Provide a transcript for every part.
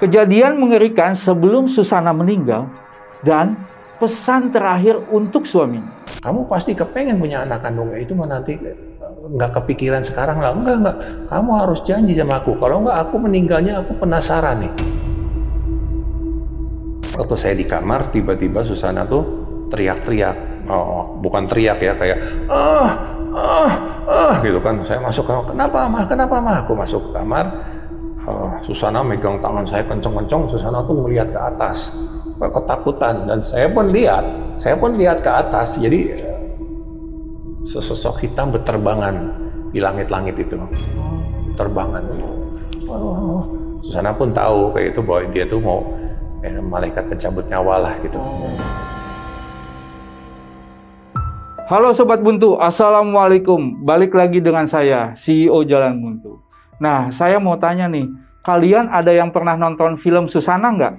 Kejadian mengerikan sebelum Susana meninggal dan pesan terakhir untuk suaminya. Kamu pasti kepengen punya anak kandungnya itu mah nanti nggak kepikiran sekarang lah. Enggak. Kamu harus janji sama aku. Kalau nggak aku meninggalnya aku penasaran nih. Waktu saya di kamar, tiba-tiba Susana tuh teriak-teriak. Oh, bukan teriak ya, kayak gitu kan. Saya masuk ke kamar, kenapa mah? Aku masuk ke kamar, Susana megang tangan saya kenceng-kenceng. Susana tuh melihat ke atas, ketakutan, dan saya pun lihat ke atas. Jadi sesosok hitam berterbangan di langit-langit itu, terbangan. Susana pun tahu kayak itu bahwa dia tuh mau malaikat pencabut nyawa lah gitu. Halo Sobat Buntu, Assalamualaikum. Balik lagi dengan saya, CEO Jalan Buntu. Nah, saya mau tanya nih, kalian ada yang pernah nonton film Susana nggak?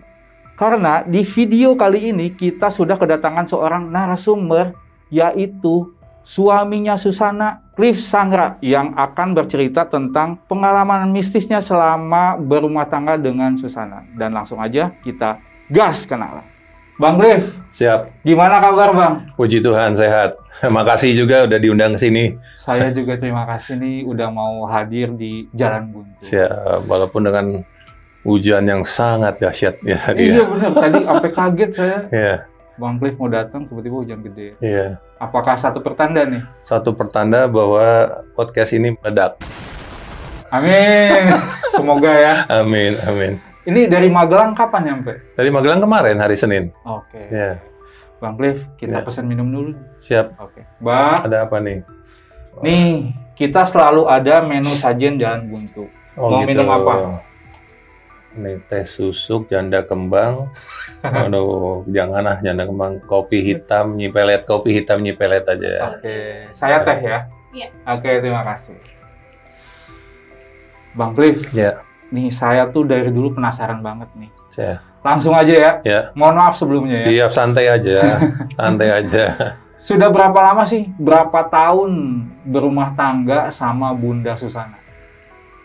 Karena di video kali ini kita sudah kedatangan seorang narasumber, yaitu suaminya Susana, Cliff Sangra, yang akan bercerita tentang pengalaman mistisnya selama berumah tangga dengan Susana. Dan langsung aja kita gas kenalan. Bang Cliff, Siap. gimana kabar Bang? Puji Tuhan, sehat. Makasih juga udah diundang ke sini. Saya juga terima kasih nih udah mau hadir di Jalan Buntu. Siap, walaupun dengan hujan yang sangat dahsyat ya. Iya benar, tadi sampai kaget saya. Iya. Bang Cliff mau datang, tiba-tiba hujan gede. Iya. Apakah satu pertanda nih? Satu pertanda bahwa podcast ini meledak. Amin. Semoga ya. Amin, amin. Ini dari Magelang kapan nyampe? Dari Magelang kemarin, hari Senin. Oke. Iya. Bang Cliff, kita Ya. pesan minum dulu. Siap. Oke. Bang, Ada apa nih? nih kita selalu ada menu sajian Jalan Buntu. Mau minum apa? Ini teh susuk, janda kembang. Aduh, janganlah janda kembang. Kopi hitam nyipelet aja. Oke, saya teh ya. Iya. Oke, terima kasih. Bang Cliff, Ya, nih saya tuh dari dulu penasaran banget nih. saya. Langsung aja ya. Ya. Mohon maaf sebelumnya ya. Siap, santai aja. Santai aja. Sudah berapa lama sih? Berapa tahun berumah tangga sama Bunda Susana?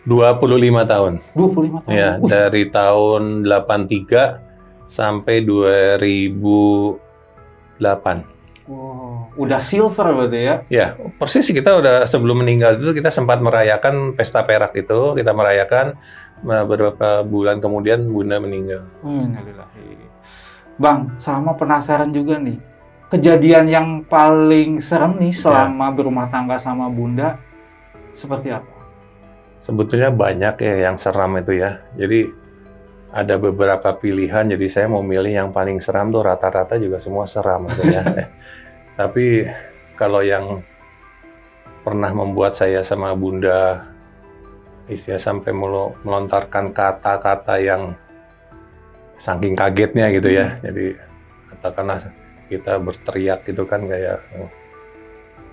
25 tahun. 25 tahun. Ya, dari tahun 83 sampai 2008. Wow, udah silver berarti ya? Ya, persis kita udah sebelum meninggal itu kita sempat merayakan pesta perak itu, kita merayakan beberapa bulan kemudian Bunda meninggal. Innalillahi. Bang, sama penasaran juga nih. Kejadian yang paling serem nih selama berumah tangga sama Bunda seperti apa? Sebetulnya banyak ya yang seram itu ya. Jadi ada beberapa pilihan, jadi saya mau milih yang paling seram tuh rata-rata juga semua seram gitu ya. Tapi kalau yang pernah membuat saya sama Bunda istilah sampai melontarkan kata-kata yang saking kagetnya gitu ya. Jadi katakanlah kita berteriak gitu kan kayak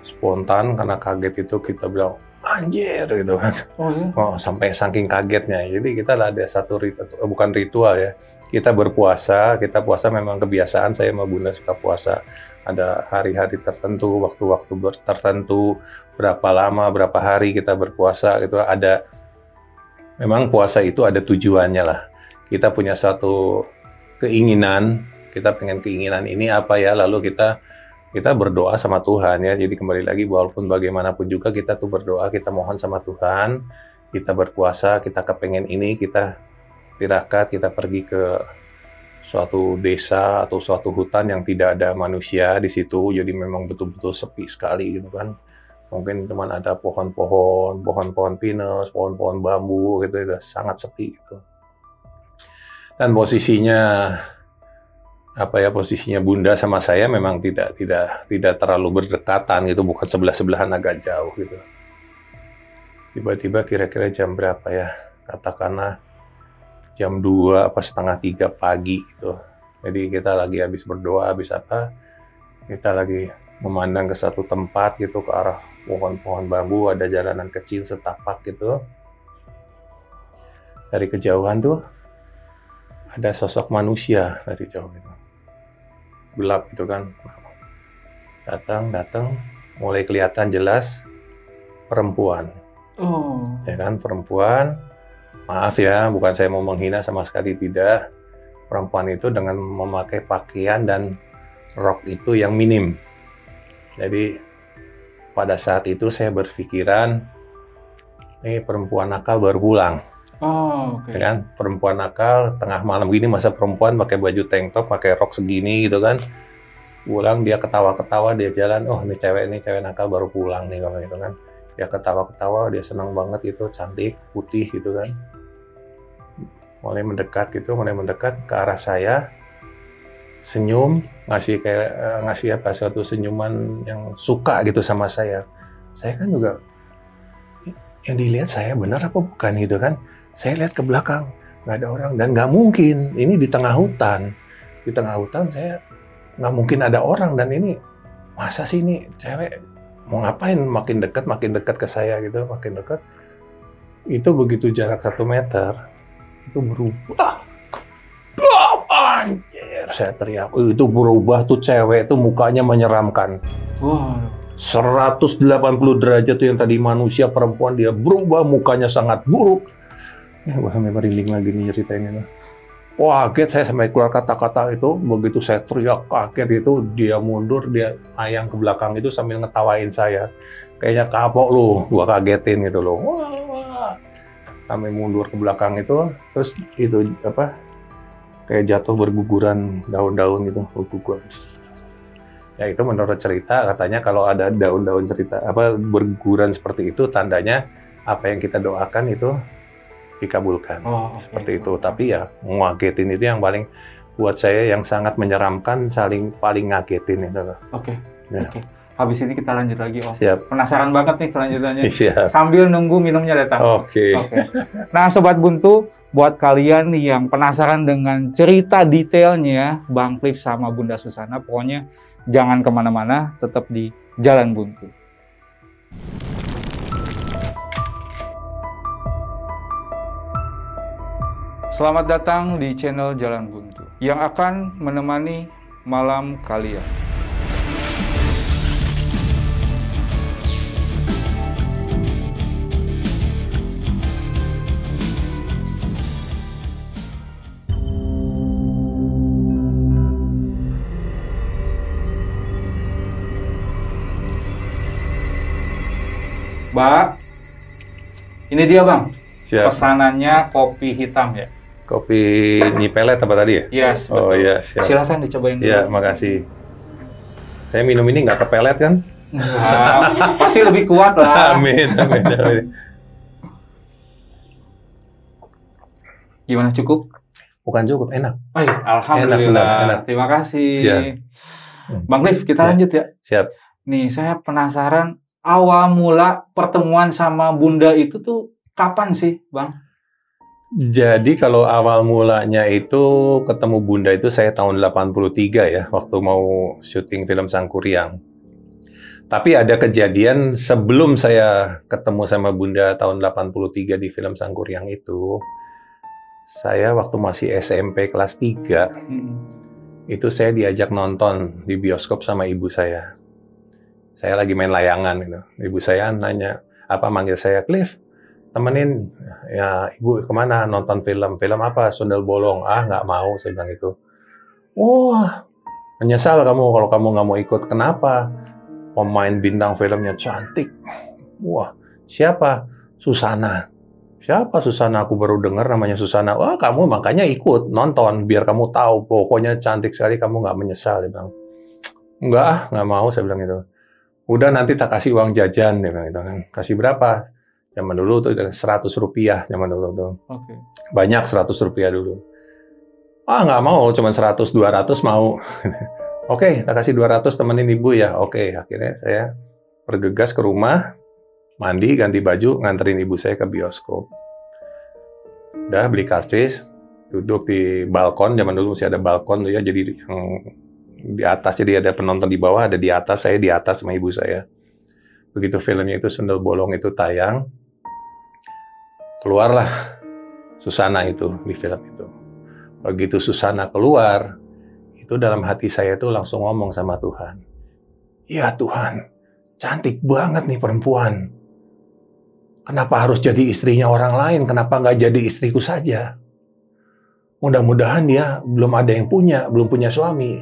spontan karena kaget itu kita bilang anjir gitu kan. Oh iya? Oh, sampai saking kagetnya. Jadi kita ada satu bukan ritual ya. Kita berpuasa, kita puasa memang kebiasaan saya sama Bunda suka puasa. Ada hari-hari tertentu, waktu-waktu tertentu, berapa lama, berapa hari kita berpuasa gitu. Ada memang puasa itu ada tujuannya lah. Kita punya satu keinginan, kita pengen keinginan ini apa ya, lalu kita berdoa sama Tuhan ya. Jadi kembali lagi walaupun bagaimanapun juga kita tuh berdoa, kita mohon sama Tuhan, kita berpuasa, kita kepengen ini, kita tirakat, kita pergi ke suatu desa atau suatu hutan yang tidak ada manusia di situ. Jadi memang betul-betul sepi sekali gitu kan. Mungkin cuma ada pohon-pohon pinus, pohon-pohon bambu gitu, itu sangat sepi gitu. Dan posisinya Bunda sama saya memang tidak terlalu berdekatan gitu, bukan sebelah-sebelahan, agak jauh gitu. Tiba-tiba kira-kira jam berapa ya? Katakanlah jam 2 apa setengah 3 pagi gitu. Jadi kita lagi habis berdoa, habis apa? Kita lagi memandang ke satu tempat gitu, ke arah pohon-pohon bambu, ada jalanan kecil setapak gitu. Dari kejauhan tuh ada sosok manusia dari jauh gitu. Gelap gitu kan. Datang, mulai kelihatan jelas perempuan. Oh. Ya kan, perempuan Maaf ya, bukan saya mau menghina, sama sekali tidak. Perempuan itu dengan memakai pakaian dan rok itu yang minim. Jadi pada saat itu saya berpikiran, ini perempuan nakal baru pulang. Oh, oke. Kan? Perempuan nakal tengah malam gini, masa perempuan pakai baju tank top, pakai rok segini gitu kan. Pulang dia ketawa-ketawa, dia jalan, oh ini cewek nakal baru pulang nih kalau gitu kan. Dia ketawa-ketawa, dia senang banget gitu, cantik, putih gitu kan. Mulai mendekat ke arah saya, senyum, ngasih apa, suatu senyuman yang suka gitu sama saya. Saya kan juga, yang dilihat saya benar apa bukan gitu kan. Saya lihat ke belakang, nggak ada orang, dan nggak mungkin, ini di tengah hutan. Di tengah hutan saya nggak mungkin ada orang, dan ini masa sih ini cewek mau ngapain, makin dekat ke saya gitu, makin dekat. Itu begitu jarak 1 meter, itu berubah. Anjir, saya teriak. Itu berubah tuh cewek, itu mukanya menyeramkan. Wow. 180 derajat tuh, yang tadi manusia, perempuan, dia berubah, mukanya sangat buruk. Ya, gue sampai merinding lagi nih ceritainnya. Wah, kaget saya sampai keluar kata-kata itu. Begitu saya teriak kaget itu, dia mundur, dia ayang ke belakang itu sambil ngetawain saya. Kayaknya kapok lu, gua kagetin gitu loh. Wah. Sampai mundur ke belakang itu, terus itu apa? Kayak jatuh berguguran daun-daun gitu, berguguran. Ya itu menurut cerita, katanya kalau ada daun-daun cerita apa berguguran seperti itu, tandanya apa yang kita doakan itu dikabulkan. Oh, okay. Seperti itu. Tapi ya ngagetin itu yang paling buat saya yang sangat menyeramkan, paling ngagetin itu. Oke. Ya. Oke. Habis ini kita lanjut lagi, Om. Siap. Penasaran banget nih kelanjutannya. Siap. Sambil nunggu minumnya datang. Oke. Nah, Sobat Buntu, buat kalian nih yang penasaran dengan cerita detailnya Bang Cliff sama Bunda Susana, pokoknya jangan kemana-mana, tetap di Jalan Buntu. Selamat datang di channel Jalan Buntu yang akan menemani malam kalian. Bang, ini dia Bang. Siap. Pesanannya kopi hitam ya. Kopi nyipelet apa tadi ya? Yes, betul. Oh iya, siap. Silakan dicobain dulu. Iya, makasih. Saya minum ini nggak kepelet kan? Nah, pasti lebih kuat lah. Amin. Gimana, cukup? Bukan cukup, enak. Oh, iya. Alhamdulillah. Enak. Terima kasih. Ya. Bang Cliff, kita lanjut ya. Siap. Nih, saya penasaran awal mula pertemuan sama Bunda itu tuh kapan sih, Bang? Jadi kalau awal mulanya itu ketemu Bunda itu saya tahun 83 ya, waktu mau syuting film Sangkuriang. Tapi ada kejadian sebelum saya ketemu sama Bunda tahun 83 di film Sangkuriang itu. Saya waktu masih SMP kelas 3, itu saya diajak nonton di bioskop sama ibu saya. Saya lagi main layangan gitu. Ibu saya nanya, manggil saya, Cliff, temenin ya ibu kemana, nonton film apa, Sundel Bolong. Nggak mau, saya bilang itu. Wah, menyesal kamu kalau kamu nggak mau ikut. Kenapa? Pemain bintang filmnya cantik. Wah, siapa? Susana. Siapa Susana? Aku baru dengar namanya Susana. Wah, kamu makanya ikut nonton biar kamu tahu, pokoknya cantik sekali, kamu nggak menyesal. Dia bilang, nggak mau, saya bilang itu. Udah nanti tak kasih uang jajan, dia bilang itu kan. Kasih berapa? Zaman dulu tuh 100 rupiah, zaman dulu tuh. Oke. Banyak 100 rupiah dulu. Nggak mau, cuma 100, 200 mau. Oke, tak kasih 200, temenin ibu ya. Oke, akhirnya saya bergegas ke rumah, mandi, ganti baju, nganterin ibu saya ke bioskop. Udah beli karcis, duduk di balkon, zaman dulu masih ada balkon tuh ya, jadi yang di atas, jadi ada penonton di bawah, ada di atas, saya di atas sama ibu saya. Begitu filmnya itu Sundel Bolong itu tayang, keluarlah Susana itu di film itu. Begitu Susana keluar, itu dalam hati saya itu langsung ngomong sama Tuhan. Ya Tuhan, cantik banget nih perempuan. Kenapa harus jadi istrinya orang lain? Kenapa nggak jadi istriku saja? Mudah-mudahan dia belum ada yang punya, belum punya suami.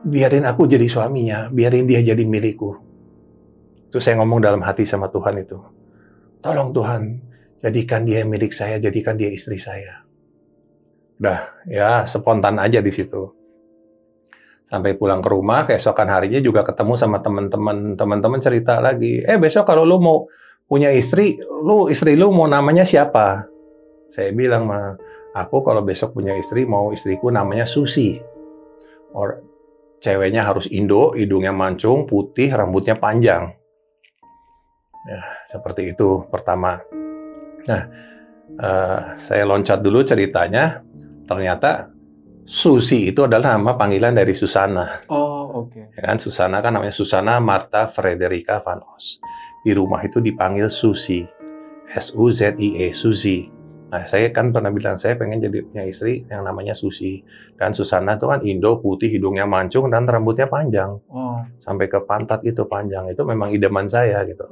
Biarin aku jadi suaminya, biarin dia jadi milikku. Itu saya ngomong dalam hati sama Tuhan itu. Tolong Tuhan, jadikan dia milik saya, jadikan dia istri saya. Udah, ya spontan aja di situ. Sampai pulang ke rumah, keesokan harinya juga ketemu sama teman-teman. Teman-teman cerita lagi, besok kalau lu mau punya istri lu mau namanya siapa? Saya bilang, aku kalau besok punya istri, mau istriku namanya Susi. Ceweknya harus Indo, hidungnya mancung, putih, rambutnya panjang. Ya, seperti itu pertama. Nah, saya loncat dulu ceritanya. Ternyata Susi itu adalah nama panggilan dari Susana. Oh, oke. Ya kan, Susana kan namanya Susana Martha Frederica van Os. Di rumah itu dipanggil Susi. S-U-Z-I-E, Susi. Nah, saya kan pernah bilang, saya pengen jadi punya istri yang namanya Susi. Dan Susana itu kan Indo, putih, hidungnya mancung, dan rambutnya panjang. Oh. Sampai ke pantat itu panjang. Itu memang idaman saya, gitu.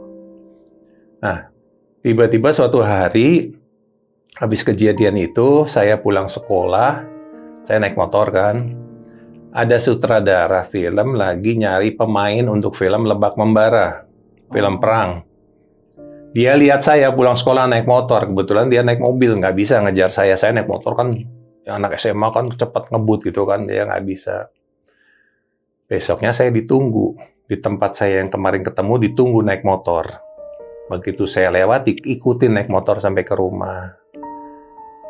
Nah, tiba-tiba suatu hari, habis kejadian itu, saya pulang sekolah, saya naik motor kan, ada sutradara film lagi nyari pemain untuk film Lebak Membara, film perang. Dia lihat saya pulang sekolah naik motor, kebetulan dia naik mobil, nggak bisa ngejar saya naik motor kan, anak SMA kan cepat ngebut gitu kan, dia nggak bisa. Besoknya saya ditunggu, di tempat saya yang kemarin ketemu ditunggu naik motor. Begitu saya lewat, ikutin naik motor sampai ke rumah.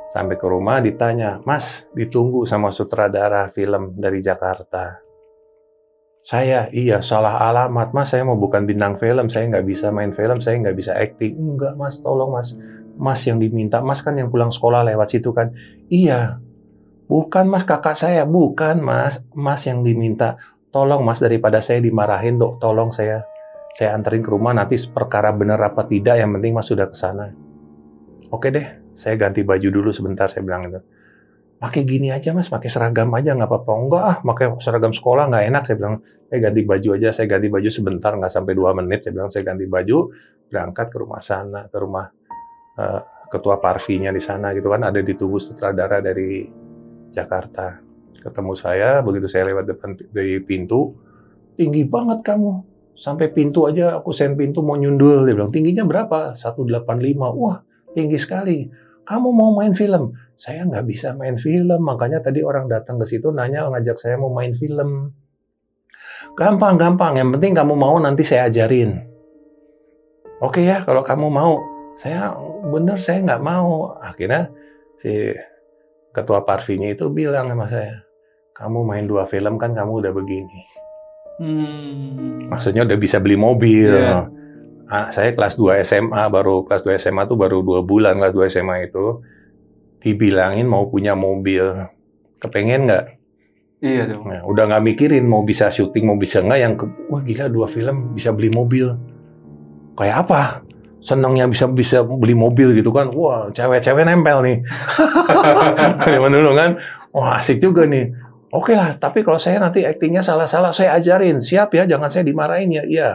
Sampai ke rumah ditanya, Mas, ditunggu sama sutradara film dari Jakarta. Saya, iya, salah alamat. Mas, saya mau bukan bintang film, saya nggak bisa main film, saya nggak bisa acting. Enggak, Mas, tolong, Mas. Mas yang diminta, Mas kan yang pulang sekolah lewat situ kan. Iya, bukan, Mas, kakak saya. Bukan, Mas. Mas yang diminta. Tolong, Mas, daripada saya dimarahin, dok, tolong saya anterin ke rumah, nanti perkara benar apa tidak, yang penting Mas sudah ke sana. Oke deh, saya ganti baju dulu sebentar, saya bilang itu. Pakai gini aja Mas, pakai seragam aja, nggak apa-apa. Enggak pakai seragam sekolah nggak enak, saya bilang. Saya ganti baju aja, saya ganti baju sebentar, nggak sampai 2 menit, saya bilang saya ganti baju, berangkat ke rumah sana, ke rumah ketua parvinya di sana, gitu kan, ada ditunggu sutradara dari Jakarta. Ketemu saya, begitu saya lewat depan dari pintu, tinggi banget kamu. Sampai pintu aja, aku sen pintu mau nyundul. Dia bilang, tingginya berapa? 185. Wah, tinggi sekali. Kamu mau main film? Saya nggak bisa main film, makanya tadi orang datang ke situ nanya, ngajak saya mau main film. Gampang, yang penting kamu mau nanti saya ajarin. Oke ya, kalau kamu mau. Saya nggak mau. Akhirnya si ketua parvinya itu bilang sama saya, kamu main 2 film kan kamu udah begini. Maksudnya udah bisa beli mobil. Yeah. Saya kelas 2 SMA, kelas 2 SMA tuh baru 2 bulan kelas 2 SMA itu. Dibilangin mau punya mobil. Kepengen nggak? Iya dong. Nah, udah nggak mikirin mau bisa syuting, mau bisa nggak, wah gila 2 film bisa beli mobil. Kayak apa? Senangnya bisa beli mobil gitu kan. Wah, cewek-cewek nempel nih. Zaman dulu kan. Wah, asik juga nih. Oke lah, tapi kalau saya nanti aktingnya salah-salah, saya ajarin. Siap ya, jangan saya dimarahin ya. Iya.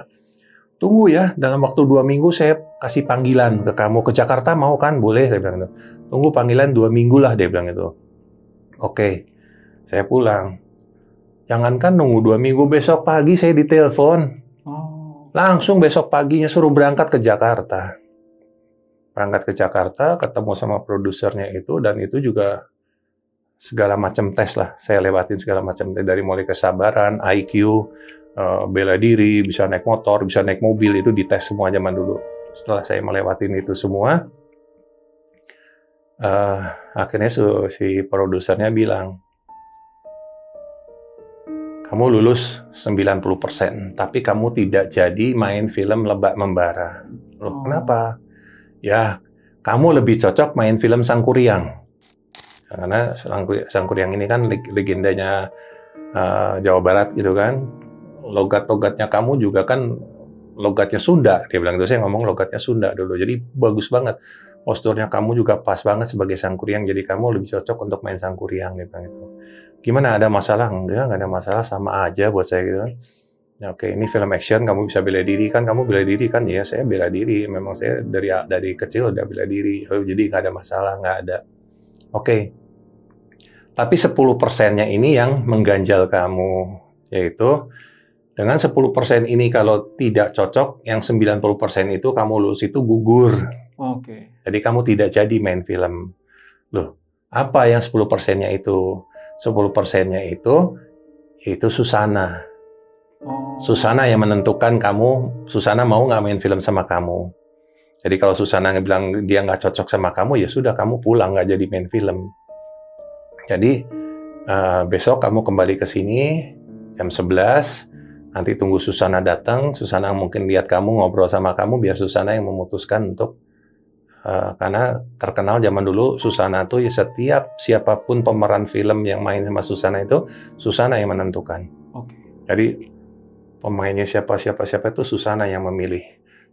Tunggu ya, dalam waktu 2 minggu saya kasih panggilan ke kamu. Ke Jakarta mau kan? Boleh, saya bilang gitu. Tunggu panggilan 2 minggu lah, dia bilang itu. Oke, saya pulang. Jangankan nunggu 2 minggu, besok pagi saya ditelepon. Langsung besok paginya suruh berangkat ke Jakarta. Berangkat ke Jakarta, ketemu sama produsernya itu, dan itu juga segala macam tes lah. Saya lewatin segala macam tes, dari mulai kesabaran, IQ, bela diri, bisa naik motor, bisa naik mobil, itu dites semua zaman dulu. Setelah saya melewatin itu semua, akhirnya si produsernya bilang, kamu lulus 90%, tapi kamu tidak jadi main film Lebak Membara. Loh, kenapa? Ya, kamu lebih cocok main film Sangkuriang. Karena Sangkuriang ini kan legendanya Jawa Barat gitu kan. Logat-logatnya kamu juga kan logatnya Sunda. Dia bilang itu, saya ngomong logatnya Sunda dulu. Jadi bagus banget. Posturnya kamu juga pas banget sebagai Sangkuriang. Jadi kamu lebih cocok untuk main Sangkuriang. Dia bilang itu. Gimana, ada masalah? Enggak ada masalah, sama aja buat saya gitu. Ya, oke, ini film action, kamu bisa bela diri kan? Kamu bela diri kan? Ya, saya bela diri. Memang saya dari kecil udah bela diri. Oh, jadi nggak ada masalah, nggak ada. Oke. Tapi 10%-nya ini yang mengganjal kamu, yaitu dengan 10% ini kalau tidak cocok, yang 90% itu kamu lulus itu gugur. Oke. Jadi kamu tidak jadi main film. Loh, apa yang 10%-nya itu? 10%-nya itu Susana. Susana yang menentukan Susana mau nggak main film sama kamu. Jadi kalau Susana bilang dia nggak cocok sama kamu, ya sudah kamu pulang, nggak jadi main film. Jadi besok kamu kembali ke sini jam 11, nanti tunggu Susana datang. Susana mungkin lihat kamu, ngobrol sama kamu, biar Susana yang memutuskan untuk karena terkenal zaman dulu Susana tuh ya siapapun pemeran film yang main sama Susana itu Susana yang menentukan. Jadi pemainnya siapa itu Susana yang memilih.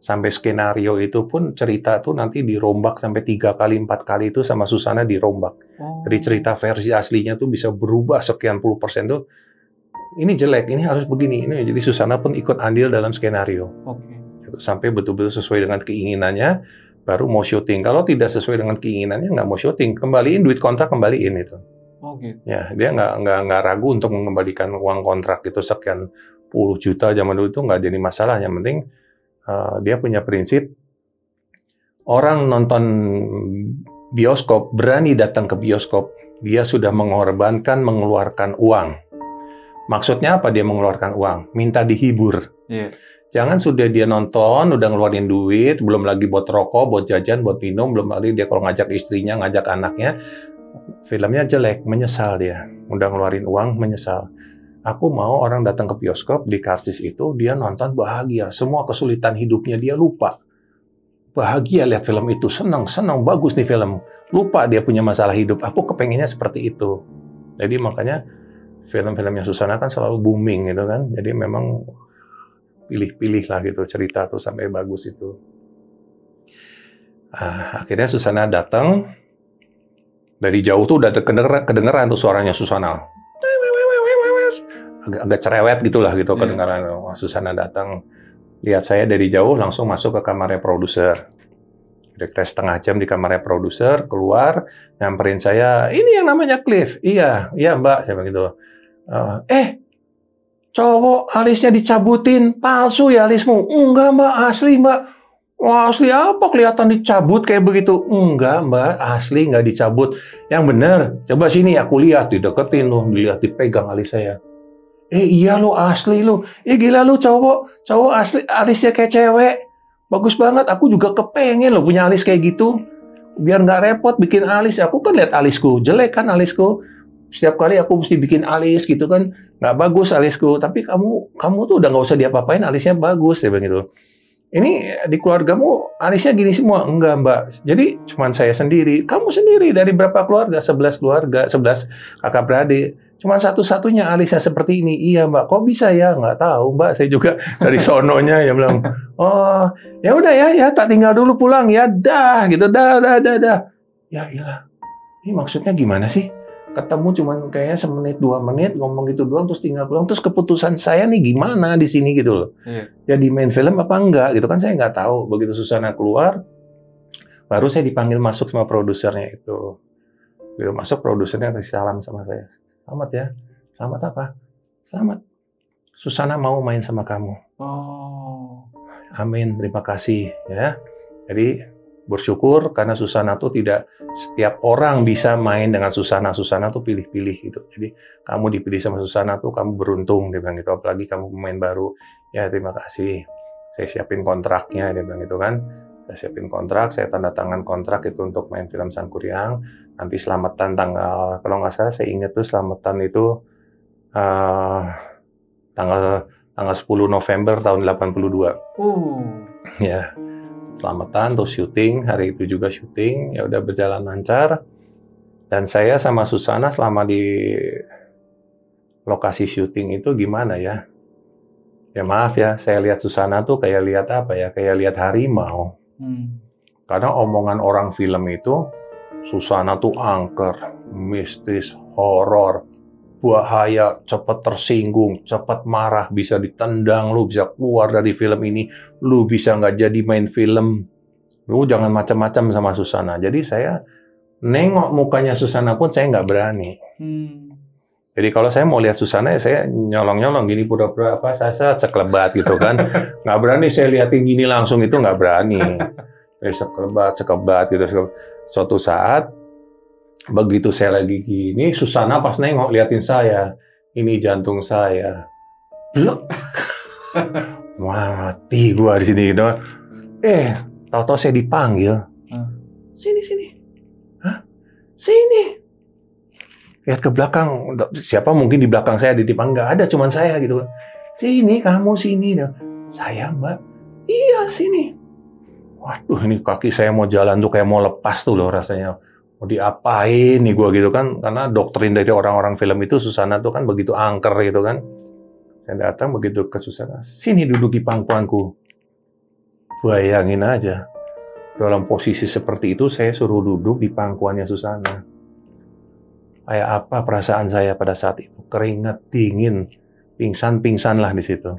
Sampai skenario itu pun cerita tuh nanti dirombak sampai 3 kali 4 kali itu sama Susana dirombak. Jadi cerita versi aslinya tuh bisa berubah sekian puluh persen tuh. Ini jelek, ini harus begini. Ini jadi Susana pun ikut andil dalam skenario. Sampai betul-betul sesuai dengan keinginannya, baru mau syuting. Kalau tidak sesuai dengan keinginannya, nggak mau syuting. Kembaliin duit kontrak, kembaliin itu. Ya, dia nggak ragu untuk mengembalikan uang kontrak itu sekian puluh juta zaman dulu itu nggak jadi masalah. Yang penting dia punya prinsip orang nonton bioskop berani datang ke bioskop, dia sudah mengorbankan mengeluarkan uang. Maksudnya apa dia mengeluarkan uang? Minta dihibur. Jangan sudah dia nonton, udah ngeluarin duit, belum lagi buat rokok, buat jajan, buat minum, belum lagi dia kalau ngajak istrinya, ngajak anaknya, filmnya jelek, menyesal dia. Udah ngeluarin uang, menyesal. Aku mau orang datang ke bioskop, di karcis itu, dia nonton bahagia. Semua kesulitan hidupnya dia lupa. Bahagia lihat film itu, senang, bagus nih film. Lupa dia punya masalah hidup. Aku kepengennya seperti itu. Jadi makanya film-filmnya Susana kan selalu booming gitu kan. Jadi memang pilih-pilih lah gitu cerita tuh sampai bagus itu. Akhirnya Susana datang. Dari jauh tuh udah kedengeran tuh suaranya Susana. Agak cerewet gitulah gitu kedengaran. Susana datang, lihat saya dari jauh, langsung masuk ke kamarnya produser. Kira-kira setengah jam di kamarnya produser, keluar, nyamperin saya, ini yang namanya Cliff. Iya Mbak, saya bilang gitu. Cowok alisnya dicabutin, palsu ya alismu? Enggak Mbak, asli Mbak. Wah, asli apa? Kelihatan dicabut kayak begitu? Enggak Mbak, asli nggak dicabut. Yang bener, coba sini aku lihat, dideketin loh, dilihat, dipegang alis saya. Iya lo asli lo. Gila lo cowok asli alisnya kayak cewek. Bagus banget. Aku juga kepengen lo punya alis kayak gitu. Biar nggak repot bikin alis. Aku kan lihat alisku jelek kan alisku. Setiap kali aku mesti bikin alis gitu kan nggak bagus alisku. Tapi kamu tuh udah nggak usah diapa-apain alisnya bagus ya begitu. Ini di keluargamu alisnya gini semua? Enggak Mbak. Jadi cuma saya sendiri. Kamu sendiri dari berapa keluarga? 11 keluarga, 11 kakak beradik. Cuma satu-satunya alisnya seperti ini. Iya Mbak, kok bisa ya? Nggak tahu Mbak, saya juga dari sononya ya bilang, oh ya udah ya tak tinggal dulu pulang ya, dah gitu, dah. Ya iyalah, ini maksudnya gimana sih? Ketemu cuma kayaknya semenit 2 menit ngomong gitu doang terus tinggal pulang. Terus keputusan saya nih gimana di sini gitu loh. Jadi main film apa enggak gitu kan saya nggak tahu. Begitu Susana keluar, baru saya dipanggil masuk sama produsernya itu. Begitu masuk produsernya kasih salam sama saya. Selamat ya. Selamat apa? Selamat. Susana mau main sama kamu. Amin. Terima kasih ya. Jadi bersyukur karena Susana tuh tidak setiap orang bisa main dengan Susana. Susana tuh pilih-pilih gitu. Jadi kamu dipilih sama Susana tuh kamu beruntung dia bilang gitu. Apalagi kamu pemain baru. Ya terima kasih. Saya siapin kontraknya dia bilang gitu kan. Saya siapin kontrak, saya tanda tangan kontrak itu untuk main film Sangkuriang. Nanti selamatan tanggal, kalau nggak salah saya ingat tuh selamatan itu tanggal 10 November tahun 82. Ya, selamatan terus syuting, hari itu juga syuting, ya udah berjalan lancar. Dan saya sama Susana selama di lokasi syuting itu gimana ya? Ya maaf ya, saya lihat Susana tuh kayak lihat apa ya? Kayak lihat harimau. Karena omongan orang film itu Susana tuh angker, mistis, horor. bahaya, cepat tersinggung, cepat marah, bisa ditendang, lu bisa keluar dari film ini, lu bisa nggak jadi main film, lu jangan macam-macam sama Susana. Jadi saya nengok mukanya Susana pun saya nggak berani. Jadi kalau saya mau lihat Susana, ya saya nyolong-nyolong gini, pura-pura apa, saya sekelebat gitu kan. Nggak berani saya liatin gini langsung, itu nggak berani. Sekelebat gitu. Suatu saat, begitu saya lagi gini, Susana pas nengok liatin saya, ini jantung saya, blek, mati gua di sini gitu. Tahu-tahu saya dipanggil, sini, hah, sini, lihat ke belakang, siapa mungkin di belakang saya dipanggil, nggak ada, cuman saya gitu, sini kamu sini, saya Mbak, iya sini, waduh ini kaki saya mau jalan tuh kayak mau lepas tuh loh rasanya. Mau diapain nih gue gitu kan, karena doktrin dari orang-orang film itu Susana tuh kan begitu angker gitu kan. Saya datang begitu ke Susana, sini duduk di pangkuanku. Bayangin aja, dalam posisi seperti itu saya suruh duduk di pangkuannya Susana. Kayak apa perasaan saya pada saat itu? Keringat dingin, pingsan lah di situ.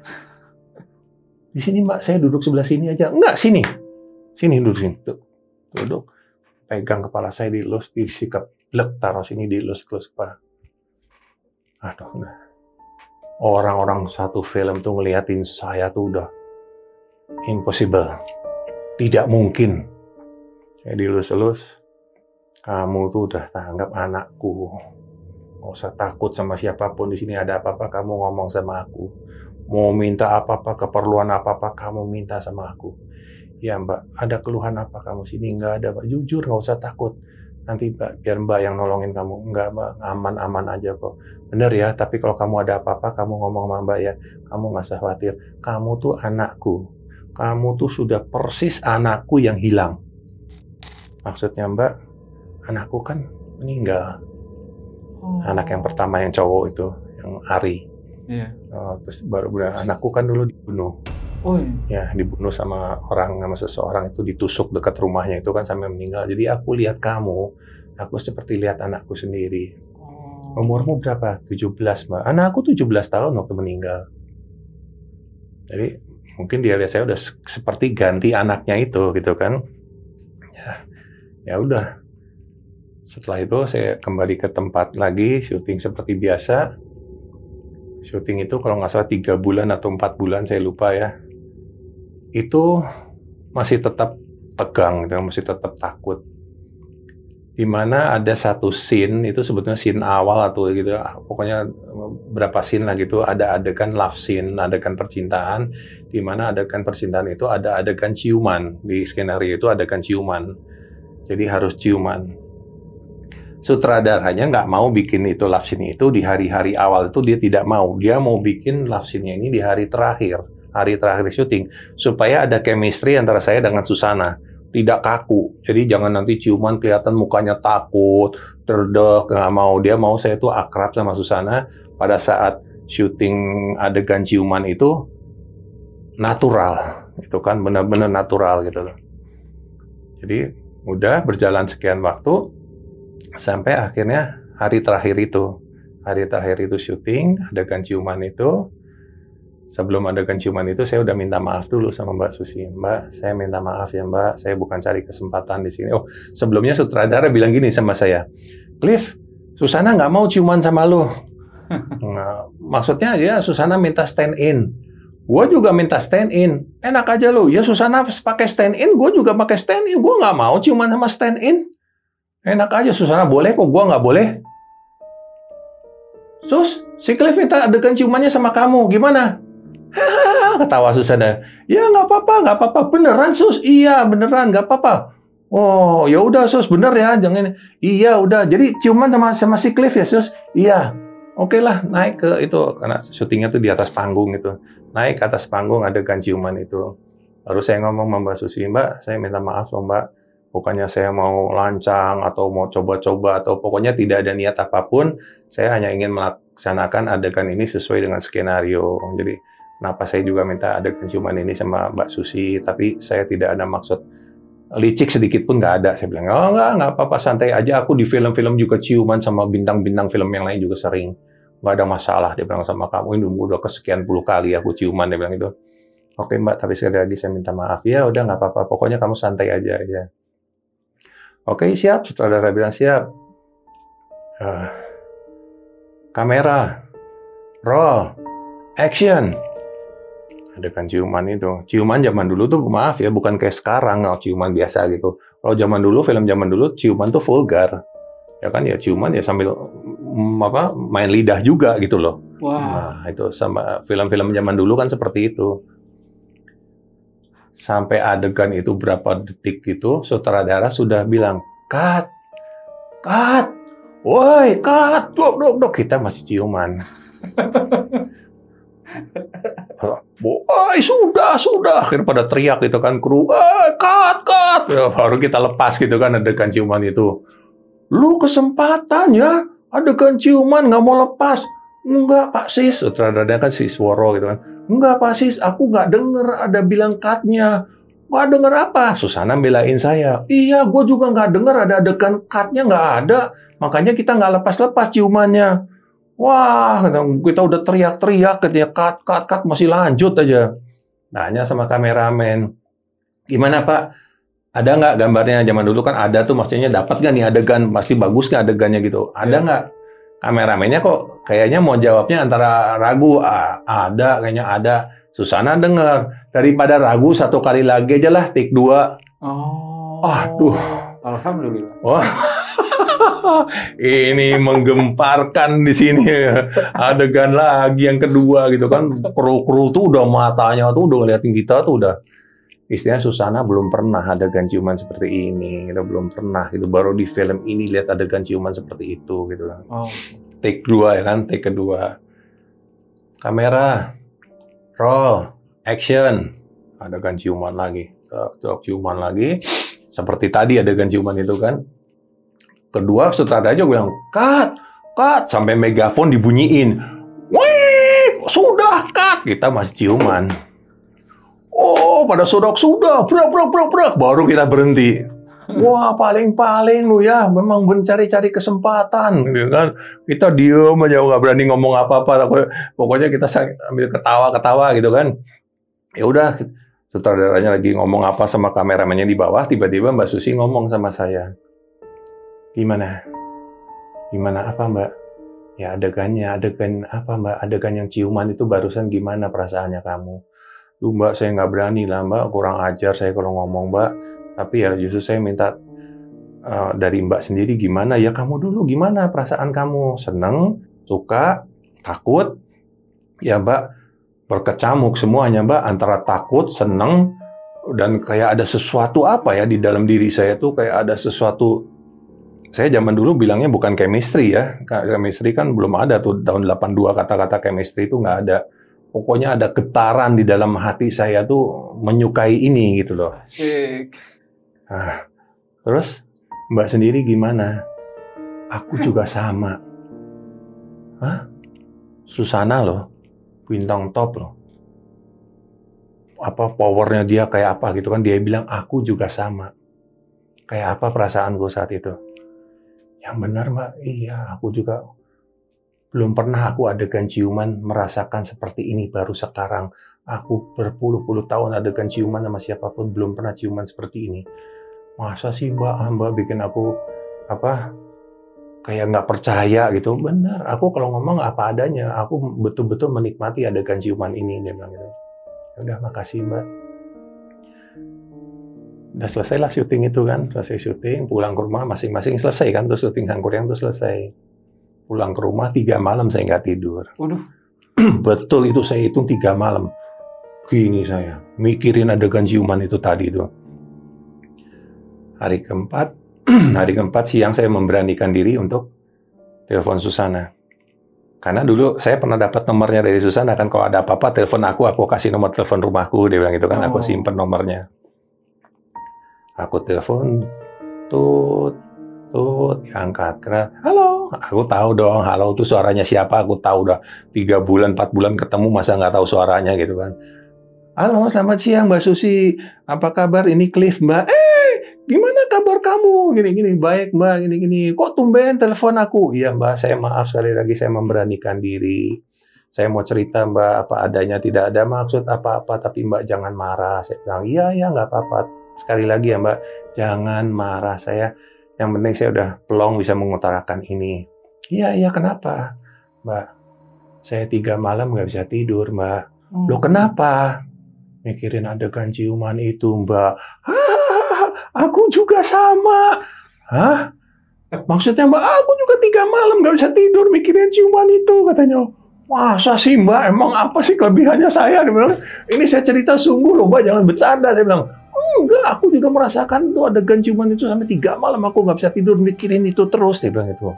Di sini Mbak, saya duduk sebelah sini aja. Enggak, sini duduk sini. Duduk. Pegang kepala saya dielus, disikap, blek, taruh sini dielus kepala. Aduh, orang-orang satu film tuh ngeliatin saya tuh udah impossible, tidak mungkin. Saya dielus-elus, kamu tuh udah tanggap anakku, nggak usah takut sama siapapun di sini, ada apa-apa kamu ngomong sama aku, mau minta apa-apa, keperluan apa-apa kamu minta sama aku. Ya Mbak, ada keluhan apa kamu sini? Nggak ada Mbak, jujur nggak usah takut. Nanti Mbak, biar Mbak yang nolongin kamu. Nggak Mbak, aman-aman aja kok. Bener ya, tapi kalau kamu ada apa-apa, kamu ngomong sama Mbak ya. Kamu nggak usah khawatir. Kamu tuh anakku. Kamu tuh sudah persis anakku yang hilang. Maksudnya Mbak, anakku kan meninggal. Anak yang pertama yang cowok itu, yang Ari. Iya. Terus baru anakku kan dulu dibunuh. Oh iya. Ya, dibunuh sama seseorang itu, ditusuk dekat rumahnya itu kan sampai meninggal. Jadi aku lihat kamu, aku seperti lihat anakku sendiri. Umurmu berapa? 17, Mbak. Anakku 17 tahun waktu meninggal. Jadi mungkin dia lihat saya udah seperti ganti anaknya itu gitu kan. Ya udah. Setelah itu saya kembali ke tempat lagi, syuting seperti biasa. Syuting itu kalau nggak salah 3 bulan atau 4 bulan, saya lupa ya. Itu masih tetap tegang, masih tetap takut. Di mana ada satu scene, itu sebetulnya scene awal atau gitu, pokoknya berapa scene lah gitu, ada adegan love scene, adegan percintaan, di mana adegan percintaan itu ada adegan ciuman, di skenario itu adegan ciuman. Jadi harus ciuman. Sutradaranya nggak mau bikin itu love scene itu di hari-hari awal itu, dia tidak mau. Dia mau bikin love scene-nya ini di hari terakhir syuting, supaya ada chemistry antara saya dengan Susana, tidak kaku. Jadi jangan nanti ciuman kelihatan mukanya takut, terdek, nggak mau. Dia mau saya tuh akrab sama Susana pada saat syuting adegan ciuman itu natural, itu kan benar-benar natural gitu. Jadi udah berjalan sekian waktu sampai akhirnya hari terakhir itu syuting adegan ciuman itu. Sebelum adegan ciuman itu, saya udah minta maaf dulu sama Mbak Susi. Mbak, saya minta maaf ya Mbak, saya bukan cari kesempatan di sini. Oh, sebelumnya sutradara bilang gini sama saya, Cliff, Susana nggak mau ciuman sama lo. Nah, maksudnya ya Susana minta stand in. Gue juga minta stand in. Enak aja lo, ya Susana pakai stand in, gue juga pakai stand in. Gue nggak mau ciuman sama stand in. Enak aja, Susana boleh kok, gue nggak boleh. Sus, si Cliff minta adegan ciumannya sama kamu, gimana? Ketawa Susana. Ya nggak apa-apa, beneran Sus, iya beneran, nggak apa-apa. Oh ya udah Sus, bener ya, jangan. Iya udah, jadi ciuman sama si Cliff ya Sus. Iya, oke lah, naik ke itu karena syutingnya tuh di atas panggung itu. Naik ke atas panggung adegan ciuman itu. Lalu saya ngomong sama Mbak Susi, Mbak, saya minta maaf loh Mbak. Bukannya saya mau lancang atau mau coba-coba atau pokoknya tidak ada niat apapun. Saya hanya ingin melaksanakan adegan ini sesuai dengan skenario. Jadi kenapa saya juga minta adegan ciuman ini sama Mbak Susi, tapi saya tidak ada maksud licik sedikit pun nggak ada. Saya bilang, oh nggak apa-apa, santai aja. Aku di film-film juga ciuman sama bintang-bintang film yang lain juga sering. nggak ada masalah, dia bilang sama kamu, ini udah kesekian puluh kali aku ciuman, dia bilang gitu. Oke Mbak, tapi sekali lagi saya minta maaf. Ya udah nggak apa-apa, pokoknya kamu santai aja ya. Oke siap, sutradara bilang siap. Kamera, roll, action. Adegan ciuman itu. Ciuman zaman dulu tuh maaf ya, bukan kayak sekarang, ciuman biasa gitu. Kalau zaman dulu, film zaman dulu, ciuman tuh vulgar. Ya kan ya ciuman ya sambil main lidah juga gitu loh. Wah. Nah, itu sama film-film zaman dulu kan seperti itu. Sampai adegan itu berapa detik gitu, sutradara sudah bilang, "Cut. Cut. Woi, cut. Dok. Kita masih ciuman. Woi, sudah. Akhirnya pada teriak gitu kan, kru, cut. Ya, baru kita lepas gitu kan adegan ciuman itu. Lu kesempatan ya, adegan ciuman nggak mau lepas. Enggak, Pak Sis. Sutradaranya kan Sisworo gitu kan. Enggak, Pak Sis, aku nggak denger ada bilang cut-nya. Nggak denger apa? Susana belain saya. Iya, gue juga nggak denger ada adegan cut-nya, nggak ada. Makanya kita nggak lepas-lepas ciumannya. Wah, kita udah teriak-teriak, katanya cut, masih lanjut aja. Nanya sama kameramen, gimana Pak? Ada nggak gambarnya? Zaman dulu kan ada tuh, maksudnya dapat nggak nih adegan, pasti bagus nggak adegannya gitu. Ada nggak? Kameramennya kok kayaknya mau jawabnya antara ragu, ada, kayaknya ada. Susana dengar, daripada ragu satu kali lagi aja lah, take 2. Oh. Aduh. Alhamdulillah. Wah. Ini menggemparkan di sini. Adegan lagi yang kedua gitu kan. Kru tuh udah matanya tuh udah ngeliatin kita tuh udah. Istilahnya Susana belum pernah adegan ciuman seperti ini, gitu, belum pernah gitu. Baru di film ini lihat adegan ciuman seperti itu gitu kan. Oh. Take 2 ya kan, take kedua. Kamera, roll, action. Adegan ciuman lagi, ciuman lagi. Seperti tadi adegan ciuman itu kan. Kedua sutradara aja bilang cut, sampai megafon dibunyiin. Wih, sudah cut. Kita masih ciuman. Oh, pada sudah, brak, baru kita berhenti. Wah, paling lu ya, memang mencari-cari kesempatan, gitu kan? Kita diem aja, nggak berani ngomong apa-apa. Pokoknya kita sambil ketawa gitu kan. Ya udah, sutradaranya lagi ngomong apa sama kameramennya di bawah, tiba-tiba Mbak Susi ngomong sama saya. Gimana apa Mbak? Ya adegan apa Mbak? Adegan yang ciuman itu barusan gimana perasaannya kamu? Duh Mbak, saya nggak berani lah Mbak, kurang ajar saya kalau ngomong Mbak. Tapi ya justru saya minta dari Mbak sendiri gimana? Ya kamu dulu gimana perasaan kamu? Seneng, suka, takut? Ya Mbak, berkecamuk semuanya Mbak, antara takut, seneng, dan kayak ada sesuatu apa ya di dalam diri saya tuh kayak ada sesuatu. Saya zaman dulu bilangnya bukan chemistry ya. Chemistry kan belum ada tuh, tahun 82 kata-kata chemistry itu nggak ada. Pokoknya ada getaran di dalam hati saya tuh menyukai ini gitu loh. Nah, terus Mbak sendiri gimana? Aku juga sama. Hah? Susana loh, bintang top loh. Apa powernya dia kayak apa gitu kan? Dia bilang aku juga sama. Kayak apa perasaanku saat itu? Yang benar Mbak, iya aku juga belum pernah aku adegan ciuman merasakan seperti ini baru sekarang. Aku berpuluh-puluh tahun adegan ciuman sama siapapun belum pernah ciuman seperti ini. Masa sih Mbak bikin aku kayak nggak percaya gitu. Benar, aku kalau ngomong apa adanya. Aku betul-betul menikmati adegan ciuman ini, dia bilang gitu. Udah makasih Mbak. Udah selesai lah syuting itu kan, selesai syuting, pulang ke rumah masing-masing selesai kan, tuh syuting Sang Kuryang tuh selesai. Pulang ke rumah 3 malam saya nggak tidur. Waduh. Betul itu saya hitung 3 malam. Gini saya, mikirin adegan ciuman itu tadi itu. Hari keempat siang saya memberanikan diri untuk telepon Susana. Karena dulu saya pernah dapat nomornya dari Susana kan, kalau ada apa-apa telepon aku kasih nomor telepon rumahku, dia bilang gitu kan, aku simpen nomornya. Aku telepon, tut, diangkat. Karena, halo, aku tahu dong, halo itu suaranya siapa, aku tahu udah 3 bulan, 4 bulan ketemu, masa nggak tahu suaranya gitu kan. Halo, selamat siang Mbak Susi, apa kabar? Ini Cliff Mbak. gimana kabar kamu? Gini-gini, baik Mbak, gini-gini. Kok tumben telepon aku? Iya Mbak, saya maaf sekali lagi, saya memberanikan diri. Saya mau cerita Mbak, apa adanya, tidak ada maksud apa-apa, tapi Mbak jangan marah. Saya bilang, iya, ya nggak apa-apa. Sekali lagi ya Mbak, jangan marah. Yang penting saya udah pelong bisa mengutarakan ini. Iya, iya, kenapa? Mbak, saya 3 malam nggak bisa tidur Mbak. Loh kenapa? Mikirin adegan ciuman itu Mbak. Aku juga sama. Hah? Maksudnya Mbak, aku juga 3 malam nggak bisa tidur mikirin ciuman itu, katanya. Masa sih Mbak, emang apa sih kelebihannya saya? Dia bilang, ini saya cerita sungguh loh Mbak, jangan bercanda. Saya bilang, enggak, aku juga merasakan tuh adegan ciuman itu sampai 3 malam aku nggak bisa tidur mikirin itu terus. Dia bilang itu.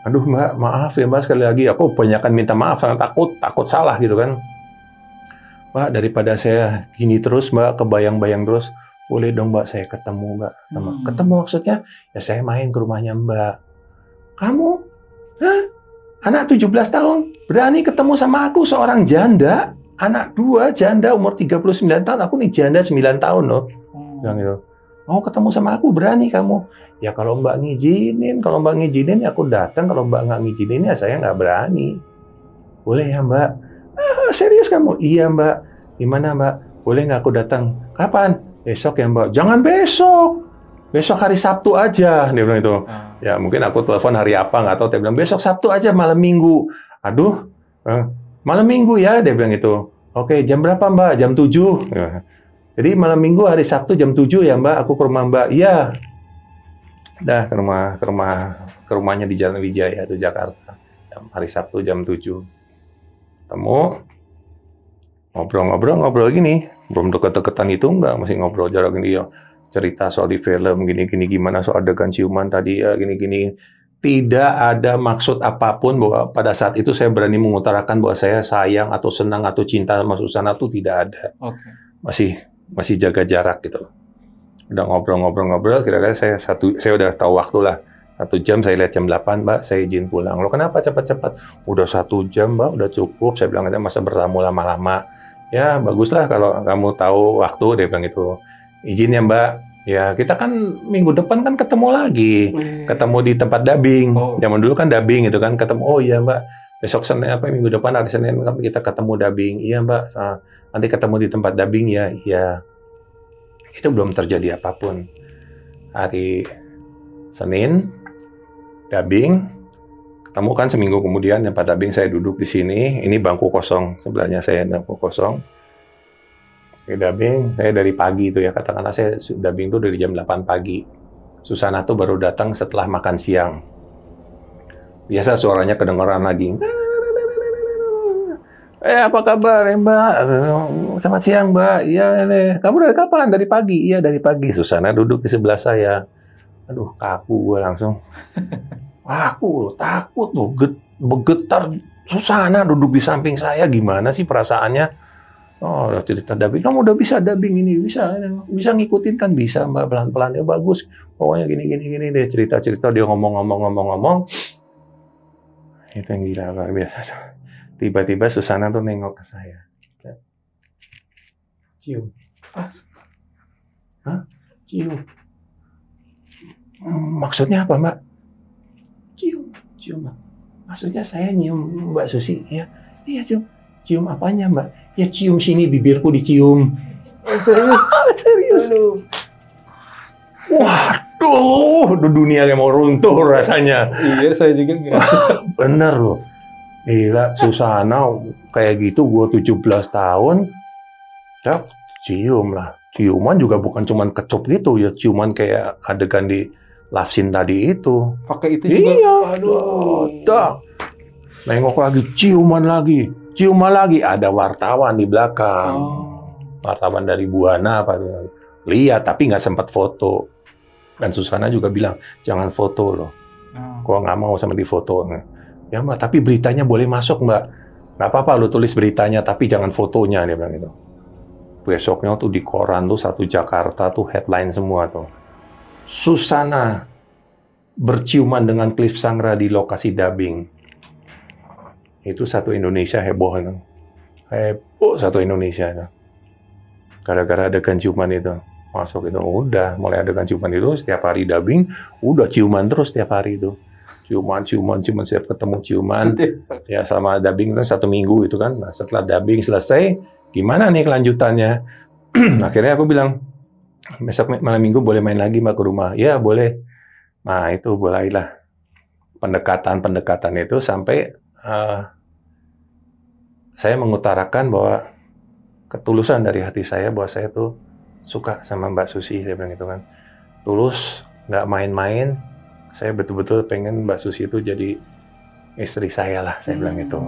Aduh Mbak, maaf ya Mbak, sekali lagi. Aku kebanyakan minta maaf, sangat takut salah gitu kan. Mbak, daripada saya gini terus Mbak, kebayang-bayang terus, boleh dong Mbak saya ketemu Mbak. Ketemu maksudnya, ya saya main ke rumahnya Mbak. Kamu? Hah? Anak 17 tahun, berani ketemu sama aku seorang janda? Anak 2, janda umur 39 tahun, aku nih janda 9 tahun loh. Bilang gitu. Mau ketemu sama aku, berani kamu? Ya kalau Mbak ngizinin, ya aku datang. Kalau Mbak nggak ngizinin, ya saya nggak berani. Boleh ya Mbak? Serius kamu? Iya Mbak. Gimana Mbak? Boleh nggak aku datang? Kapan? Besok ya Mbak. Jangan besok. Besok hari Sabtu aja. Dia bilang itu. Ya mungkin aku telepon hari apa nggak tahu. Dia bilang besok Sabtu aja malam Minggu. Aduh. Malam Minggu ya. Dia bilang itu. Oke, jam berapa Mbak? Jam 7. Jadi malam Minggu hari Sabtu jam 7 ya Mbak. Aku ke rumah Mbak. Iya. Dah ke rumahnya di Jalan Wijaya itu Jakarta. Hari Sabtu jam 7. Ketemu, ngobrol gini, belum deket-deketan itu enggak, masih ngobrol jarak gini ya, cerita soal di film, gini-gini gimana soal adegan ciuman tadi ya, gini-gini. Tidak ada maksud apapun bahwa pada saat itu saya berani mengutarakan bahwa saya sayang atau senang atau cinta sama Susana itu tidak ada. Masih jaga jarak gitu. Udah ngobrol, kira-kira saya udah tahu waktu lah. 1 jam, saya lihat jam 8, Mbak, saya izin pulang. Loh kenapa cepat-cepat? Udah 1 jam, Mbak, udah cukup. Saya bilang, masa bertamu lama-lama. Ya, baguslah kalau kamu tahu waktu, dia bilang itu. Izin ya, Mbak. Ya, kita kan minggu depan kan ketemu lagi. Ketemu di tempat dubbing. Zaman dulu kan dubbing gitu kan. Ketemu, oh iya, Mbak. Besok Senin, minggu depan hari Senin kita ketemu dubbing. Iya, Mbak. Nanti ketemu di tempat dubbing ya. Iya. Itu belum terjadi apapun. Hari Senin, dubbing, ketemu kan seminggu kemudian tempat dubbing saya duduk di sini, ini bangku kosong, sebelahnya saya bangku kosong. Dubbing, saya dari pagi itu ya, katakanlah saya dubbing itu dari jam 8 pagi. Susana tuh baru datang setelah makan siang. Biasa suaranya kedengeran lagi. Apa kabar Mbak? Selamat siang Mbak. Iya, kamu dari kapan? Dari pagi? Iya, dari pagi. Susana duduk di sebelah saya. Aduh, kaku gue langsung. Aku takut loh, bergetar. Susana duduk di samping saya, gimana sih perasaannya? Oh, udah cerita dubbing, kamu udah bisa dubbing ini, bisa ngikutin kan, bisa Mbak, pelan-pelan ya bagus. Pokoknya gini dia cerita dia ngomong. Itu yang gila luar biasa. Tiba-tiba Susana tuh nengok ke saya. Cium. Hah? Cium. Maksudnya apa, Mbak? Cium. Maksudnya saya nyium Mbak Susi, ya? Iya, cium. Cium apanya, Mbak? Ya cium sini, bibirku dicium. Serius? Serius. Waduh, dunia yang mau runtuh rasanya. Iya, saya juga nggak. Bener loh. Gila, Susana kayak gitu, gue 17 tahun, ya cium lah. Ciuman juga bukan cuman kecup gitu, ya ciuman kayak adegan di love scene tadi itu. Pakai itu juga? Iya. Aduh. Nengok lagi, ciuman lagi. Ada wartawan di belakang. Wartawan dari Buana apa tuh. Lihat, tapi nggak sempat foto. Dan Susana juga bilang, jangan foto loh. Gua nggak mau sama di foto. Ya Mbak, tapi beritanya boleh masuk Mbak. Nggak apa-apa lu tulis beritanya, tapi jangan fotonya, dia bilang gitu. Besoknya tuh di koran tuh satu Jakarta tuh headline semua tuh. Susana berciuman dengan Cliff Sangra di lokasi dubbing. Itu satu Indonesia heboh itu. Heboh satu Indonesia itu. Gara-gara adegan ciuman itu. Masuk itu udah mulai adegan ciuman itu setiap hari dubbing, udah ciuman terus setiap hari itu. Ciuman setiap ketemu ciuman. Ya sama dubbing kan 1 minggu itu kan. Nah, setelah dubbing selesai, gimana nih kelanjutannya? Akhirnya aku bilang, besok malam minggu boleh main lagi Mbak ke rumah. Ya boleh. Nah itu mulailah pendekatan itu sampai saya mengutarakan bahwa ketulusan dari hati saya bahwa saya tuh suka sama Mbak Susi, saya bilang gitu kan. Tulus, nggak main-main. Saya betul-betul pengen Mbak Susi itu jadi istri saya lah, saya bilang gitu.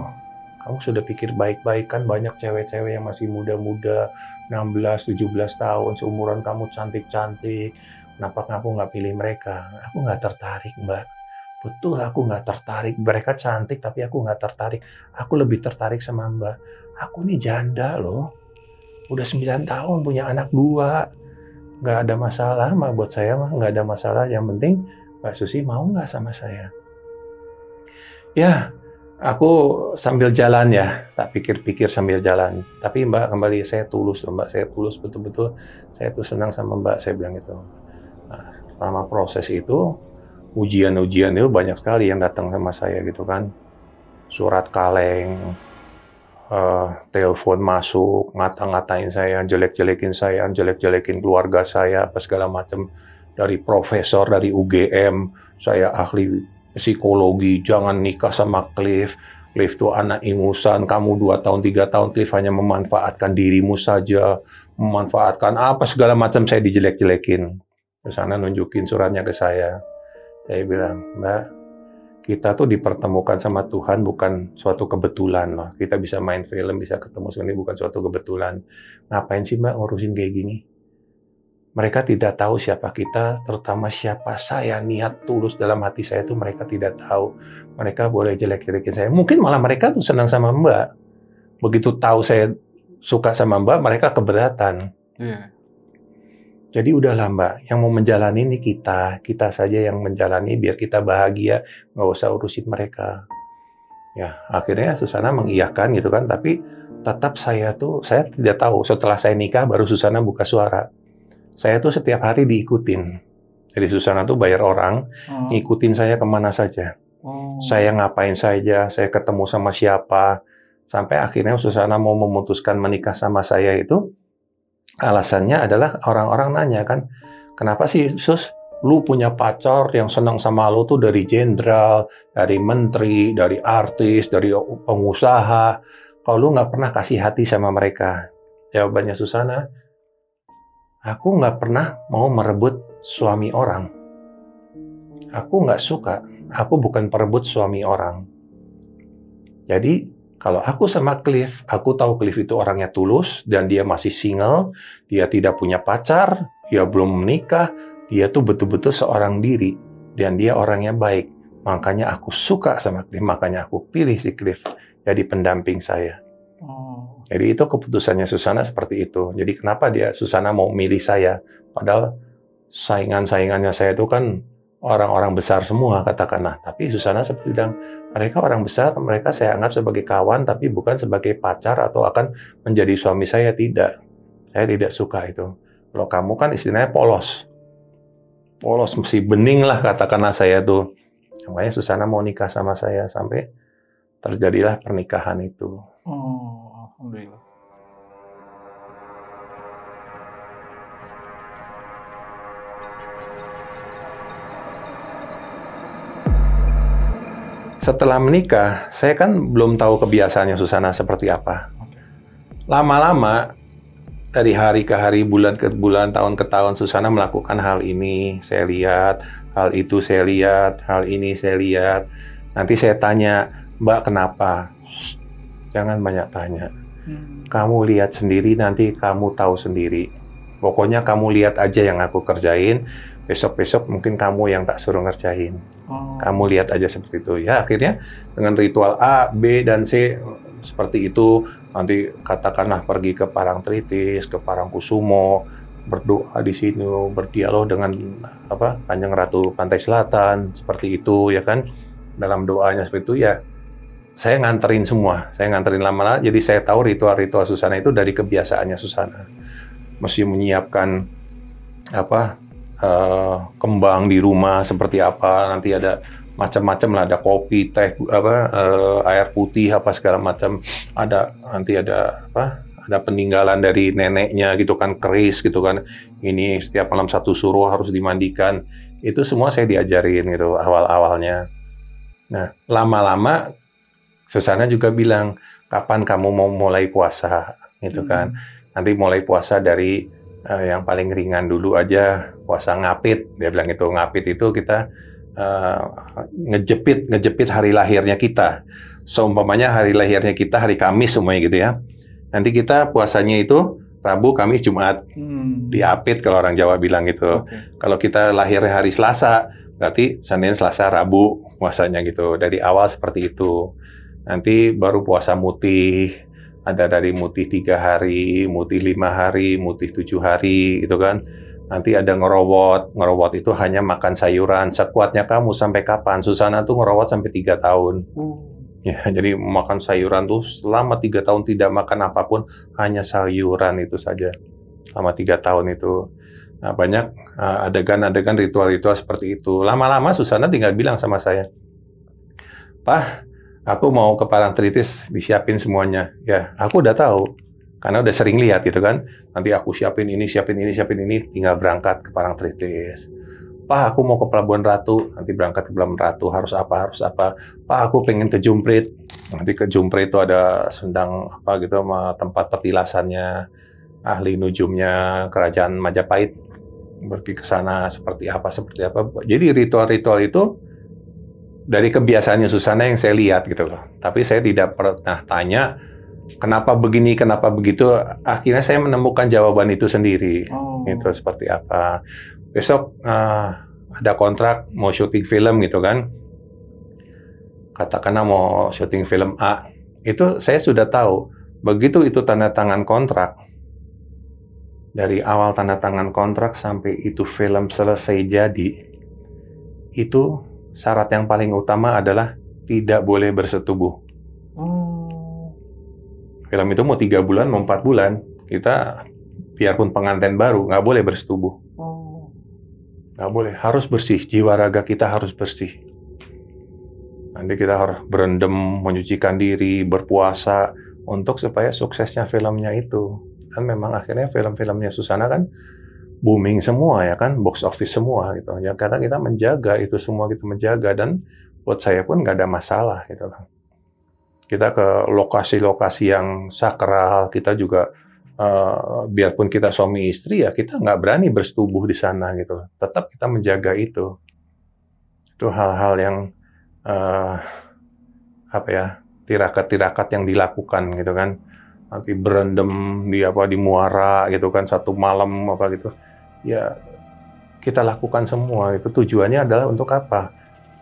Kamu sudah pikir baik-baik kan, banyak cewek-cewek yang masih muda-muda, 16, 17 tahun, seumuran kamu cantik-cantik. Kenapa kamu nggak pilih mereka? Aku nggak tertarik, Mbak. Betul, aku nggak tertarik. Mereka cantik, tapi aku nggak tertarik. Aku lebih tertarik sama Mbak. Aku nih janda loh. Udah 9 tahun, punya anak 2. Nggak ada masalah, mah buat saya mah nggak ada masalah. Yang penting Mbak Susi mau nggak sama saya? Ya, aku sambil jalan ya, tak pikir-pikir sambil jalan. Tapi Mbak, kembali saya tulus, Mbak. Saya tulus betul-betul. Saya tuh senang sama Mbak, saya bilang itu. Nah, selama proses itu, ujian-ujian itu banyak sekali yang datang sama saya gitu kan. Surat kaleng, telepon masuk, ngata-ngatain saya, jelek-jelekin keluarga saya, apa segala macam. Dari profesor, dari UGM, saya ahli psikologi, jangan nikah sama Cliff. Cliff itu anak ingusan, kamu 2 tahun, 3 tahun, Cliff hanya memanfaatkan dirimu saja, memanfaatkan apa segala macam, saya dijelek-jelekin. Di sana nunjukin suratnya ke saya. Saya bilang, Mbak, kita tuh dipertemukan sama Tuhan bukan suatu kebetulan loh. Kita bisa main film, bisa ketemu ini bukan suatu kebetulan. Ngapain sih Mbak ngurusin kayak gini? Mereka tidak tahu siapa kita, terutama siapa saya, niat tulus dalam hati saya itu mereka tidak tahu. Mereka boleh jelek-jelekin saya. Mungkin malah mereka tuh senang sama Mbak. Begitu tahu saya suka sama Mbak, mereka keberatan. Jadi udahlah Mbak, yang mau menjalani ini kita saja yang menjalani biar kita bahagia, nggak usah urusin mereka. Ya, akhirnya Susana mengiyakan gitu kan, tapi tetap saya tidak tahu. Setelah saya nikah baru Susana buka suara. Saya tuh setiap hari diikutin. Jadi Susana tuh bayar orang, ngikutin saya kemana saja. Saya ngapain saja, saya ketemu sama siapa. Sampai akhirnya Susana mau memutuskan menikah sama saya itu, alasannya adalah orang-orang nanya kan, kenapa sih Sus, lu punya pacar yang senang sama lu tuh dari jenderal, dari menteri, dari artis, dari pengusaha. Kalau lu nggak pernah kasih hati sama mereka. Jawabannya Susana, aku nggak pernah mau merebut suami orang. Aku nggak suka. Aku bukan perebut suami orang. Jadi, kalau aku sama Cliff, aku tahu Cliff itu orangnya tulus, dan dia masih single, dia tidak punya pacar, dia belum menikah, dia tuh betul-betul seorang diri, dan dia orangnya baik. Makanya aku suka sama Cliff, makanya aku pilih si Cliff jadi pendamping saya. Jadi itu keputusannya Susana seperti itu. Jadi kenapa Susana mau milih saya? Padahal saingan-saingannya saya itu kan orang-orang besar semua katakanlah. Tapi Susana seperti bilang, mereka orang besar, mereka saya anggap sebagai kawan, tapi bukan sebagai pacar atau akan menjadi suami saya, tidak. Saya tidak suka itu. Kalau kamu kan istilahnya polos. Polos, mesti bening lah katakanlah saya tuh. Makanya Susana mau nikah sama saya, sampai terjadilah pernikahan itu. Alhamdulillah. Setelah menikah, saya kan belum tahu kebiasaannya Susana seperti apa. Lama-lama, dari hari ke hari, bulan ke bulan, tahun ke tahun, Susana melakukan hal ini, saya lihat, hal itu saya lihat, hal ini saya lihat. Nanti saya tanya, Mbak kenapa? Shh, jangan banyak tanya. Kamu lihat sendiri, nanti kamu tahu sendiri. Pokoknya kamu lihat aja yang aku kerjain, besok-besok mungkin kamu yang tak suruh ngerjain. Kamu lihat aja seperti itu. Ya akhirnya dengan ritual A, B, dan C seperti itu, nanti katakanlah pergi ke Parangtritis, ke Parangkusumo, berdoa di sini, berdialog dengan Kanjeng Ratu Pantai Selatan, seperti itu ya kan. Dalam doanya seperti itu ya, saya nganterin semua. Saya nganterin lama-lama, jadi saya tahu ritual-ritual Susana itu dari kebiasaannya Susana. Mesti menyiapkan apa kembang di rumah seperti apa, nanti ada macam-macam lah, ada kopi, teh, air putih apa segala macam, nanti ada ada peninggalan dari neneknya gitu kan, keris gitu kan, ini setiap malam satu suruh harus dimandikan, itu semua saya diajarin gitu awal-awalnya. Nah, lama-lama Susana juga bilang, kapan kamu mau mulai puasa gitu kan, nanti mulai puasa dari yang paling ringan dulu aja, puasa ngapit, dia bilang gitu. Ngapit itu kita ngejepit hari lahirnya kita. Seumpamanya hari lahirnya kita hari Kamis semuanya gitu ya. Nanti kita puasanya itu Rabu, Kamis, Jumat. Diapit kalau orang Jawa bilang gitu. Kalau kita lahirnya hari Selasa, berarti Senin, Selasa, Rabu puasanya gitu. Dari awal seperti itu. Nanti baru puasa mutih. Ada dari mutih 3 hari, mutih 5 hari, mutih 7 hari, gitu kan. Nanti ada ngerowot. Ngerowot itu hanya makan sayuran. Sekuatnya kamu sampai kapan? Susana tuh ngerowot sampai 3 tahun. Ya, jadi makan sayuran tuh selama 3 tahun tidak makan apapun, hanya sayuran itu saja. Selama 3 tahun itu. Nah, banyak adegan-adegan ritual-ritual seperti itu. Lama-lama Susana tinggal bilang sama saya, "Pak, aku mau ke Parangtritis, disiapin semuanya." Ya, aku udah tahu. Karena udah sering lihat gitu kan. Nanti aku siapin ini, tinggal berangkat ke Parangtritis. "Pak, aku mau ke Pelabuhan Ratu." Nanti berangkat ke Pelabuhan Ratu, harus apa? "Pak, aku pengen ke Jumprit." Nanti ke Jumprit itu ada sendang apa gitu, sama tempat petilasannya, ahli nujumnya Kerajaan Majapahit. Pergi ke sana seperti apa. Jadi ritual-ritual itu dari kebiasaannya Susana yang saya lihat gitu loh. Tapi saya tidak pernah tanya kenapa begini, kenapa begitu. Akhirnya saya menemukan jawaban itu sendiri. Itu seperti apa. Besok ada kontrak mau syuting film gitu kan. Katakanlah mau syuting film A. Itu saya sudah tahu. Begitu itu tanda tangan kontrak, dari awal tanda tangan kontrak sampai itu film selesai jadi, itu syarat yang paling utama adalah tidak boleh bersetubuh. Film itu mau 3 bulan, mau 4 bulan, kita biarpun pengantin baru, nggak boleh bersetubuh. Nggak boleh, harus bersih, jiwa raga kita harus bersih. Nanti kita harus berendam, menyucikan diri, berpuasa, untuk supaya suksesnya filmnya itu. Dan memang akhirnya film-filmnya Susana kan booming semua ya kan, box office semua gitu. Ya karena kita menjaga itu semua, kita menjaga, dan buat saya pun nggak ada masalah gitu kan. Kita ke lokasi-lokasi yang sakral, kita juga biarpun kita suami istri ya kita nggak berani bersetubuh di sana gitu. Tetap kita menjaga itu. Itu hal-hal yang tirakat-tirakat yang dilakukan gitu kan. Nanti berendam di muara gitu kan, 1 malam apa gitu. Ya kita lakukan semua. Itu tujuannya adalah untuk apa?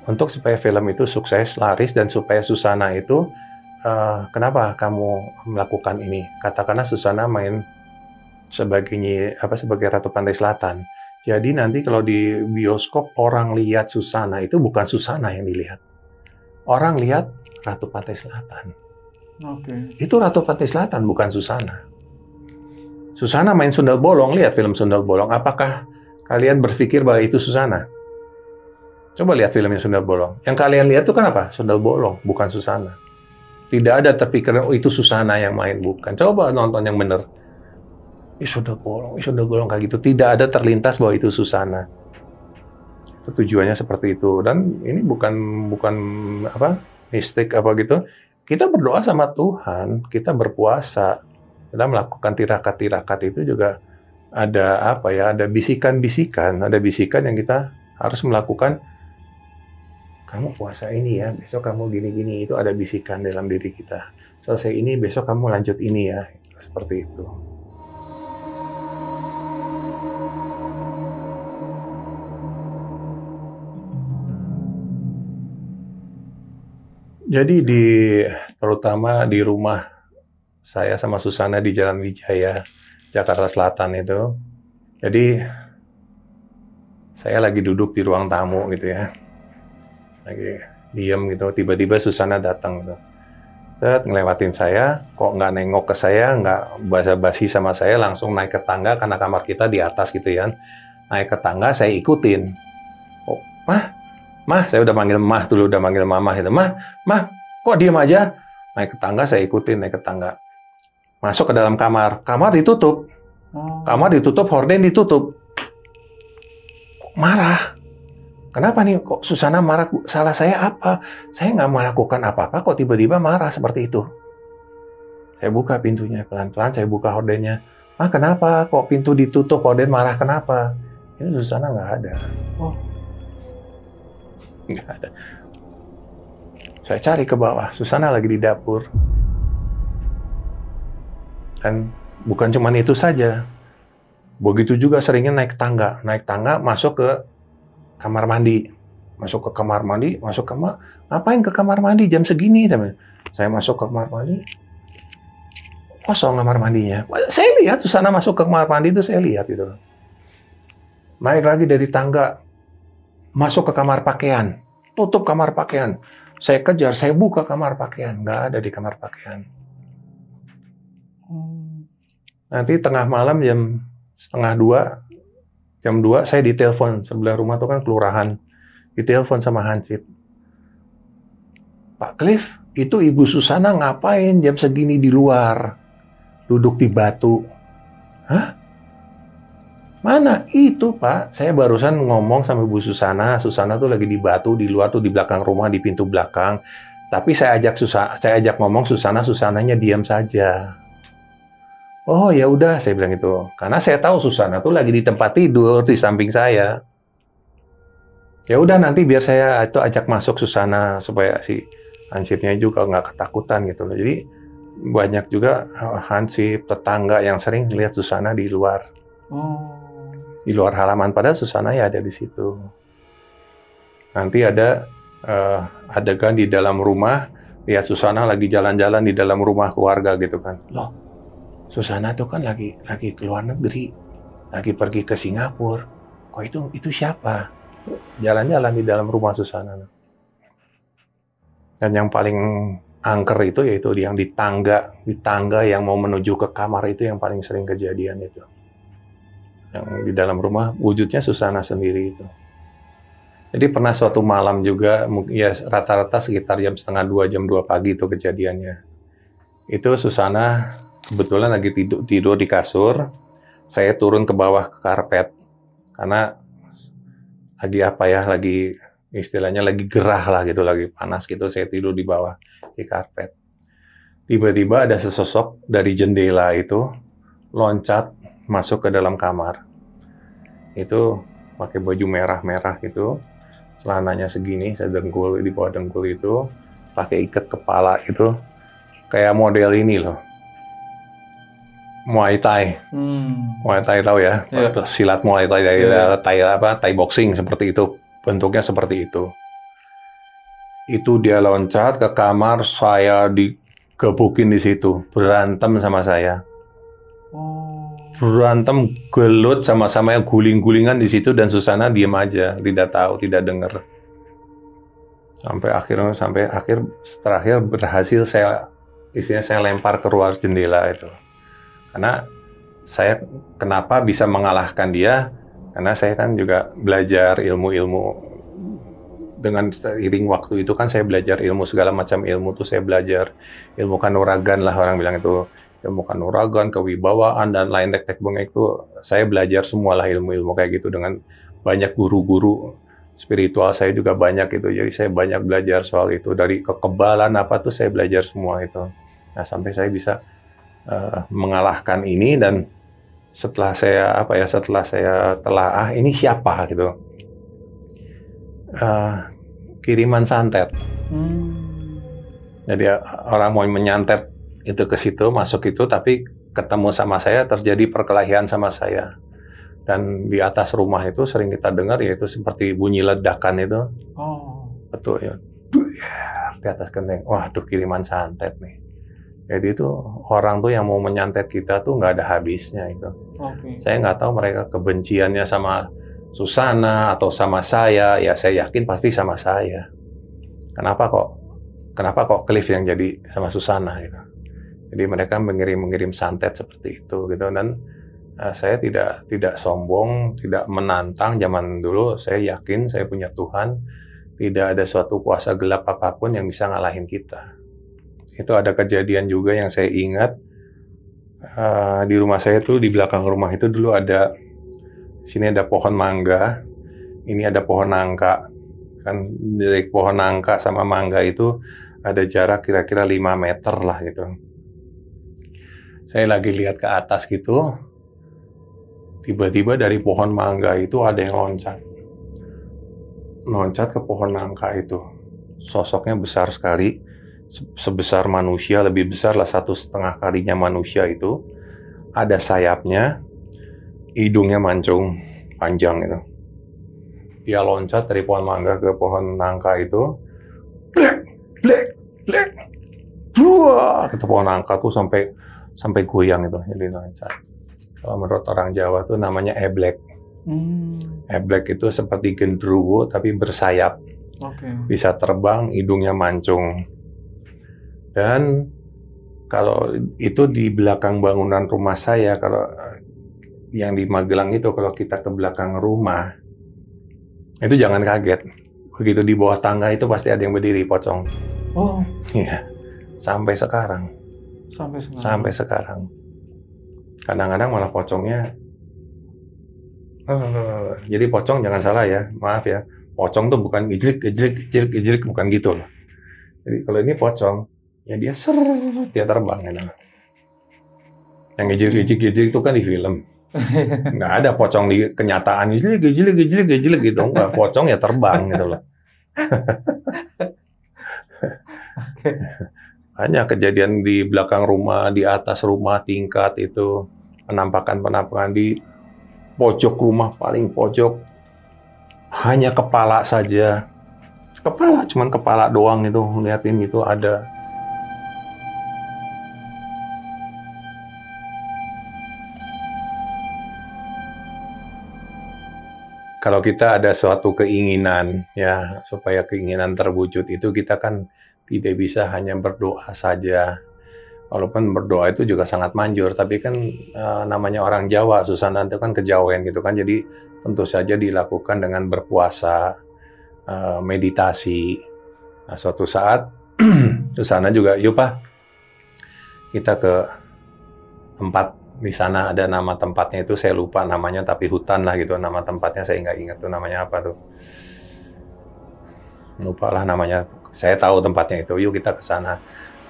Untuk supaya film itu sukses, laris, dan supaya Susana itu kenapa kamu melakukan ini? Katakanlah Susana main sebagai Ratu Pantai Selatan. Jadi nanti kalau di bioskop orang lihat Susana itu bukan Susana yang dilihat. Orang lihat Ratu Pantai Selatan. Itu Ratu Pantai Selatan, bukan Susana. Susana main Sundal Bolong, lihat film Sundal Bolong. Apakah kalian berpikir bahwa itu Susana? Coba lihat filmnya Sundal Bolong. Yang kalian lihat itu kan apa? Sundal Bolong, bukan Susana. Tidak ada terpikir, oh itu Susana yang main, bukan. Coba nonton yang benar. Sundal Bolong kayak gitu. Tidak ada terlintas bahwa itu Susana. Itu tujuannya seperti itu. Dan ini bukan mistik apa gitu. Kita berdoa sama Tuhan, kita berpuasa, kita melakukan tirakat-tirakat itu juga ada ada bisikan-bisikan, yang kita harus melakukan. Kamu puasa ini ya, besok kamu gini-gini, itu ada bisikan dalam diri kita. Selesai ini, besok kamu lanjut ini ya, seperti itu. Jadi terutama di rumah saya sama Susana di Jalan Wijaya, Jakarta Selatan itu. Jadi saya lagi duduk di ruang tamu gitu ya, lagi diem gitu. Tiba-tiba Susana datang gitu. Ngelewatin saya, kok nggak nengok ke saya, nggak basa-basi sama saya, langsung naik ke tangga karena kamar kita di atas gitu ya. naik ke tangga, saya ikutin. Oh, mah, saya udah manggil mah dulu, udah manggil mama itu. Mah, kok diem aja? Naik ke tangga, saya ikutin naik ke tangga. Masuk ke dalam kamar, kamar ditutup. Kamar ditutup, horden ditutup. Marah. Kenapa nih kok Susana marah? Salah saya apa? Saya nggak melakukan apa-apa, kok tiba-tiba marah seperti itu. Saya buka pintunya, pelan-pelan saya buka hordennya. Kenapa? Kok pintu ditutup, horden marah kenapa? Ini Susana nggak ada. Oh, nggak ada. Saya cari ke bawah, Susana lagi di dapur. Dan bukan cuma itu saja. Begitu juga seringnya naik tangga. Naik tangga masuk ke kamar mandi. Masuk ke kamar mandi, masuk ke kamar. Ngapain ke kamar mandi jam segini? Saya masuk ke kamar mandi. Kosong kamar mandinya. Saya lihat Susana masuk ke kamar mandi itu saya lihat gitu. Naik lagi dari tangga, masuk ke kamar pakaian, tutup kamar pakaian. Saya kejar, saya buka kamar pakaian, nggak ada di kamar pakaian. Nanti tengah malam jam 1:30, jam 2 saya ditelepon, sebelah rumah itu kan kelurahan, ditelepon sama Hansip. Pak Cliff, itu Ibu Susana ngapain jam segini di luar? Duduk di batu. Hah? Mana? Itu, Pak. Saya barusan ngomong sama Bu Susana. Susana tuh lagi di batu, di luar tuh di belakang rumah, di pintu belakang. Tapi saya ajak ngomong Susananya diam saja. Oh, ya udah, saya bilang itu. Karena saya tahu Susana tuh lagi di tempat tidur di samping saya. Ya udah, nanti biar saya itu ajak masuk Susana supaya si Hansipnya juga nggak ketakutan gitu loh. Jadi banyak juga Hansip, tetangga yang sering lihat Susana di luar. Di luar halaman, padahal Susana ya ada di situ. Nanti ada adegan di dalam rumah, lihat Susana lagi jalan-jalan di dalam rumah keluarga gitu kan. Loh, Susana tuh kan lagi ke luar negeri, lagi pergi ke Singapura. Kok itu siapa? Jalan-jalan di dalam rumah Susana. Dan yang paling angker itu yaitu yang di tangga yang mau menuju ke kamar itu yang paling sering kejadian itu. Yang di dalam rumah wujudnya Susana sendiri itu. Jadi pernah suatu malam juga, ya rata-rata sekitar jam 1:30, jam 2 pagi itu kejadiannya. Itu Susana kebetulan lagi tidur di kasur, saya turun ke bawah ke karpet. Karena lagi istilahnya lagi gerah lah gitu, lagi panas gitu, saya tidur di bawah di karpet. Tiba-tiba ada sesosok dari jendela itu loncat masuk ke dalam kamar. Itu pakai baju merah-merah gitu, celananya segini, sedengkul, di bawah dengkul itu, pakai ikat kepala itu, kayak model ini loh, Muay Thai. Muay Thai tahu ya? Yeah. Silat Muay Thai, Thai boxing seperti itu, bentuknya seperti itu. Itu dia loncat ke kamar, saya digebukin di situ, berantem sama saya. Berantem, gelut sama-sama, guling-gulingan di situ, dan Susana diam aja, tidak tahu, tidak dengar. Sampai terakhir berhasil saya lempar keluar jendela itu. Karena saya kenapa bisa mengalahkan dia? Karena saya kan juga belajar ilmu-ilmu. Dengan seiring waktu itu kan saya belajar ilmu, segala macam ilmu tuh saya belajar. Ilmu kanuragan lah orang bilang itu. Ilmu kanuragan, kewibawaan, dan lain tek-tek bengek itu. Saya belajar semualah ilmu-ilmu kayak gitu dengan banyak guru-guru. Spiritual saya juga banyak itu. Jadi saya banyak belajar soal itu. Dari kekebalan apa tuh saya belajar semua itu. Nah, sampai saya bisa mengalahkan ini, dan setelah saya telaah ini siapa gitu. Kiriman santet. Jadi orang mau menyantet itu ke situ, masuk itu, tapi ketemu sama saya, terjadi perkelahian sama saya. Dan di atas rumah itu sering kita dengar, yaitu seperti bunyi ledakan itu. Betul ya. Di atas genteng. Wah, tuh kiriman santet nih. Jadi itu orang tuh yang mau menyantet kita tuh nggak ada habisnya itu. Saya nggak tahu mereka kebenciannya sama Susana atau sama saya. Ya saya yakin pasti sama saya. Kenapa kok Cliff yang jadi sama Susana gitu. Jadi mereka mengirim santet seperti itu gitu. Dan Saya tidak sombong, tidak menantang. Zaman dulu saya yakin saya punya Tuhan, tidak ada suatu kuasa gelap apapun yang bisa ngalahin kita. Itu ada kejadian juga yang saya ingat, di rumah saya tuh, di belakang rumah itu dulu ada, sini ada pohon mangga, ini ada pohon nangka. Kan dari pohon nangka sama mangga itu ada jarak kira-kira 5 meter lah gitu. Saya lagi lihat ke atas gitu, tiba-tiba dari pohon mangga itu ada yang loncat ke pohon nangka itu. Sosoknya besar sekali, sebesar manusia, lebih besar lah 1,5 kalinya manusia itu. Ada sayapnya, hidungnya mancung, panjang itu. Dia loncat dari pohon mangga ke pohon nangka itu, blek, kata pohon nangka tuh sampai goyang itu, jadi loncat. Kalau menurut orang Jawa tuh namanya eblek. Eblek itu seperti gendruwo tapi bersayap. Bisa terbang, hidungnya mancung. Dan kalau itu di belakang bangunan rumah saya, kalau yang di Magelang itu, kalau kita ke belakang rumah, itu jangan kaget. Begitu di bawah tangga itu pasti ada yang berdiri, pocong. Oh. Iya. Sampai sekarang. Sampai sekarang. Kadang-kadang malah pocongnya, jadi pocong jangan salah ya, maaf ya, pocong tuh bukan gejlik, bukan gitu loh. Jadi kalau ini pocong, ya dia dia terbang gitu. Yang gejlik itu kan di film. Nggak ada pocong di kenyataan, gejlik gitu, nggak, pocong ya terbang gitu loh. Hanya kejadian di belakang rumah, di atas rumah, tingkat itu, penampakan di pojok rumah, paling pojok, hanya kepala saja. Cuman kepala doang itu, ngeliatin itu ada. Kalau kita ada suatu keinginan, ya, supaya keinginan terwujud itu, kita kan tidak bisa hanya berdoa saja. Walaupun berdoa itu juga sangat manjur, tapi kan namanya orang Jawa, Susana itu kan kejawen gitu kan, jadi tentu saja dilakukan dengan berpuasa, meditasi. Nah, suatu saat Susana juga, yuk Pak, kita ke tempat di sana, ada nama tempatnya itu saya lupa namanya, tapi hutan lah gitu, nama tempatnya saya nggak ingat tuh namanya apa tuh. Lupa lah namanya. Saya tahu tempatnya itu, yuk kita ke sana.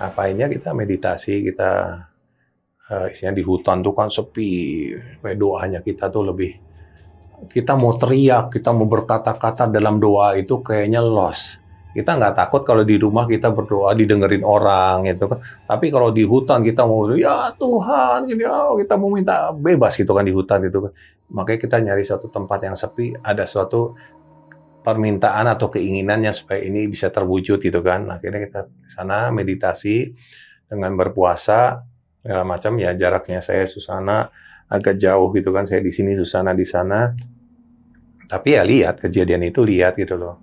Ngapainnya kita meditasi, kita isinya di hutan tuh kan sepi, kayak doanya kita tuh lebih, kita mau teriak, kita mau berkata-kata dalam doa itu kayaknya lost. Kita nggak takut kalau di rumah kita berdoa didengerin orang gitu kan. Tapi kalau di hutan kita mau, ya Tuhan, gitu, oh, kita mau minta bebas gitu kan di hutan itu kan. Makanya kita nyari suatu tempat yang sepi, ada suatu permintaan atau keinginannya supaya ini bisa terwujud gitu kan. Akhirnya kita ke sana meditasi dengan berpuasa segala macam, ya jaraknya saya Susana agak jauh gitu kan. Saya di sini, Susana di sana. Tapi ya lihat kejadian itu, lihat gitu loh.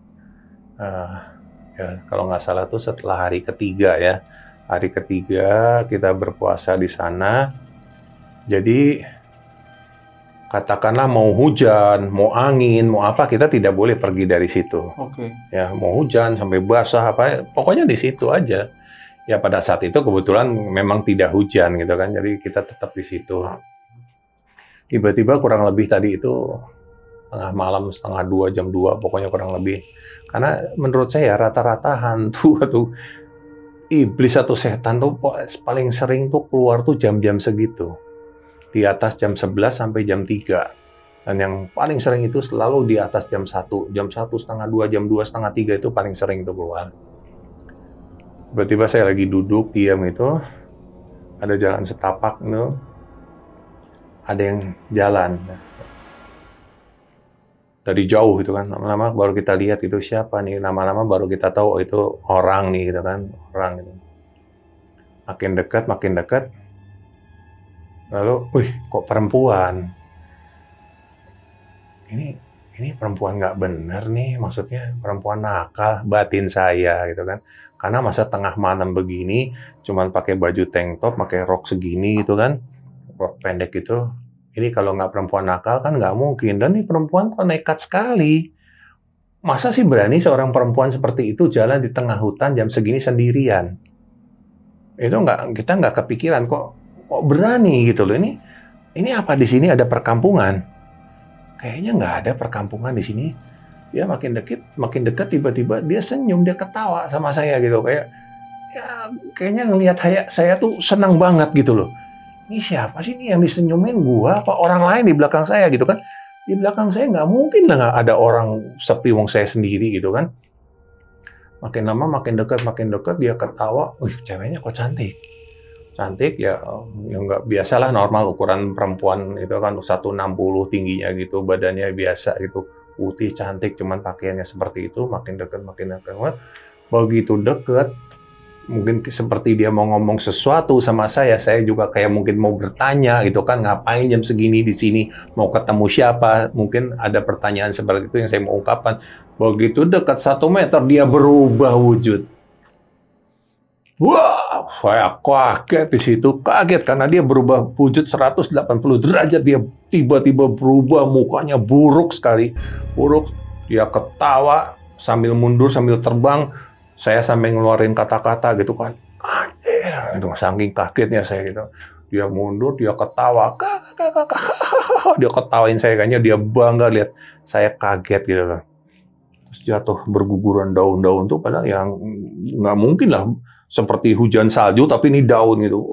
Ya, kalau nggak salah tuh setelah hari ketiga ya. Hari ketiga kita berpuasa di sana. Jadi katakanlah mau hujan, mau angin, mau apa, kita tidak boleh pergi dari situ. Ya, mau hujan sampai basah apa, pokoknya di situ aja. Ya pada saat itu kebetulan memang tidak hujan gitu kan, jadi kita tetap di situ. Tiba-tiba kurang lebih tadi itu tengah malam, 1:30, jam 2, pokoknya kurang lebih. Karena menurut saya rata-rata hantu atau iblis atau setan tuh paling sering tuh keluar tuh jam-jam segitu. Di atas jam 11 sampai jam 3. Dan yang paling sering itu selalu di atas jam 1. Jam 1, 1:30, jam 2, 2:30 itu paling sering itu keluar. Tiba-tiba saya lagi duduk, diam itu, ada jalan setapak itu, ada yang jalan. Dari jauh gitu kan, lama-lama baru kita lihat itu siapa nih, lama-lama baru kita tahu oh, itu orang nih gitu kan, orang gitu. Makin dekat, lalu, wih, kok perempuan? Ini perempuan nggak bener nih, maksudnya perempuan nakal, batin saya gitu kan. Karena masa tengah malam begini, cuman pakai baju tank top, pakai rok segini gitu kan, rok pendek gitu, Ini kalau nggak perempuan nakal kan nggak mungkin. Dan ini perempuan kok nekat sekali. Masa sih berani seorang perempuan seperti itu jalan di tengah hutan jam segini sendirian? Itu kita nggak kepikiran kok berani gitu loh. Ini apa di sini ada perkampungan? Kayaknya nggak ada perkampungan di sini. Dia makin dekat tiba-tiba dia senyum, dia ketawa sama saya gitu. Kayaknya ngelihat saya tuh senang banget gitu loh. Ini siapa sih nih yang disenyumin gua apa orang lain di belakang saya gitu kan? Di belakang saya nggak mungkin lah nggak ada orang, sepi wong saya sendiri gitu kan. Makin lama makin dekat dia ketawa. Wih, ceweknya kok cantik. Cantik ya nggak biasalah, normal ukuran perempuan itu kan 160 tingginya gitu, badannya biasa gitu. Putih, cantik, cuman pakaiannya seperti itu, makin dekat. Begitu dekat, mungkin seperti dia mau ngomong sesuatu sama saya juga kayak mungkin mau bertanya gitu kan, ngapain jam segini di sini, mau ketemu siapa, mungkin ada pertanyaan seperti itu yang saya mau ungkapkan. Begitu dekat 1 meter, dia berubah wujud. Wah, saya kaget di situ, kaget karena dia berubah wujud 180 derajat, dia tiba-tiba berubah, mukanya buruk sekali, buruk. Dia ketawa sambil mundur, sambil terbang, saya sambil ngeluarin kata-kata gitu kan, anjir, itu saking kagetnya saya gitu. Dia mundur, dia ketawa, dia ketawain saya, kayaknya dia bangga lihat saya kaget gitu kan. Terus jatuh berguguran daun-daun tuh, padahal yang nggak mungkin lah. Seperti hujan salju, tapi ini daun gitu.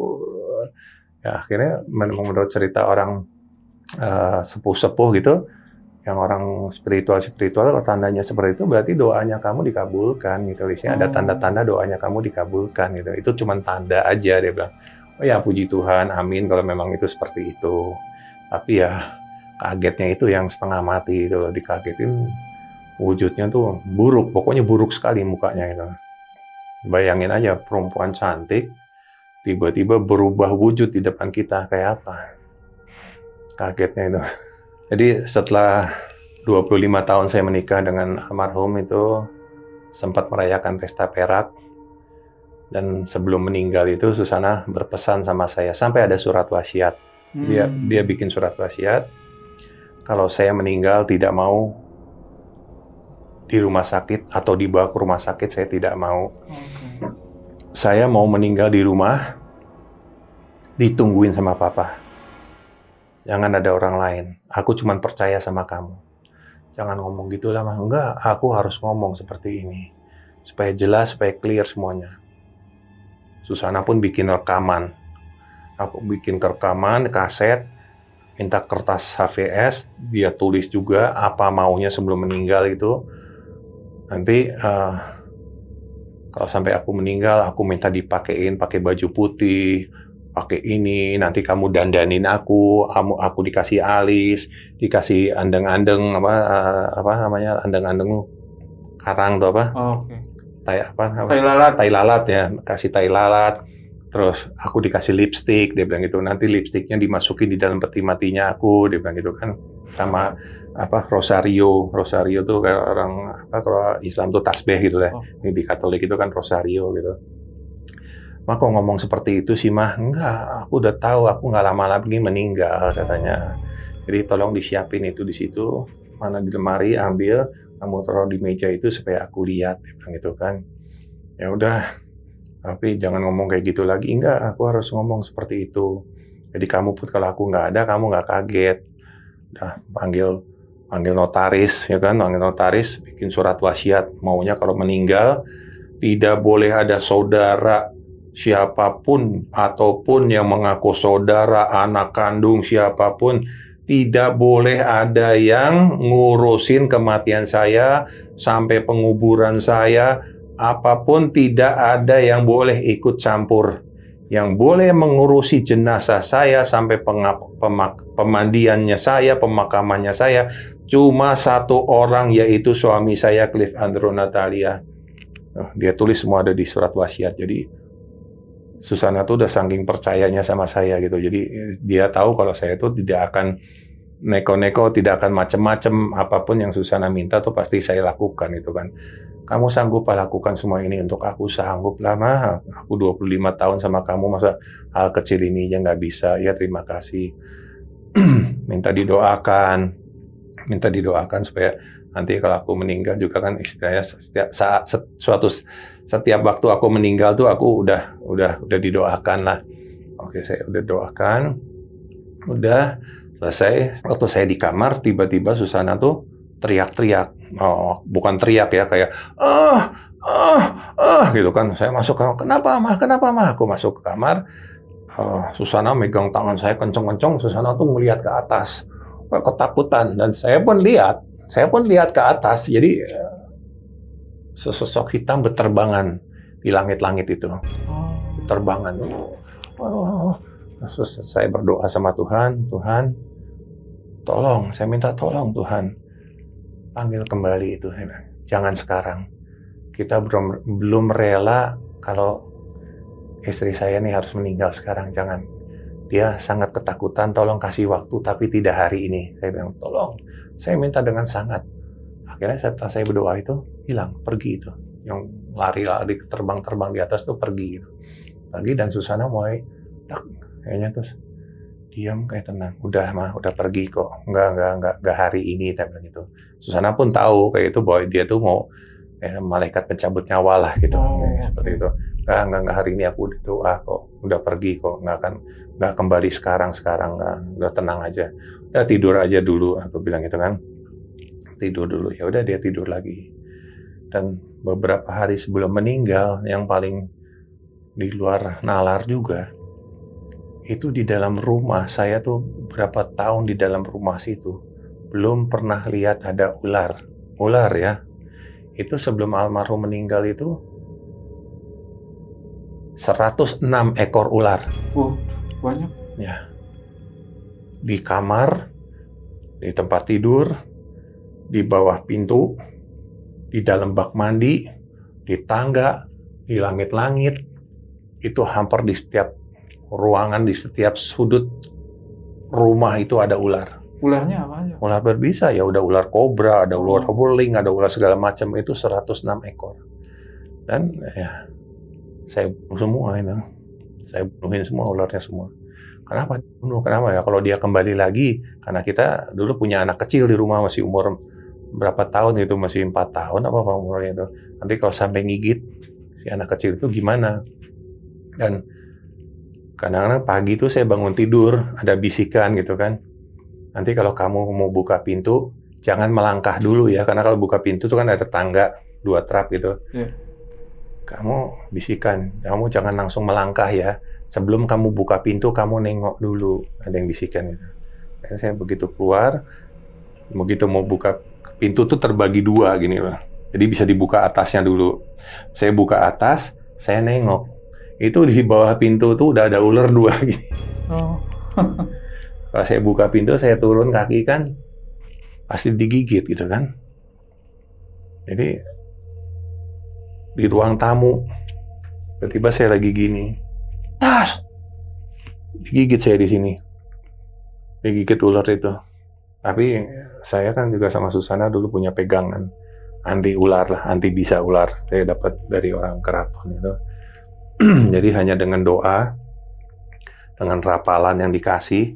Ya, akhirnya menurut cerita orang sepuh-sepuh gitu, yang orang spiritual, kalau tandanya seperti itu, berarti doanya kamu dikabulkan gitu. Di sini ada tanda-tanda doanya kamu dikabulkan gitu. Itu cuma tanda aja, dia bilang. Oh ya, puji Tuhan, amin kalau memang itu seperti itu. Tapi ya, kagetnya itu yang setengah mati itu, dikagetin wujudnya tuh buruk, pokoknya buruk sekali mukanya itu. Bayangin aja, perempuan cantik, tiba-tiba berubah wujud di depan kita, kayak apa? Kagetnya itu. Jadi setelah 25 tahun saya menikah dengan almarhum itu, sempat merayakan pesta perak, dan sebelum meninggal itu Susana berpesan sama saya, sampai ada surat wasiat. Dia bikin surat wasiat, kalau saya meninggal tidak mau di rumah sakit atau dibawa ke rumah sakit, saya tidak mau. Saya mau meninggal di rumah, ditungguin sama papa. Jangan ada orang lain. Aku cuma percaya sama kamu. Jangan ngomong gitulah, mah. Enggak, aku harus ngomong seperti ini. Supaya jelas, supaya clear semuanya. Susana pun bikin rekaman. Aku bikin rekaman, kaset, minta kertas HVS, dia tulis juga apa maunya sebelum meninggal itu. Nanti kalau sampai aku meninggal, aku minta dipakein pakai baju putih, pakai ini, nanti kamu dandanin aku dikasih alis, dikasih andeng-andeng apa namanya, andeng-andeng karang tuh apa? Oh, oke. Tai lalat ya, kasih tai lalat. Terus aku dikasih lipstik, dia bilang gitu. Nanti lipstiknya dimasukin di dalam peti matinya aku, dia bilang gitu kan. Sama rosario tuh kayak orang kalau Islam tuh tasbih gitu ya. Ini di Katolik itu kan rosario gitu. Mah kok ngomong seperti itu sih, mah? Enggak, aku udah tahu, aku nggak lama lagi meninggal katanya. Jadi tolong disiapin itu di situ, mana di lemari, ambil, kamu taruh di meja itu supaya aku lihat, dia bilang gitu kan. Ya udah, tapi jangan ngomong kayak gitu lagi. Enggak, aku harus ngomong seperti itu. Jadi kamu pun kalau aku nggak ada, kamu nggak kaget. Udah panggil notaris, ya kan? Panggil notaris, bikin surat wasiat. Maunya kalau meninggal, tidak boleh ada saudara siapapun ataupun yang mengaku saudara, anak kandung siapapun, tidak boleh ada yang ngurusin kematian saya sampai penguburan saya. Apapun tidak ada yang boleh ikut campur. Yang boleh mengurusi jenazah saya sampai pemandiannya saya, pemakamannya saya, cuma satu orang, yaitu suami saya, Cliff Andrew Natalia. Dia tulis semua ada di surat wasiat. Jadi Susana tuh udah saking percayanya sama saya gitu. Jadi dia tahu kalau saya itu tidak akan neko-neko, tidak akan macem-macem. Apapun yang Susana minta tuh pasti saya lakukan itu kan. Kamu sanggup lakukan semua ini untuk aku? Sanggup lah, mah. Aku 25 tahun sama kamu, masa hal kecil ini aja nggak bisa? Ya terima kasih. minta didoakan supaya nanti kalau aku meninggal juga kan istilahnya setiap waktu aku meninggal tuh aku udah didoakan lah. Oke, saya udah doakan, udah selesai. Waktu saya di kamar, tiba-tiba Susana tuh teriak-teriak. Oh, bukan teriak ya, kayak gitu kan. Saya masuk kamar, kenapa mah? Aku masuk ke kamar, Susana megang tangan saya kenceng-kenceng. Susana tuh ngelihat ke atas, ketakutan, dan saya pun lihat ke atas. Jadi sesosok hitam berterbangan di langit-langit itu, berterbangan. Terus saya berdoa sama Tuhan, tolong, saya minta tolong Tuhan, panggil kembali itu. Jangan sekarang. Kita belum rela kalau istri saya nih harus meninggal sekarang. Jangan. Dia sangat ketakutan, tolong kasih waktu, tapi tidak hari ini. Saya bilang, tolong. Saya minta dengan sangat. Akhirnya setelah saya berdoa itu, hilang, pergi itu. Yang lari-lari, terbang-terbang di atas tuh pergi gitu. Pergi, dan Susana mulai, kayaknya terus diam, kayak tenang. Udah pergi kok. Enggak hari ini, saya bilang gitu. Susana pun tahu kayak itu bahwa dia tuh mau malaikat pencabut nyawa lah gitu. Seperti itu. Enggak hari ini aku udah doa kok. Udah pergi kok. Enggak kembali sekarang enggak. Udah tenang aja. Udah tidur aja dulu, aku bilang gitu kan. Tidur dulu. Ya udah dia tidur lagi. Dan beberapa hari sebelum meninggal, yang paling di luar nalar juga, itu di dalam rumah, saya tuh berapa tahun di dalam rumah situ, belum pernah lihat ada ular. Ular ya, itu sebelum almarhum meninggal itu, 106 ekor ular. Banyak. Ya. Di kamar, di tempat tidur, di bawah pintu, di dalam bak mandi, di tangga, di langit-langit, itu hampir di setiap ruangan, di setiap sudut rumah itu ada ular. Ularnya apa aja? Ular berbisa, ya udah ular kobra, ada ular beling, ada ular segala macam, itu 106 ekor. Dan ya, saya bunuh semua itu. Saya bunuhin semua ularnya semua. Kenapa bunuh? Kenapa ya? Kalau dia kembali lagi, karena kita dulu punya anak kecil di rumah, masih umur berapa tahun itu, masih 4 tahun apa umurnya itu. Nanti kalau sampai ngigit si anak kecil itu gimana? Dan kadang-kadang pagi itu saya bangun tidur, ada bisikan gitu kan. Nanti kalau kamu mau buka pintu, jangan melangkah dulu ya, karena kalau buka pintu itu kan ada tangga 2 trap gitu. Yeah. Kamu bisikan, kamu jangan langsung melangkah ya. Sebelum kamu buka pintu, kamu nengok dulu. Ada yang bisikan gitu. Dan saya begitu keluar, begitu mau buka pintu tuh terbagi 2 gini loh. Jadi bisa dibuka atasnya dulu. Saya buka atas, saya nengok. Itu di bawah pintu tuh udah ada ular 2 gini. Kalau saya buka pintu, saya turun kaki kan, pasti digigit gitu kan. Jadi di ruang tamu, tiba-tiba saya lagi gini, tas, digigit saya di sini, digigit ular itu. Tapi saya kan juga sama Susana dulu punya pegangan anti ular lah, anti bisa ular. Saya dapat dari orang keraton itu. Jadi hanya dengan doa, dengan rapalan yang dikasih,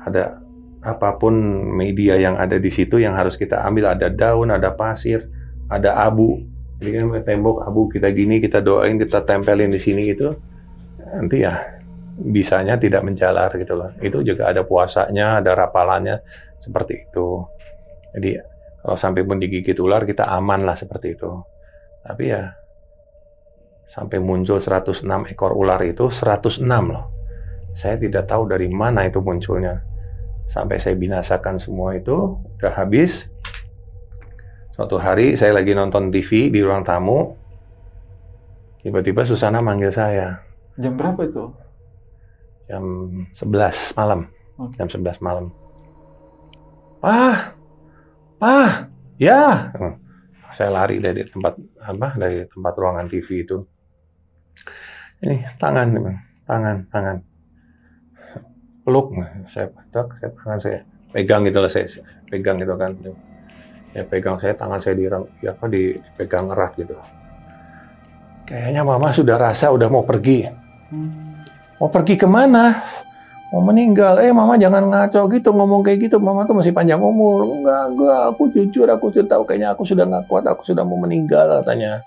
ada apapun media yang ada di situ yang harus kita ambil, ada daun, ada pasir, ada abu. Jadi kan tembok abu kita gini, kita doain, kita tempelin di sini gitu, nanti ya bisanya tidak menjalar gitu loh. Itu juga ada puasanya, ada rapalannya seperti itu. Jadi kalau sampai pun digigit ular kita aman lah seperti itu. Tapi ya sampai muncul 106 ekor ular itu, 106 loh. Saya tidak tahu dari mana itu munculnya. Sampai saya binasakan semua itu, udah habis. Suatu hari saya lagi nonton TV di ruang tamu, tiba-tiba Susana manggil saya. Jam berapa itu? Jam 11 malam. Jam 11 malam. Pak, ya. Saya lari dari tempat ruangan TV itu. Ini tangan. Peluk, saya pegang gitu lah, saya pegang gitu kan. Ya pegang tangan saya dipegang erat gitu. Kayaknya mama sudah rasa udah mau pergi. Mau pergi kemana? mau meninggal. Mama jangan ngaco gitu, ngomong kayak gitu. Mama tuh masih panjang umur. Enggak, aku jujur, aku sudah tahu kayaknya aku sudah nggak kuat, aku sudah mau meninggal katanya.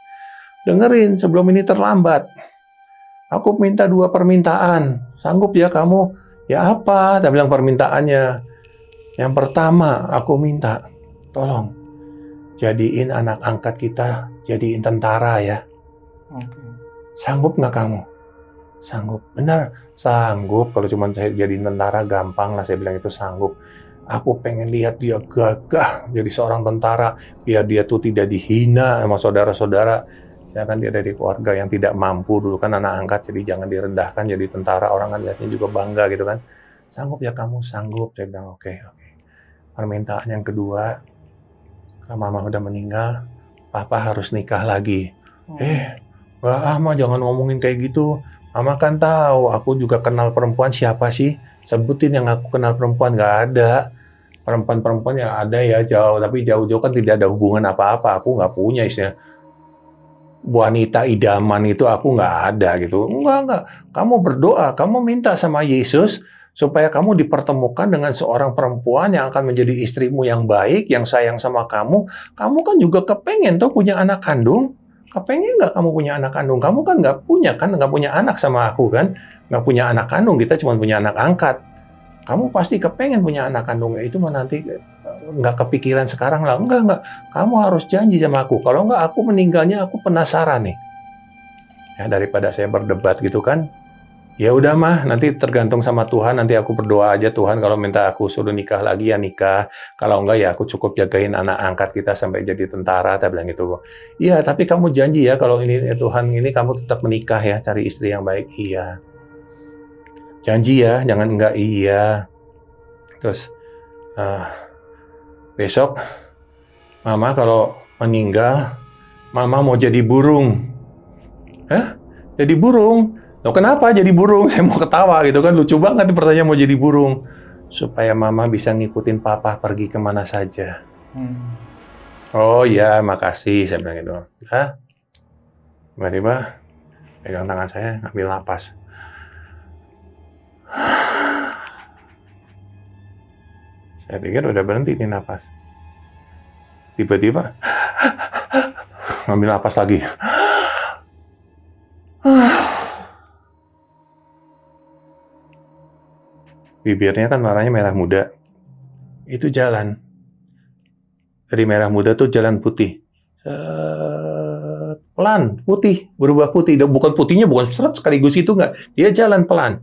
Dengerin, sebelum ini terlambat. Aku minta 2 permintaan. Sanggup ya kamu? Ya apa? Dia bilang permintaannya. Yang pertama, aku minta, tolong jadiin anak angkat kita, jadiin tentara ya. Sanggup nggak kamu? Sanggup. Benar, sanggup. Kalau cuma saya jadiin tentara, gampang lah. Saya bilang itu sanggup. Aku pengen lihat dia gagah jadi seorang tentara, biar dia tuh tidak dihina sama saudara-saudara. Saya kan dia dari keluarga yang tidak mampu dulu kan anak angkat, jadi jangan direndahkan jadi tentara, orang kan lihatnya juga bangga gitu kan. Sanggup ya kamu? Sanggup. Saya bilang oke. Permintaan yang kedua, kalau mama udah meninggal, papa harus nikah lagi. Mah jangan ngomongin kayak gitu. Mama kan tahu, aku juga kenal perempuan. Siapa sih? Sebutin yang aku kenal perempuan. Nggak ada. Perempuan-perempuan yang ada ya jauh, tapi jauh-jauh kan tidak ada hubungan apa-apa. Aku nggak punya istilah wanita idaman itu, aku nggak ada gitu. Enggak. Kamu berdoa, kamu minta sama Yesus supaya kamu dipertemukan dengan seorang perempuan yang akan menjadi istrimu yang baik, yang sayang sama kamu. Kamu kan juga kepengen tuh punya anak kandung. Kepengen nggak kamu punya anak kandung? Kamu kan nggak punya anak sama aku kan? Nggak punya anak kandung, kita cuma punya anak angkat. Kamu pasti kepengen punya anak kandungnya, itu mah nanti nggak kepikiran sekarang lah. Enggak. Kamu harus janji sama aku. Kalau nggak, aku meninggalnya, aku penasaran nih. Ya, daripada saya berdebat gitu kan. Ya udah mah, nanti tergantung sama Tuhan. Nanti aku berdoa aja, Tuhan kalau minta aku suruh nikah lagi ya nikah. Kalau enggak ya aku cukup jagain anak angkat kita sampai jadi tentara. Saya bilang gitu. Iya, tapi kamu janji ya kalau ini Tuhan ini kamu tetap menikah ya, cari istri yang baik. Iya. Janji ya, jangan enggak. Iya. Terus besok mama kalau meninggal, mama mau jadi burung. Hah? Jadi burung? Loh kenapa jadi burung? Saya mau ketawa gitu kan, lucu banget pertanyaan mau jadi burung. Supaya mama bisa ngikutin papa pergi kemana saja. Oh iya, makasih, saya bilang gitu. Hah? Tiba-tiba pegang tangan saya, ambil napas. Saya pikir udah berhenti nih napas. Tiba-tiba ngambil napas lagi. Bibirnya kan warnanya merah muda. Itu jalan. Dari merah muda tuh jalan putih. Pelan, putih, berubah putih. Bukan putihnya, bukan seret sekaligus itu enggak. Dia jalan pelan.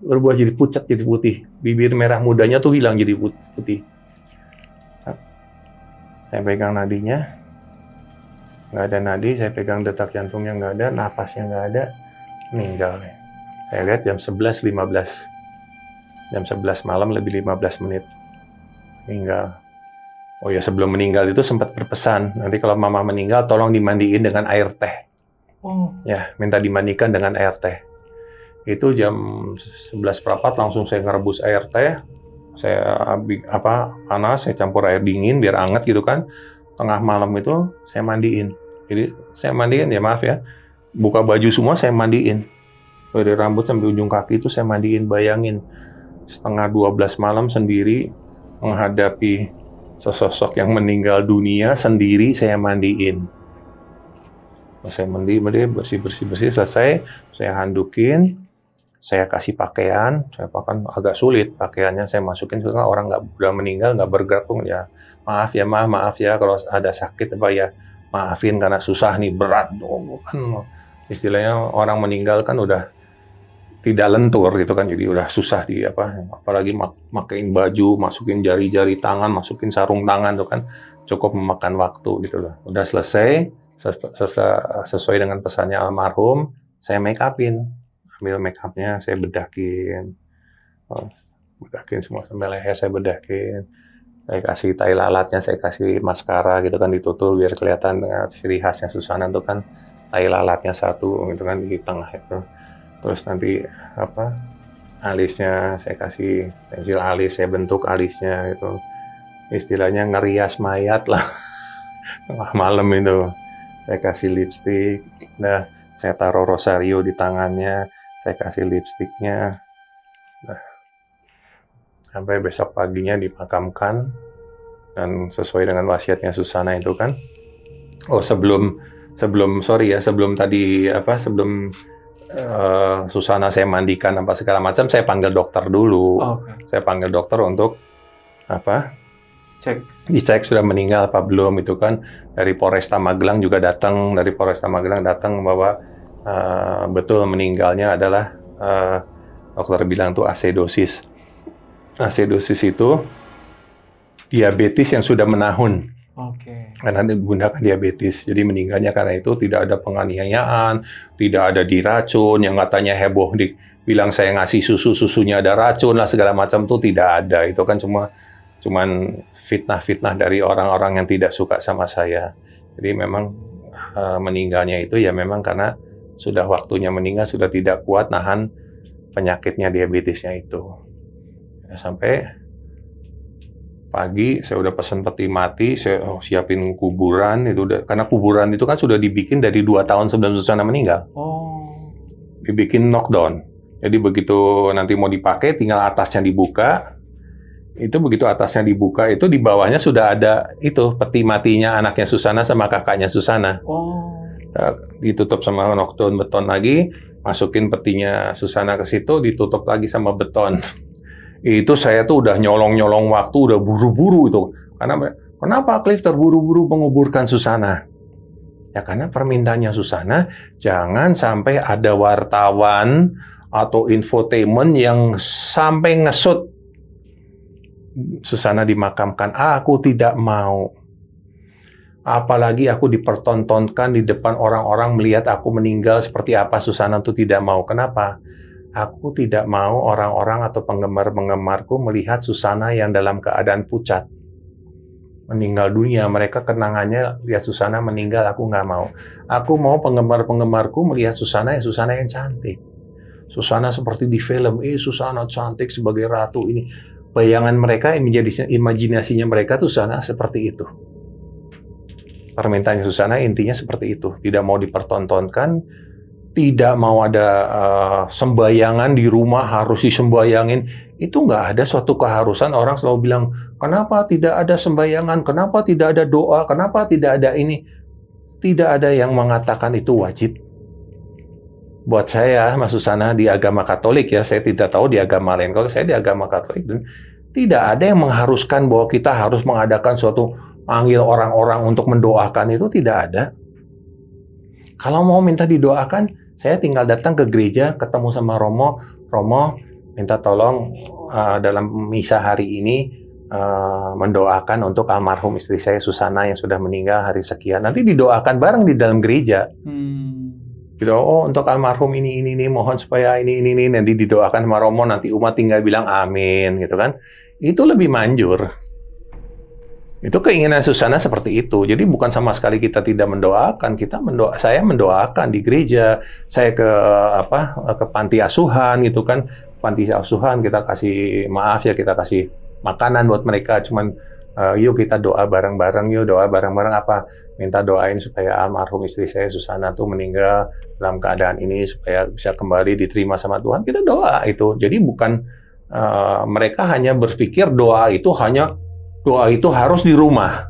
Berubah jadi pucat, jadi putih. Bibir merah mudanya tuh hilang jadi putih. Saya pegang nadinya, nggak ada nadi. Saya pegang detak jantungnya nggak ada, napasnya nggak ada, meninggal. Saya lihat jam 11.15, jam 11 malam lebih 15 menit, meninggal. Oh ya, sebelum meninggal itu sempat berpesan, nanti kalau mama meninggal tolong dimandiin dengan air teh. Ya, minta dimandikan dengan air teh. Itu jam 11:04 langsung saya ngerebus air teh. Saya panas, saya campur air dingin biar anget gitu kan. Tengah malam itu saya mandiin. Jadi saya mandiin ya, maaf ya. Buka baju semua saya mandiin. Dari rambut sampai ujung kaki itu saya mandiin. Bayangin 11:30 malam sendiri menghadapi sesosok yang meninggal dunia sendiri saya mandiin. Saya mandi bersih selesai, saya handukin. Saya kasih pakaian, saya pakai agak sulit pakaiannya saya masukin karena orang udah meninggal nggak bergerak pun ya. Maaf ya kalau ada sakit apa ya maafin karena susah nih berat dong kan istilahnya orang meninggal kan udah tidak lentur gitu kan jadi udah susah apalagi makain baju, masukin jari-jari tangan, masukin sarung tangan tuh kan cukup memakan waktu gitu loh. Udah selesai sesuai dengan pesannya almarhum, saya make upin. Ambil make up-nya, saya bedakin. Bedakin semua sampai leher, saya bedakin. Saya kasih tai lalatnya, saya kasih maskara gitu kan, ditutup biar kelihatan dengan ciri khasnya Susana itu kan tai lalatnya satu gitu kan di tengah itu. Terus nanti alisnya saya kasih pensil alis, saya bentuk alisnya gitu. Istilahnya ngerias mayat lah. Tengah malam itu. Saya kasih lipstik. Nah, saya taruh rosario di tangannya. Saya kasih lipstiknya, Nah, sampai besok paginya dimakamkan, dan sesuai dengan wasiatnya Susana itu kan. Oh, sebelum Susana saya mandikan apa segala macam, saya panggil dokter dulu. Saya panggil dokter untuk dicek sudah meninggal apa belum, itu kan. Dari Polresta Magelang juga datang, bahwa betul meninggalnya adalah dokter bilang tuh asedosis. Asedosis itu diabetes yang sudah menahun. Karena digunakan diabetes, jadi meninggalnya karena itu. Tidak ada penganiayaan, tidak ada diracun, yang katanya heboh bilang saya ngasih susunya ada racun lah segala macam, tuh tidak ada. Itu kan cuman fitnah-fitnah dari orang-orang yang tidak suka sama saya. Jadi memang meninggalnya itu ya memang karena sudah waktunya meninggal, sudah tidak kuat nahan penyakitnya diabetesnya itu. Ya, sampai pagi saya udah pesan peti mati, saya siapin kuburan itu karena kuburan itu kan sudah dibikin dari 2 tahun sebelum Susana meninggal. Dibikin knockdown. Jadi begitu nanti mau dipakai, tinggal atasnya dibuka. Itu begitu atasnya dibuka, itu di bawahnya sudah ada itu peti matinya anaknya Susana sama kakaknya Susana. Ditutup sama knockdown beton lagi, masukin petinya Susana ke situ, ditutup lagi sama beton. Itu saya tuh udah nyolong waktu, udah buru-buru itu. Karena kenapa Cliff terburu-buru menguburkan Susana? Ya karena permintaannya Susana, jangan sampai ada wartawan atau infotainment yang sampai ngesut Susana dimakamkan. Aku tidak mau. Apalagi aku dipertontonkan di depan orang-orang melihat aku meninggal seperti apa. Susana tuh tidak mau. Kenapa? Aku tidak mau orang-orang atau penggemar-penggemarku melihat Susana yang dalam keadaan pucat. Meninggal dunia, mereka kenangannya lihat Susana meninggal, aku nggak mau. Aku mau penggemar-penggemarku melihat Susana yang cantik. Susana seperti di film, Susana cantik sebagai ratu ini. Bayangan mereka, imajinasinya mereka tuh Susana seperti itu. Permintaan Susana intinya seperti itu. Tidak mau dipertontonkan, tidak mau ada sembayangan di rumah harus disembayangin. Itu nggak ada suatu keharusan. Orang selalu bilang, kenapa tidak ada sembayangan, kenapa tidak ada doa, kenapa tidak ada ini. Tidak ada yang mengatakan itu wajib. Buat saya, Mas Susana di agama Katolik ya, saya tidak tahu di agama lain. Kalau saya di agama Katolik, tidak ada yang mengharuskan bahwa kita harus mengadakan suatu panggil orang-orang untuk mendoakan, itu tidak ada. Kalau mau minta didoakan, saya tinggal datang ke gereja, ketemu sama Romo, minta tolong dalam misa hari ini mendoakan untuk almarhum istri saya Susana yang sudah meninggal hari sekian. Nanti didoakan bareng di dalam gereja. Gitu, untuk almarhum ini, mohon supaya ini, nanti didoakan sama Romo, nanti umat tinggal bilang amin, gitu kan. Itu lebih manjur. Itu keinginan Susana seperti itu. Jadi bukan sama sekali kita tidak mendoakan. Saya mendoakan di gereja. Saya ke panti asuhan gitu kan. Panti asuhan kita kasih maaf ya, kita kasih makanan buat mereka. Cuman yuk kita doa bareng-bareng, apa? Minta doain supaya almarhum istri saya Susana tuh meninggal dalam keadaan ini supaya bisa kembali diterima sama Tuhan. Kita doa itu. Jadi bukan mereka hanya berpikir doa itu harus di rumah.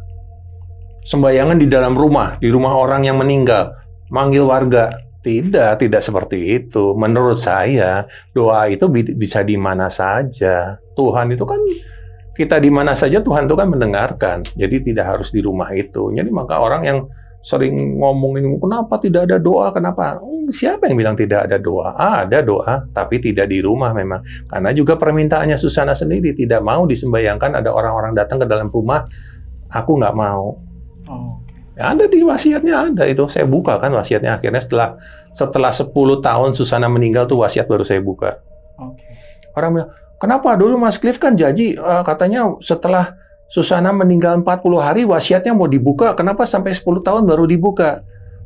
Sembayangan di dalam rumah, di rumah orang yang meninggal, manggil warga. Tidak seperti itu. Menurut saya, doa itu bisa di mana saja. Tuhan itu kan, kita di mana saja Tuhan itu kan mendengarkan. Jadi tidak harus di rumah itu. Jadi maka orang yang sering ngomongin, kenapa tidak ada doa, kenapa? Siapa yang bilang tidak ada doa? Ada doa, tapi tidak di rumah memang. Karena juga permintaannya Susana sendiri, tidak mau disembayangkan, ada orang-orang datang ke dalam rumah, aku nggak mau. Ya, ada di wasiatnya, ada itu. Saya buka kan wasiatnya, akhirnya setelah 10 tahun Susana meninggal tuh wasiat baru saya buka. Orang bilang, kenapa dulu Mas Cliff kan janji, katanya setelah Susana meninggal 40 hari, wasiatnya mau dibuka, kenapa sampai 10 tahun baru dibuka?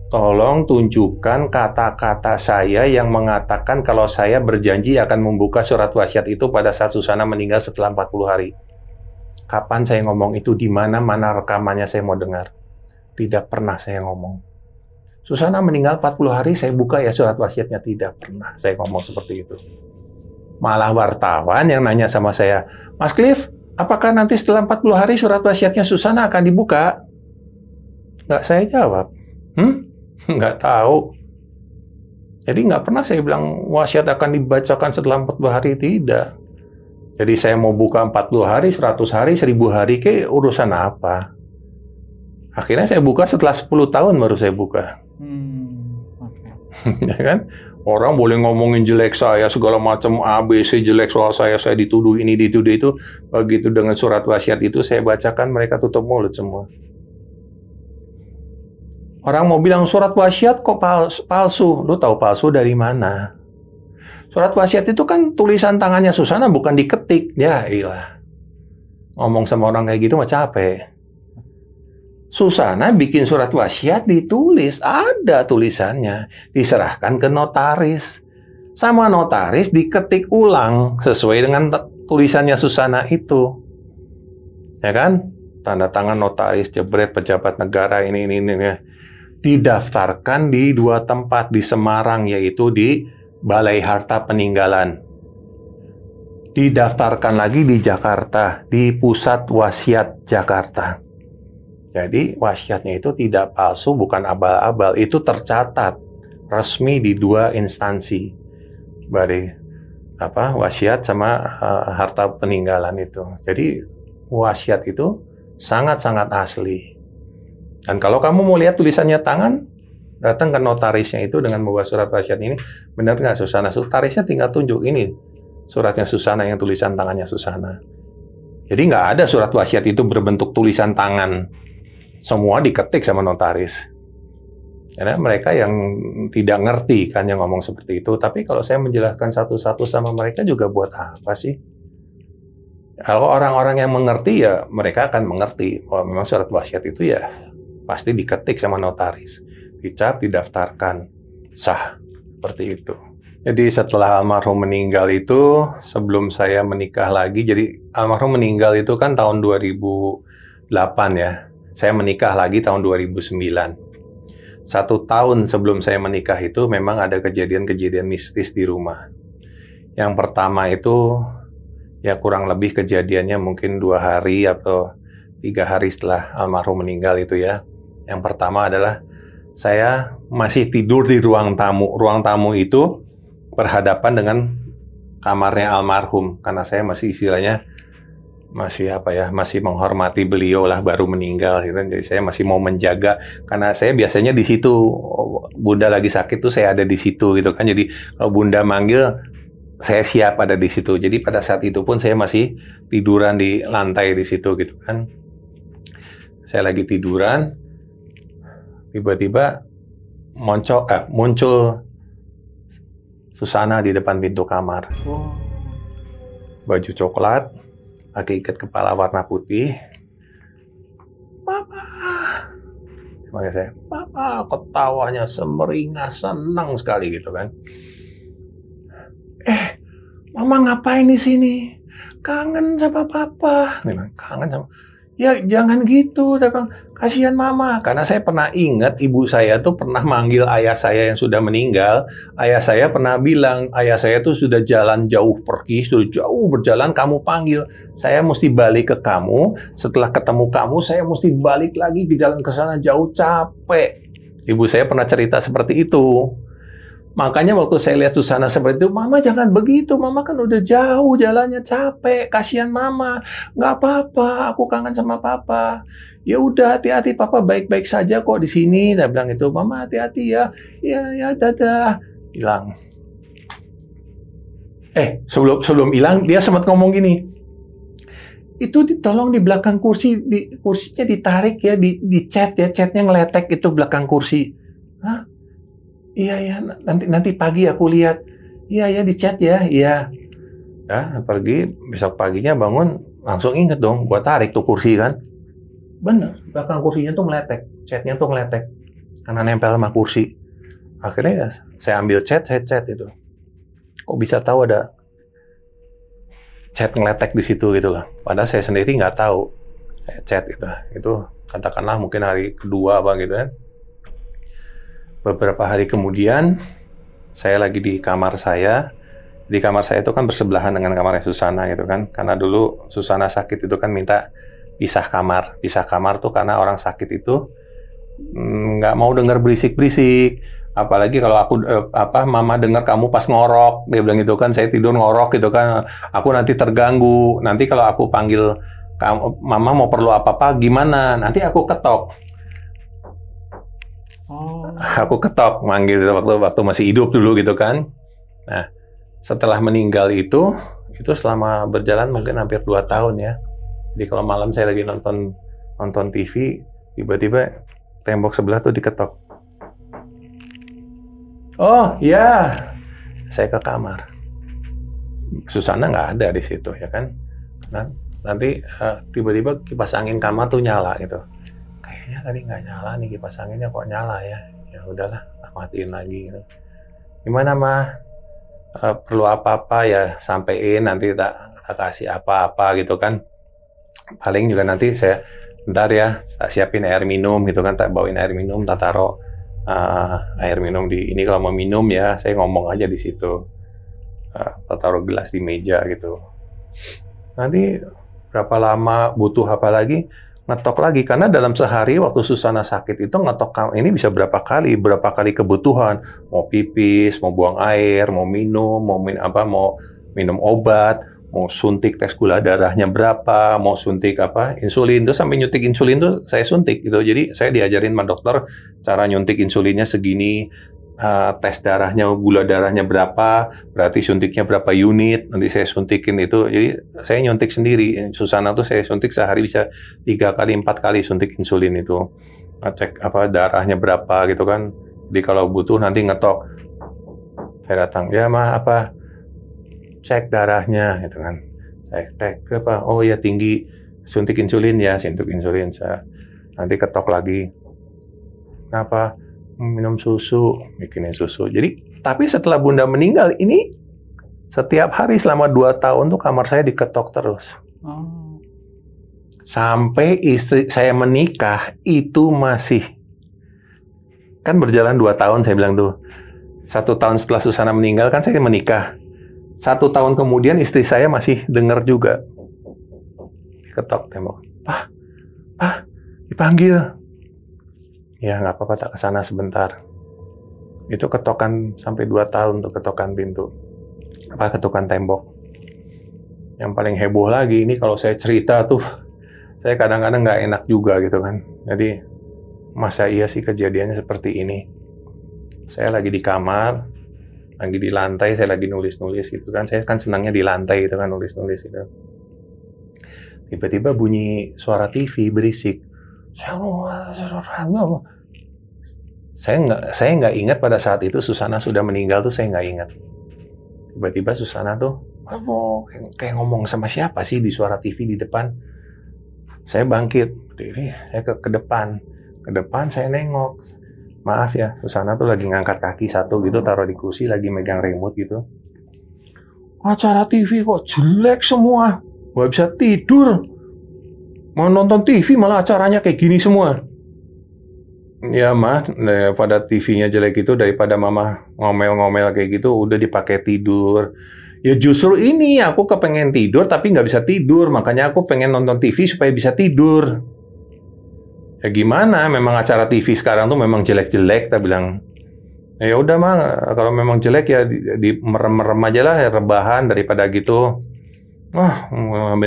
Tolong tunjukkan kata-kata saya yang mengatakan kalau saya berjanji akan membuka surat wasiat itu pada saat Susana meninggal setelah 40 hari. Kapan saya ngomong itu? Di mana rekamannya saya mau dengar? Tidak pernah saya ngomong. Susana meninggal 40 hari, saya buka ya surat wasiatnya. Tidak pernah saya ngomong seperti itu. Malah wartawan yang nanya sama saya, Mas Cliff, apakah nanti setelah 40 hari surat wasiatnya Susana akan dibuka? Nggak saya jawab. Nggak tahu. Jadi nggak pernah saya bilang wasiat akan dibacakan setelah 40 hari, tidak. Jadi saya mau buka 40 hari, 100 hari, 1000 hari, ke urusan apa? Akhirnya saya buka setelah 10 tahun baru saya buka. Ya kan? Orang boleh ngomongin jelek saya, segala macam ABC jelek soal saya dituduh ini, dituduh itu. Begitu dengan surat wasiat itu saya bacakan, mereka tutup mulut semua. Orang mau bilang surat wasiat kok palsu. Lu tahu palsu dari mana? Surat wasiat itu kan tulisan tangannya Susana, bukan diketik. Ya iyalah. Ngomong sama orang kayak gitu mah capek. Susana bikin surat wasiat ditulis, ada tulisannya, diserahkan ke notaris. Sama notaris diketik ulang sesuai dengan tulisannya Susana itu. Ya kan? Tanda tangan notaris, jebret pejabat negara ini ya. Didaftarkan di 2 tempat di Semarang, yaitu di Balai Harta Peninggalan. Didaftarkan lagi di Jakarta, di Pusat Wasiat Jakarta. Jadi wasiatnya itu tidak palsu, bukan abal-abal, itu tercatat resmi di 2 instansi. Wasiat sama harta peninggalan itu. Jadi wasiat itu sangat-sangat asli. Dan kalau kamu mau lihat tulisannya tangan, datang ke notarisnya itu dengan membawa surat wasiat ini, benar nggak Susana? Notarisnya tinggal tunjuk ini suratnya Susana yang tulisan tangannya Susana. Jadi nggak ada surat wasiat itu berbentuk tulisan tangan. Semua diketik sama notaris. Karena mereka yang tidak ngerti kan yang ngomong seperti itu. Tapi kalau saya menjelaskan satu-satu sama mereka juga buat apa sih? Kalau orang-orang yang mengerti ya mereka akan mengerti bahwa memang surat wasiat itu ya pasti diketik sama notaris, dicap, didaftarkan, sah, seperti itu. Jadi setelah almarhum meninggal itu, sebelum saya menikah lagi, jadi almarhum meninggal itu kan tahun 2008 ya, saya menikah lagi tahun 2009. 1 tahun sebelum saya menikah itu memang ada kejadian-kejadian mistis di rumah. Yang pertama itu, ya kurang lebih kejadiannya mungkin 2 hari atau 3 hari setelah almarhum meninggal itu ya. Yang pertama adalah saya masih tidur di ruang tamu. Ruang tamu itu berhadapan dengan kamarnya almarhum karena saya masih istilahnya masih menghormati beliau lah, baru meninggal gitu. Jadi saya masih mau menjaga karena saya biasanya di situ. Bunda lagi sakit tuh saya ada di situ gitu kan. Jadi kalau Bunda manggil saya siap ada di situ. Jadi pada saat itu pun saya masih tiduran di lantai di situ gitu kan. Saya lagi tiduran, tiba-tiba muncul Susana di depan pintu kamar. Baju coklat, pakai ikat kepala warna putih. Papa. Makanya saya, Papa, ketawanya semeringah, senang sekali gitu kan. Mama ngapain di sini? Kangen sama Papa. Kangen sama. Ya jangan gitu, kasihan Mama. Karena saya pernah ingat ibu saya tuh pernah manggil ayah saya yang sudah meninggal. Ayah saya pernah bilang, ayah saya tuh sudah jalan jauh pergi, sudah jauh berjalan, kamu panggil. Saya mesti balik ke kamu, setelah ketemu kamu, saya mesti balik lagi ke jalan ke sana jauh, capek. Ibu saya pernah cerita seperti itu. Makanya waktu saya lihat Susana seperti itu, Mama jangan begitu, Mama kan udah jauh jalannya, capek, kasihan Mama. Nggak apa-apa, aku kangen sama Papa. Ya udah, hati-hati, Papa baik-baik saja kok di sini. Dia bilang itu, Mama hati-hati ya. Ya, dadah. Hilang. Sebelum hilang, dia sempat ngomong gini. Itu tolong di belakang kursi, kursinya ditarik ya, dicat ya, catnya ngeletek itu belakang kursi. Hah? Iya, nanti pagi aku lihat. Iya, dicat ya, iya. Ya, pergi, besok paginya bangun, langsung inget dong, gua tarik tuh kursi kan. Bener, belakang kursinya tuh meletek, catnya tuh meletek. Karena nempel sama kursi. Akhirnya ya, saya ambil cat, saya cat itu. Kok bisa tahu ada cat ngeletek di situ gitu lah. Padahal saya sendiri nggak tahu. Saya cat gitu. Itu katakanlah mungkin hari kedua apa gitu kan. Beberapa hari kemudian, saya lagi di kamar saya, Di kamar saya itu kan bersebelahan dengan kamarnya Susana gitu kan. Karena dulu Susana sakit itu kan minta pisah kamar. Pisah kamar tuh karena orang sakit itu nggak mau dengar berisik-berisik. Apalagi kalau aku mama dengar kamu pas ngorok, dia bilang gitu kan, saya tidur ngorok gitu kan, aku nanti terganggu. Nanti kalau aku panggil kamu, mama mau perlu apa-apa gimana? Nanti aku ketok. Aku ketok manggil waktu masih hidup dulu gitu kan. Nah, setelah meninggal itu selama berjalan mungkin hampir 2 tahun ya. Jadi kalau malam saya lagi nonton TV, tiba-tiba tembok sebelah tuh diketok. Oh iya, saya ke kamar. Susana nggak ada di situ ya kan. Nah, nanti tiba-tiba kipas angin kamar tuh nyala gitu. Kayaknya tadi nggak nyala nih, kipas anginnya kok nyala ya. Ya udahlah, matiin lagi gitu. Gimana mah? Perlu apa-apa ya sampein, nanti tak kasih apa-apa gitu kan. Paling juga nanti saya bentar ya, tak siapin air minum gitu kan, tak bawain air minum, tak taruh air minum di ini, kalau mau minum ya saya ngomong aja di situ. Tak taruh gelas di meja gitu. Nanti berapa lama butuh apa lagi, ngetok lagi. Karena dalam sehari waktu Susana sakit itu ngetok ini bisa berapa kali kebutuhan. Mau pipis, mau buang air, mau minum, mau minum obat, mau suntik tes gula darahnya berapa, mau suntik insulin. Terus sampai nyuntik insulin tuh saya suntik gitu. Jadi saya diajarin sama dokter cara nyuntik insulinnya segini. Tes darahnya, gula darahnya berapa, berarti suntiknya berapa unit, nanti saya suntikin itu. Jadi saya nyuntik sendiri. Susana tuh saya suntik sehari bisa 3 kali, 4 kali suntik insulin itu. Cek darahnya berapa gitu kan. Jadi kalau butuh nanti ngetok. Saya datang, ya mah cek darahnya gitu kan. Saya cek oh ya tinggi, suntik insulin ya, suntik insulin. Saya nanti ketok lagi. Kenapa? Minum susu, bikinin susu. Jadi, tapi setelah Bunda meninggal, ini setiap hari selama 2 tahun tuh kamar saya diketok terus. Sampai istri saya menikah, itu masih. Kan berjalan 2 tahun, saya bilang tuh. 1 tahun setelah Susana meninggal, kan saya menikah. 1 tahun kemudian istri saya masih dengar juga. Diketok tembok. Pak, dipanggil. Ya nggak apa-apa, tak kesana sebentar. Itu ketokan sampai 2 tahun tuh, ketokan pintu. Ketukan tembok. Yang paling heboh lagi, ini kalau saya cerita tuh, saya kadang-kadang nggak enak juga gitu kan. Jadi, masa iya sih kejadiannya seperti ini? Saya lagi di kamar, lagi di lantai, saya lagi nulis-nulis gitu kan. Saya kan senangnya di lantai gitu kan, nulis-nulis gitu. Tiba-tiba bunyi suara TV berisik. Saya nggak ingat pada saat itu Susana sudah meninggal tuh, saya nggak ingat. Tiba-tiba Susana tuh kayak ngomong sama siapa sih di suara TV di depan. Saya bangkit, saya ke depan. Ke depan saya nengok. Maaf ya, Susana tuh lagi ngangkat kaki satu gitu, taruh di kursi, lagi megang remote gitu. Acara TV kok jelek semua, nggak bisa tidur. Mau nonton TV malah acaranya kayak gini semua. Ya mah, daripada TV-nya jelek itu, daripada mama ngomel-ngomel kayak gitu, udah dipakai tidur. Ya justru ini, aku kepengen tidur tapi nggak bisa tidur, makanya aku pengen nonton TV supaya bisa tidur. Ya gimana, memang acara TV sekarang tuh memang jelek-jelek, tak bilang. Ya udah mah, kalau memang jelek ya di merem-merem aja lah, ya rebahan daripada gitu.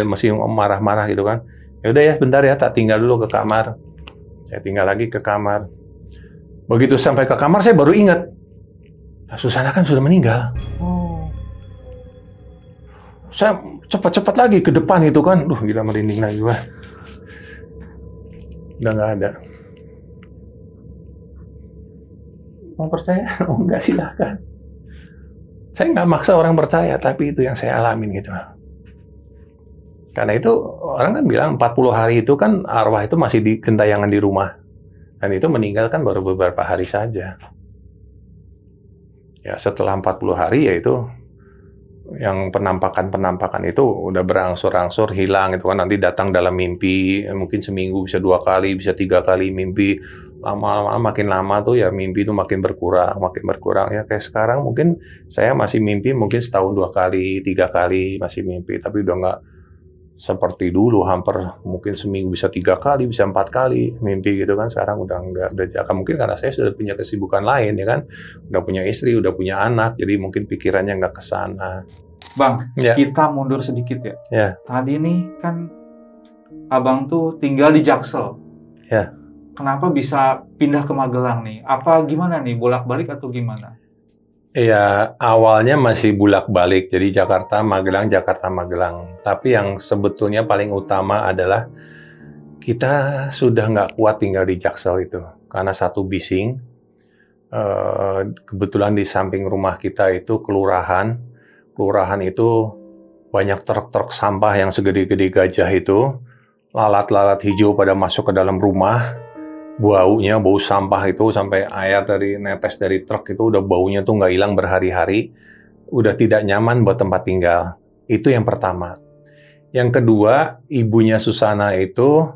Masih marah-marah gitu kan. Ya udah ya, bentar ya, tak tinggal dulu ke kamar. Saya tinggal lagi ke kamar. Begitu sampai ke kamar, saya baru ingat. Susana kan sudah meninggal. Saya cepat-cepat lagi ke depan itu kan. Duh, gila merinding lagi gua. Udah nggak ada. Mau percaya? Oh, enggak, silahkan. Saya nggak maksa orang percaya, tapi itu yang saya alamin gitu. Karena itu orang kan bilang 40 hari itu kan arwah itu masih di gentayangan di rumah. Dan itu meninggal kan baru beberapa hari saja. Ya setelah 40 hari ya itu yang penampakan itu udah berangsur-angsur hilang itu kan, nanti datang dalam mimpi, mungkin seminggu bisa 2 kali, bisa 3 kali mimpi. lama-lama makin lama tuh ya mimpi tuh makin berkurang ya. Kayak sekarang mungkin saya masih mimpi mungkin setahun 2 kali, 3 kali masih mimpi, tapi udah nggak seperti dulu, hampir mungkin seminggu bisa 3 kali, bisa 4 kali mimpi gitu kan. Sekarang udah nggak, udah jarang. Mungkin karena saya sudah punya kesibukan lain ya kan, udah punya istri, udah punya anak, jadi mungkin pikirannya nggak ke sana. Bang, Ya. kita mundur sedikit ya. Ya. Tadi nih kan Abang tuh tinggal di Jaksel. Ya. Kenapa bisa pindah ke Magelang nih? Apa gimana nih, bolak-balik atau gimana? Iya, awalnya masih bolak-balik, jadi Jakarta, Magelang, Jakarta, Magelang. Tapi yang sebetulnya paling utama adalah kita sudah nggak kuat tinggal di Jaksel itu. Karena satu bising, kebetulan di samping rumah kita itu kelurahan. Kelurahan itu banyak truk-truk sampah yang segede-gede gajah itu. Lalat-lalat hijau pada masuk ke dalam rumah. Baunya, bau sampah itu sampai air dari netes dari truk itu udah baunya tuh nggak hilang berhari-hari, udah tidak nyaman buat tempat tinggal. Itu yang pertama. Yang kedua, ibunya Susana itu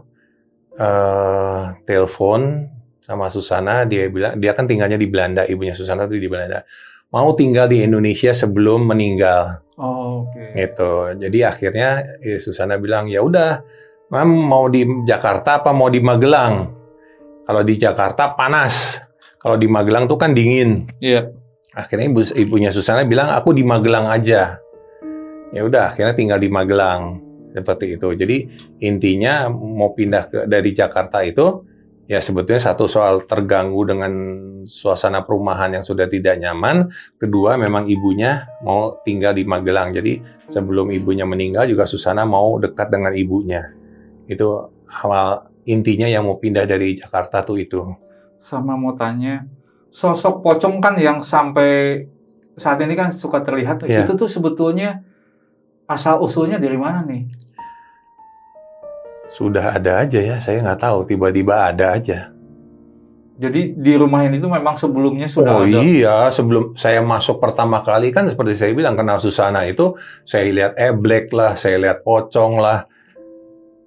telepon sama Susana, dia bilang dia kan tinggalnya di Belanda, ibunya Susana itu di Belanda. Mau tinggal di Indonesia sebelum meninggal. Oh, oke. Gitu. Jadi akhirnya Susana bilang, ya udah, Mam mau di Jakarta apa mau di Magelang? Kalau di Jakarta panas, kalau di Magelang tuh kan dingin. Iya. Akhirnya ibunya Susana bilang, aku di Magelang aja. Ya udah, akhirnya tinggal di Magelang seperti itu. Jadi intinya mau pindah dari Jakarta itu, ya sebetulnya satu soal terganggu dengan suasana perumahan yang sudah tidak nyaman. Kedua, memang ibunya mau tinggal di Magelang. Jadi sebelum ibunya meninggal juga Susana mau dekat dengan ibunya. Itu awal. Intinya yang mau pindah dari Jakarta tuh itu. Sama mau tanya, sosok pocong kan yang sampai saat ini kan suka terlihat, Ya. itu tuh sebetulnya asal-usulnya dari mana nih? Sudah ada aja ya, saya nggak tahu, tiba-tiba ada aja. Jadi di rumah ini tuh memang sebelumnya sudah Oh ada? iya, sebelum saya masuk pertama kali kan seperti saya bilang, kenal Susana itu, saya lihat eblek lah, saya lihat pocong lah,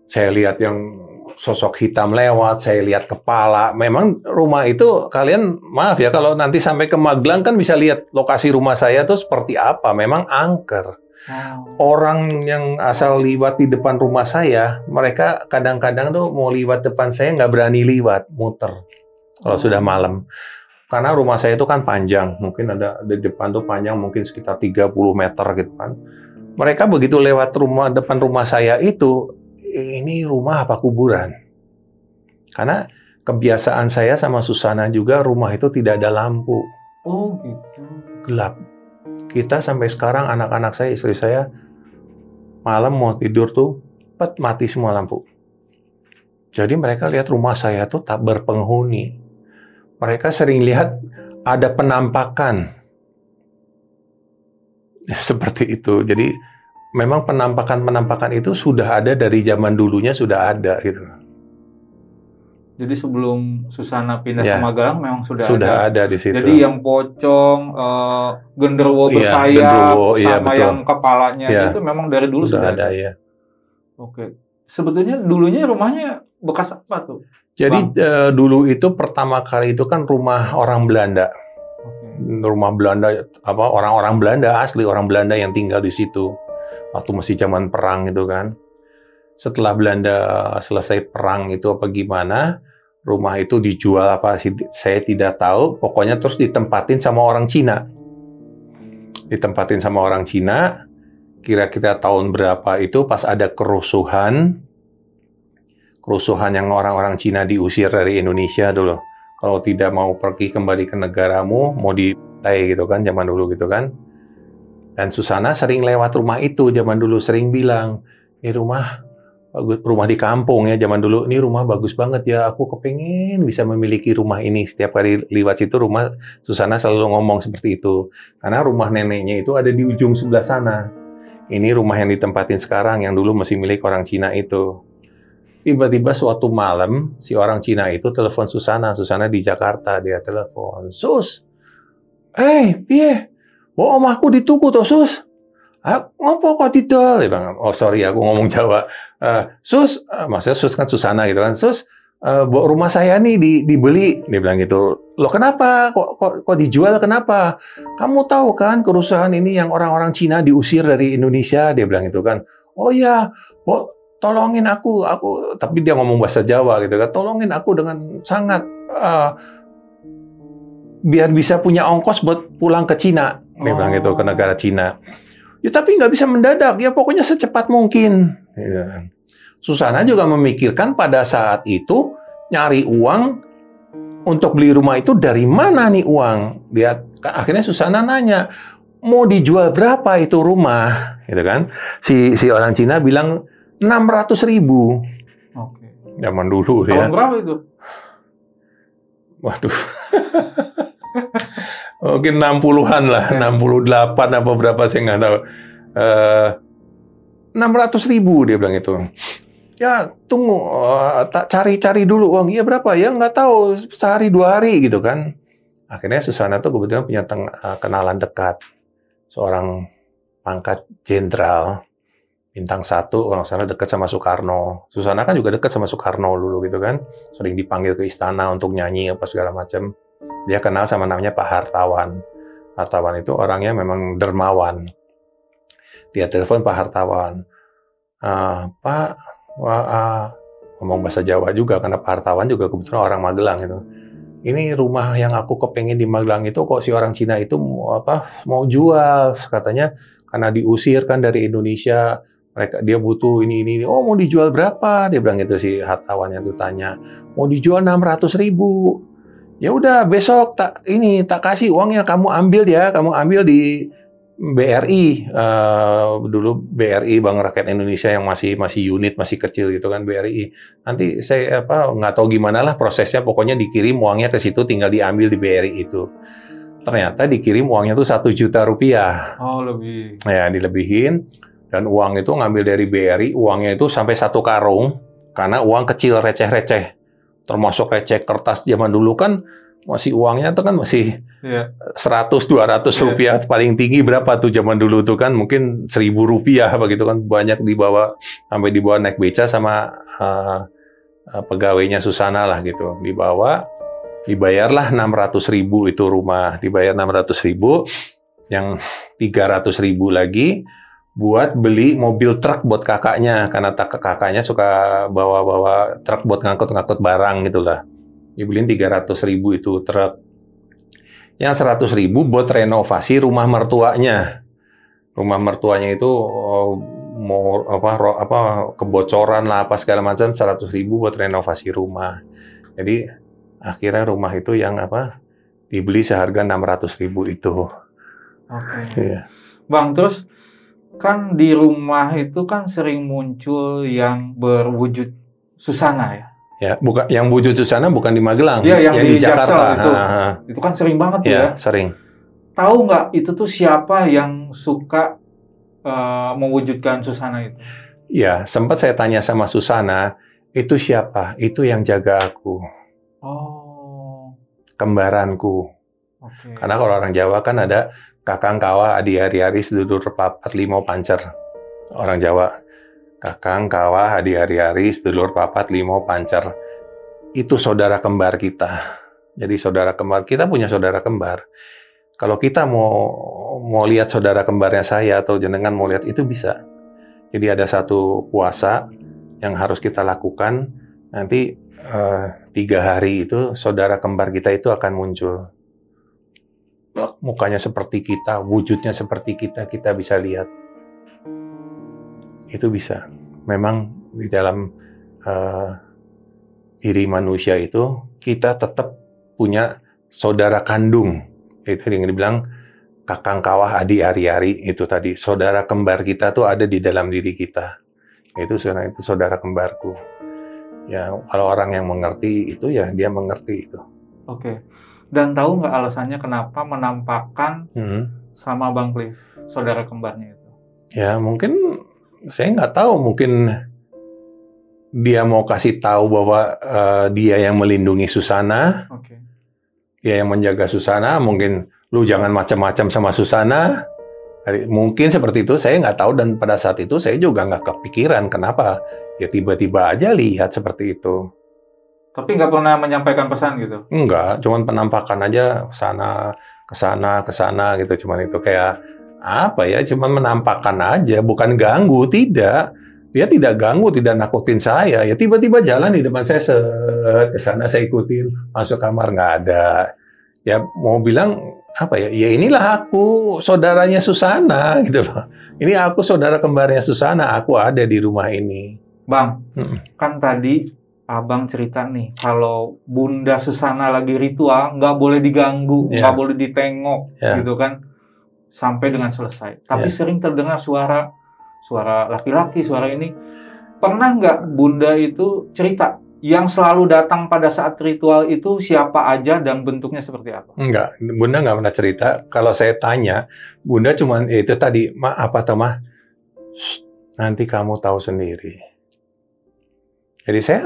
saya lihat yang sosok hitam lewat, saya lihat kepala. Memang rumah itu kalian, maaf ya, kalau nanti sampai ke Magelang kan bisa lihat lokasi rumah saya tuh seperti apa. Memang angker. Orang yang asal liwat di depan rumah saya, mereka kadang-kadang tuh mau liwat depan saya nggak berani liwat, muter. Kalau sudah malam. Karena rumah saya itu kan panjang. Mungkin ada di depan tuh panjang mungkin sekitar 30 meter gitu kan. Mereka begitu lewat depan rumah saya itu, ini rumah apa kuburan? Karena kebiasaan saya sama Susana juga rumah itu tidak ada lampu. Oh gitu. Gelap. Kita sampai sekarang anak-anak saya, istri saya, malam mau tidur tuh, mati semua lampu. Jadi mereka lihat rumah saya tuh tak berpenghuni. Mereka sering lihat ada penampakan. Seperti itu. Jadi memang penampakan-penampakan itu sudah ada dari zaman dulunya, sudah ada gitu. Jadi sebelum Susana pindah Ya. ke Magelang memang sudah ada di situ. Jadi yang pocong, genderuwo Iya, bersayap, genderuwo, iya, sama betul. yang kepalanya Iya. itu memang dari dulu sudah ada. ya. Oke. Sebetulnya dulunya rumahnya bekas apa tuh? Jadi dulu itu pertama kali itu kan rumah orang Belanda. Oke. Rumah Belanda, orang-orang Belanda, asli orang Belanda yang tinggal di situ. Waktu masih zaman perang itu kan. Setelah Belanda selesai perang itu apa gimana, rumah itu dijual apa saya tidak tahu, pokoknya terus ditempatin sama orang Cina. Ditempatin sama orang Cina, kira-kira tahun berapa itu pas ada kerusuhan yang orang-orang Cina diusir dari Indonesia dulu. Kalau tidak mau pergi kembali ke negaramu, mau ditai gitu kan, zaman dulu gitu kan. Dan Susana sering lewat rumah itu, zaman dulu sering bilang, ini rumah di kampung ya zaman dulu, ini rumah bagus banget ya, aku kepengen bisa memiliki rumah ini. Setiap kali lewat situ rumah, Susana selalu ngomong seperti itu. Karena rumah neneknya itu ada di ujung sebelah sana. Ini rumah yang ditempatin sekarang, yang dulu masih milik orang Cina itu. Tiba-tiba suatu malam, si orang Cina itu telepon Susana. Susana di Jakarta, dia telepon. Sus, piye? Oh, omahku dituku toh, Sus. Ngopo kok didol? Dia bilang, oh sorry, aku ngomong Jawa. Sus, maksudnya Sus kan Susana gitu kan. Sus, rumah saya nih dibeli, dia bilang gitu. Loh kenapa? Kok dijual kenapa? Kamu tahu kan kerusuhan ini yang orang-orang Cina diusir dari Indonesia, dia bilang gitu kan. Oh ya, tolongin aku, tapi dia ngomong bahasa Jawa gitu kan. Tolongin aku dengan sangat biar bisa punya ongkos buat pulang ke Cina, dia bilang gitu, ke negara Cina. Ya tapi nggak bisa mendadak, ya pokoknya secepat mungkin. Ya. Susana juga memikirkan pada saat itu nyari uang untuk beli rumah itu dari mana nih uang? Dia akhirnya Susana nanya, mau dijual berapa itu rumah? Gitu kan? Si orang Cina bilang 600.000. Oke. Zaman dulu Tahun berapa itu? Waduh. Mungkin 60-an lah, 68 apa berapa saya nggak tahu. 600.000 dia bilang itu. Ya tunggu, cari dulu uang. Iya berapa? Ya nggak tahu, sehari 2 hari gitu kan. Akhirnya Susana tuh kebetulan punya kenalan dekat, seorang pangkat jenderal bintang 1 kalau nggak salah, dekat sama Soekarno. Susana kan juga dekat sama Soekarno dulu gitu kan, sering dipanggil ke istana untuk nyanyi apa segala macam. Dia kenal sama namanya Pak Hartawan. Hartawan itu orangnya memang dermawan. Dia telepon Pak Hartawan, Pak, ngomong bahasa Jawa juga karena Pak Hartawan juga kebetulan orang Magelang gitu. Ini rumah yang aku kepengen di Magelang itu kok si orang Cina itu mau jual, katanya karena diusir kan dari Indonesia, dia butuh ini. Oh mau dijual berapa? Dia bilang gitu, si Hartawannya tuh tanya, mau dijual 600.000. Ya udah besok tak kasih uangnya, kamu ambil di BRI, dulu BRI Bank Rakyat Indonesia yang masih unit, masih kecil gitu kan, BRI. Nanti saya nggak tahu gimana lah prosesnya, pokoknya dikirim uangnya ke situ, tinggal diambil di BRI itu. Ternyata dikirim uangnya tuh 1 juta rupiah. Oh lebih. Ya dilebihin, dan uang itu ngambil dari BRI, uangnya itu sampai 1 karung, karena uang kecil receh-receh, termasuk receh kertas zaman dulu kan. Masih uangnya tuh kan masih 100-200 rupiah, paling tinggi berapa tuh zaman dulu tuh kan, mungkin 1.000 rupiah begitu kan, banyak dibawa, sampai dibawa naik beca sama pegawainya Susana lah gitu, dibayarlah 600.000 itu rumah, dibayar 600.000, yang 300.000 lagi buat beli mobil truk buat kakaknya, karena kakaknya suka bawa truk buat ngangkut barang gitulah. Dibeliin 300.000 itu truk. Yang 100.000 buat renovasi rumah mertuanya. Rumah mertuanya itu kebocoran lah apa segala macam, 100.000 buat renovasi rumah. Jadi akhirnya rumah itu yang dibeli seharga 600.000 itu. Oke. Iya. Bang, terus kan di rumah itu kan sering muncul yang berwujud Susana ya. Ya, bukan yang wujud Susana bukan di Magelang, ya, yang di Jakarta itu. Itu kan sering banget ya. Sering. Tahu nggak itu tuh siapa yang suka mewujudkan Susana itu? Ya, sempat saya tanya sama Susana, itu siapa? Itu yang jaga aku. Oh. Kembaranku. Okay. Karena kalau orang Jawa kan ada kakang kawah adi hari-hari sedulur papat limo pancer. Orang Jawa. Kakang, kawah, adi hari-hari, sedulur papat, limo, pancer. Itu saudara kembar kita. Jadi saudara kembar, kita punya saudara kembar. Kalau kita mau lihat saudara kembarnya saya atau jenengan mau lihat, itu bisa. Jadi ada satu puasa yang harus kita lakukan. Nanti 3 hari itu saudara kembar kita itu akan muncul. Mukanya seperti kita, wujudnya seperti kita bisa lihat. Itu bisa. Memang di dalam diri manusia itu kita tetap punya saudara kandung. Itu yang dibilang kakang kawah adi hari-hari itu tadi. Saudara kembar kita tuh ada di dalam diri kita. Itu saudara kembarku. Ya kalau orang yang mengerti itu ya dia mengerti itu. Oke. Dan tahu nggak alasannya kenapa menampakkan sama Bang Cliff saudara kembarnya itu? Ya mungkin saya nggak tahu, mungkin dia mau kasih tahu bahwa dia yang melindungi Susana, dia yang menjaga Susana, mungkin lu jangan macam-macam sama Susana, mungkin seperti itu, saya nggak tahu, dan pada saat itu saya juga nggak kepikiran kenapa, ya tiba-tiba aja lihat seperti itu. Tapi nggak pernah menyampaikan pesan gitu? Enggak, cuman penampakan aja ke sana gitu. Cuman itu kayak apa ya? Cuman menampakkan aja, bukan ganggu, tidak. Dia tidak ganggu, tidak nakutin saya. Ya tiba-tiba jalan di depan saya, set ke sana saya ikutin, masuk kamar nggak ada. Ya mau bilang apa ya? Ya inilah aku, saudaranya Susana gitu loh. Ini aku saudara kembarnya Susana, aku ada di rumah ini. Bang, kan tadi Abang cerita nih, kalau Bunda Susana lagi ritual, nggak boleh diganggu, Ya. nggak boleh ditengok, Ya. gitu kan, sampai dengan selesai. Tapi Ya. sering terdengar suara laki-laki, suara ini. Pernah nggak Bunda itu cerita, yang selalu datang pada saat ritual itu siapa aja dan bentuknya seperti apa? Enggak, Bunda nggak pernah cerita. Kalau saya tanya, Bunda cuman itu tadi, Ma, apa toh, Ma? Shh, nanti kamu tahu sendiri. Jadi saya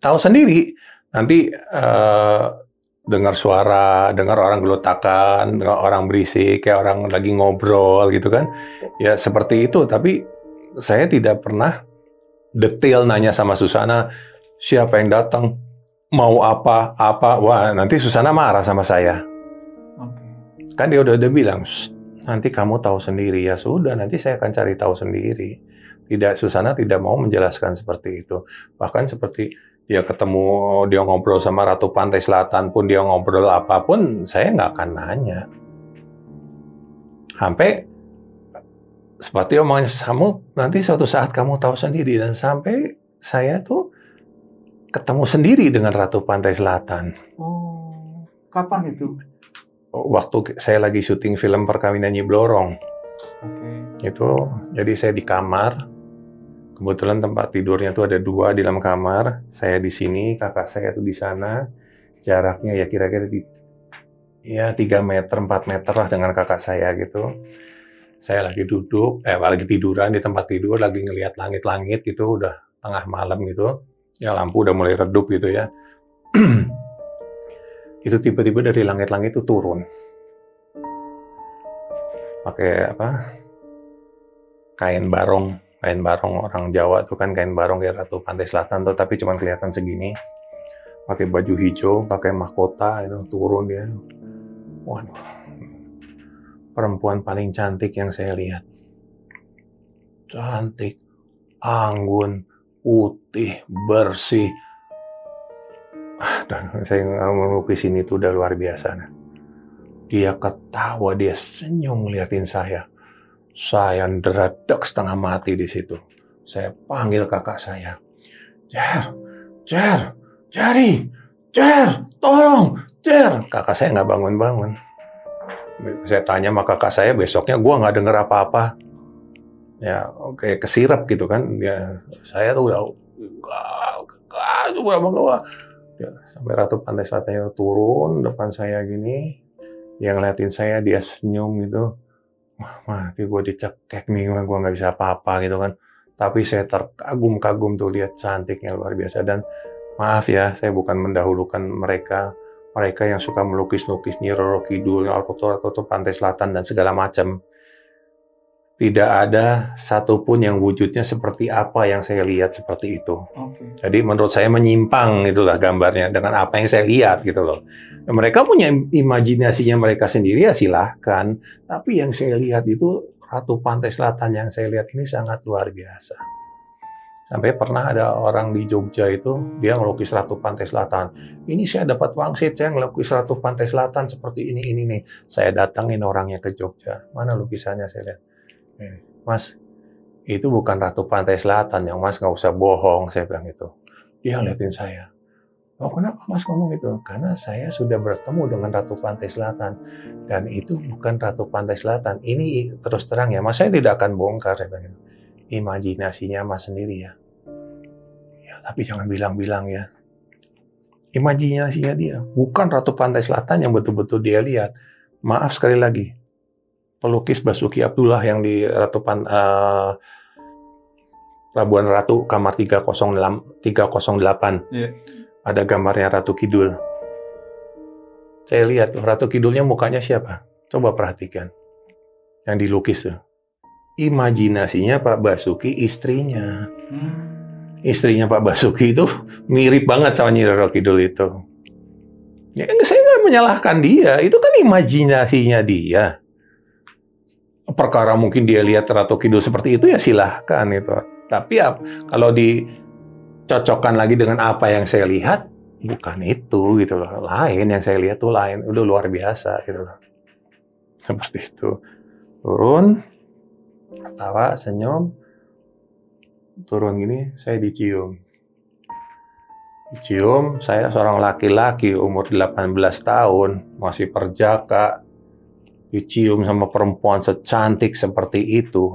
tahu sendiri. Nanti dengar suara, dengar orang gelotakan, dengar orang berisik, kayak orang lagi ngobrol gitu kan. Ya seperti itu, tapi saya tidak pernah detail nanya sama Susana, siapa yang datang, mau apa. Wah, nanti Susana marah sama saya. Oke. Kan dia udah bilang, nanti kamu tahu sendiri. Ya sudah, nanti saya akan cari tahu sendiri. Susana tidak mau menjelaskan seperti itu. Bahkan seperti dia ketemu, dia ngobrol sama Ratu Pantai Selatan pun, dia ngobrol apapun, saya nggak akan nanya. Sampai seperti omongan kamu, nanti suatu saat kamu tahu sendiri. Dan sampai saya tuh ketemu sendiri dengan Ratu Pantai Selatan. Oh, kapan itu? Waktu saya lagi syuting film Perkawinan Nyi Blorong. Oke. Itu, jadi saya di kamar. Kebetulan tempat tidurnya tuh ada 2 di dalam kamar. Saya di sini, kakak saya tuh di sana. Jaraknya ya kira-kira di 3 meter, 4 meter lah dengan kakak saya gitu. Saya lagi duduk, lagi tiduran di tempat tidur, lagi ngelihat langit-langit gitu, udah tengah malam gitu. Ya lampu udah mulai redup gitu ya. Itu tiba-tiba dari langit-langit itu turun. Pakai kain barong orang Jawa tuh kan, kain barong kayak Ratu Pantai Selatan tuh, tapi cuma kelihatan segini. Pakai baju hijau, pakai mahkota itu turun dia. Waduh, perempuan paling cantik yang saya lihat. Cantik, anggun, putih, bersih. Dan saya melukis ini tuh udah luar biasa. Dia ketawa, dia senyum ngeliatin saya. Saya deradek setengah mati di situ. Saya panggil kakak saya. Jer, tolong, Jer. Kakak saya nggak bangun-bangun. Saya tanya sama kakak saya, besoknya gue nggak dengar apa-apa. Ya, oke, kesirap gitu kan. Ya, saya tuh udah ya, sampai Ratu Pantai Selatan turun depan saya gini. Dia ngeliatin saya, dia senyum gitu. Mati gue dicekek nih, gue nggak bisa apa-apa gitu kan. Tapi saya terkagum-kagum tuh lihat cantiknya luar biasa. Dan maaf ya, saya bukan mendahulukan mereka yang suka melukis-lukis Nyi Roro Kidul, atau Pantai Selatan dan segala macam. Tidak ada satupun yang wujudnya seperti apa yang saya lihat seperti itu. Okay. Jadi menurut saya menyimpang itulah gambarnya dengan apa yang saya lihat gitu loh. Mereka punya imajinasinya mereka sendiri ya silahkan. Tapi yang saya lihat itu Ratu Pantai Selatan yang saya lihat ini sangat luar biasa. Sampai pernah ada orang di Jogja itu, dia ngelukis Ratu Pantai Selatan. Ini saya dapat wangsit, saya ngelukis Ratu Pantai Selatan seperti ini nih. Saya datangin orangnya ke Jogja. Mana lukisannya saya lihat. Mas, itu bukan Ratu Pantai Selatan, yang Mas nggak usah bohong, saya bilang itu. Dia ngeliatin saya. Oh, kenapa Mas ngomong gitu? Karena saya sudah bertemu dengan Ratu Pantai Selatan. Dan itu bukan Ratu Pantai Selatan. Ini terus terang ya, Mas, saya tidak akan bongkar. Saya bilang gitu. Imajinasinya Mas sendiri ya. Ya, tapi jangan bilang-bilang ya. Imajinasinya dia. Bukan Ratu Pantai Selatan yang betul-betul dia lihat. Maaf sekali lagi. Pelukis Basuki Abdullah yang di Labuan Ratu, kamar 308. Yeah. Ada gambarnya Ratu Kidul. Saya lihat Ratu Kidulnya mukanya siapa? Coba perhatikan. Yang dilukis tuh. Imajinasinya Pak Basuki istrinya. istrinya Pak Basuki itu mirip banget sama Nyi Roro Kidul itu. Ya, saya nggak menyalahkan dia, itu kan imajinasinya dia. Perkara mungkin dia lihat Ratu Kidul seperti itu ya silahkan itu. Tapi ya, kalau dicocokkan lagi dengan apa yang saya lihat, bukan itu gitu loh. Lain yang saya lihat tuh lain, udah luar biasa gitu loh. Seperti itu. Turun, ketawa, senyum, turun gini, saya dicium. Dicium, saya seorang laki-laki umur 18 tahun, masih perjaka, dicium sama perempuan secantik seperti itu.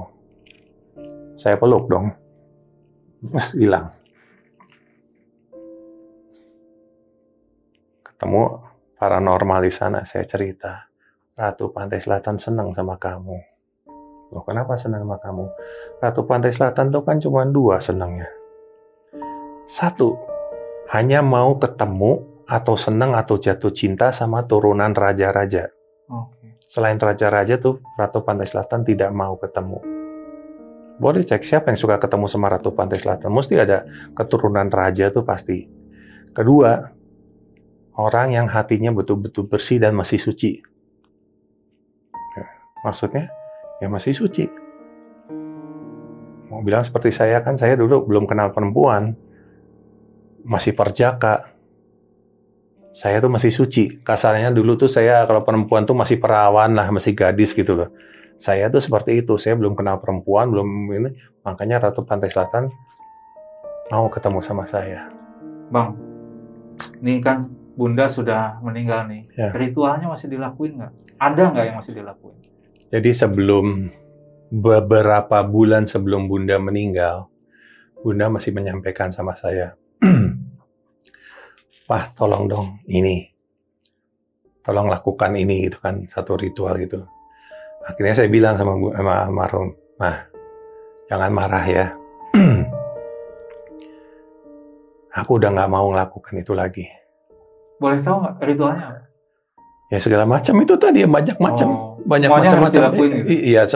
Saya peluk dong. Terus hilang. Ketemu paranormal di sana, saya cerita. Ratu Pantai Selatan senang sama kamu. Loh, kenapa senang sama kamu? Ratu Pantai Selatan tuh kan cuma 2 senangnya. 1, hanya mau ketemu atau senang atau jatuh cinta sama turunan raja-raja. Selain raja-raja tuh, Ratu Pantai Selatan tidak mau ketemu. Boleh cek siapa yang suka ketemu sama Ratu Pantai Selatan. Mesti ada keturunan raja tuh pasti. Kedua, orang yang hatinya betul-betul bersih dan masih suci. Maksudnya, ya masih suci. Mau bilang seperti saya kan, saya dulu belum kenal perempuan. Masih perjaka. Saya tuh masih suci. Kasarnya dulu tuh saya kalau perempuan tuh masih perawan lah, masih gadis gitu loh. Saya tuh seperti itu. Saya belum kenal perempuan, belum ini. Makanya Ratu Pantai Selatan mau ketemu sama saya. Bang, ini kan Bunda sudah meninggal nih. Ya. Ritualnya masih dilakuin nggak? Ada nggak yang masih dilakuin? Jadi beberapa bulan sebelum Bunda meninggal, Bunda masih menyampaikan sama saya, Pak, tolong dong ini. Tolong lakukan ini, gitu kan, satu ritual gitu. Akhirnya saya bilang sama almarhum, Mah, jangan marah ya. Aku udah nggak mau ngelakukan itu lagi. Boleh tahu nggak ritualnya? Ya segala macam itu tadi, banyak macam. Banyak macam-macam. Iya,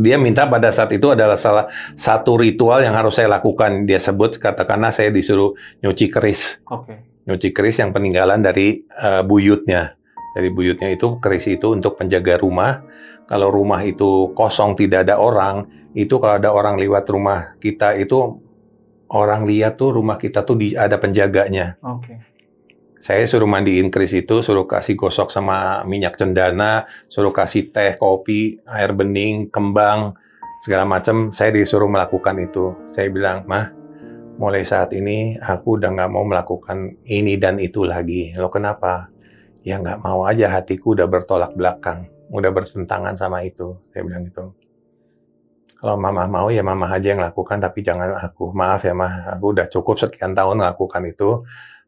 dia minta pada saat itu adalah salah satu ritual yang harus saya lakukan. Dia sebut, katakanlah saya disuruh nyuci keris. Nyuci keris yang peninggalan dari buyutnya. Dari buyutnya itu, keris itu untuk penjaga rumah. Kalau rumah itu kosong, tidak ada orang, itu kalau ada orang lewat rumah kita itu, orang lihat tuh rumah kita tuh ada penjaganya. Saya suruh mandiin keris itu, suruh kasih gosok sama minyak cendana, suruh kasih teh, kopi, air bening, kembang, segala macam. Saya disuruh melakukan itu. Saya bilang, Mah, mulai saat ini aku udah nggak mau melakukan ini dan itu lagi. Loh kenapa? Ya nggak mau aja, hatiku udah bertolak belakang, udah bertentangan sama itu. Saya bilang gitu. Kalau Mama mau ya Mama aja yang lakukan, tapi jangan aku. Maaf ya Mah, aku udah cukup sekian tahun melakukan itu.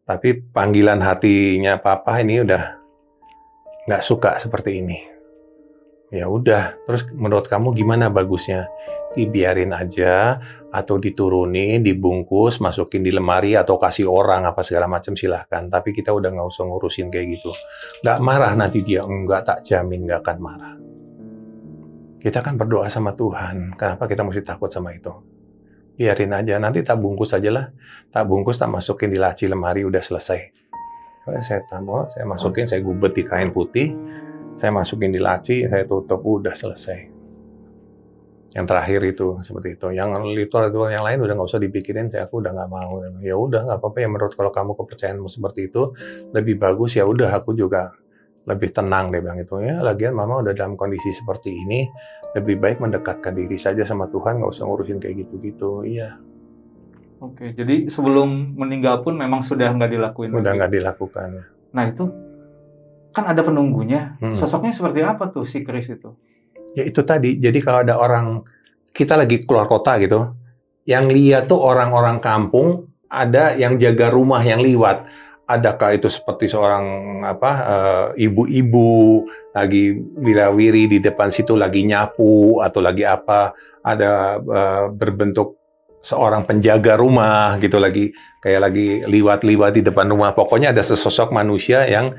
Tapi panggilan hatinya Papa ini udah nggak suka seperti ini. Ya udah, terus menurut kamu gimana bagusnya? Dibiarin aja, atau diturunin, dibungkus, masukin di lemari, atau kasih orang, apa segala macam silahkan. Tapi kita udah nggak usah ngurusin kayak gitu. Nggak marah nanti dia, enggak, tak jamin nggak akan marah. Kita kan berdoa sama Tuhan, kenapa kita mesti takut sama itu? Biarin aja, nanti tak bungkus aja lah. Tak bungkus, tak masukin di laci lemari, udah selesai. Saya tampol, saya masukin, saya gubet di kain putih, saya masukin di laci, saya tutup, udah selesai. Yang terakhir itu, seperti itu. Yang ritual yang lain udah nggak usah dipikirin, aku udah nggak mau. Ya udah, nggak apa-apa ya, menurut kalau kamu kepercayaanmu seperti itu, lebih bagus, ya udah, aku juga lebih tenang, dia bilang itu. Ya, lagian Mama udah dalam kondisi seperti ini, lebih baik mendekatkan diri saja sama Tuhan, nggak usah ngurusin kayak gitu-gitu. Iya. Oke, jadi sebelum meninggal pun memang sudah nggak dilakuin. Udah nggak dilakukan. Ya. Nah itu kan ada penunggunya. Sosoknya seperti apa tuh si keris itu? Ya itu tadi. Jadi kalau ada orang, kita lagi keluar kota gitu, yang lihat tuh orang-orang kampung, ada yang jaga rumah yang liwat. Adakah itu seperti seorang ibu-ibu lagi wirawiri di depan situ lagi nyapu atau lagi apa, ada berbentuk seorang penjaga rumah gitu lagi kayak lagi liwat-liwat di depan rumah. Pokoknya ada sesosok manusia yang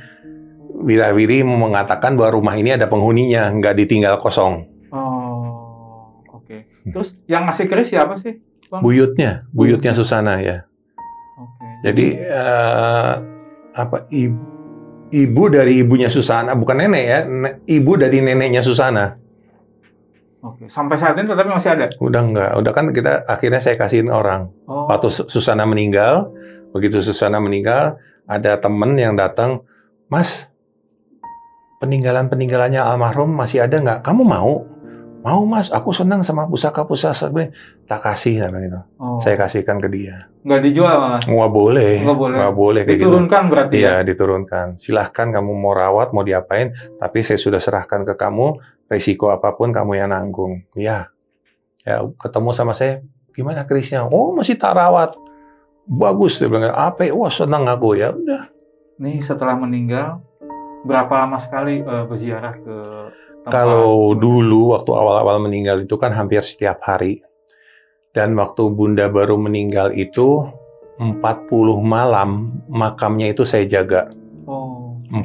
wirawiri mengatakan bahwa rumah ini ada penghuninya, nggak ditinggal kosong. Oh, oke. Terus yang ngasih keris siapa sih? Bang? Buyutnya Susana ya. Oke. Jadi ibu dari ibunya Susana, bukan nenek ya, ibu dari neneknya Susana. Oke. Sampai saat ini tetapi masih ada? Udah enggak, udah kan kita akhirnya saya kasihin orang. Waktu Susana meninggal, begitu Susana meninggal, ada temen yang datang, Mas, peninggalannya almarhum masih ada nggak? Kamu mau? Mau Mas, aku senang sama pusaka-pusaka. Tak kasih sama itu. Saya kasihkan ke dia. Nggak dijual malah? Nggak boleh. Nggak boleh. Diturunkan gitu. Berarti ya? Iya, diturunkan. Silahkan kamu mau rawat, mau diapain, tapi saya sudah serahkan ke kamu, risiko apapun kamu yang nanggung. Ya, ketemu sama saya, gimana kerisnya? Oh, masih tak rawat. Bagus, dia bilang. Apa? Wah, senang aku ya. Udah. Nih setelah meninggal, berapa lama sekali berziarah ke tempat? Kalau dulu waktu awal-awal meninggal itu kan hampir setiap hari. Dan waktu Bunda baru meninggal itu 40 malam makamnya itu saya jaga. 40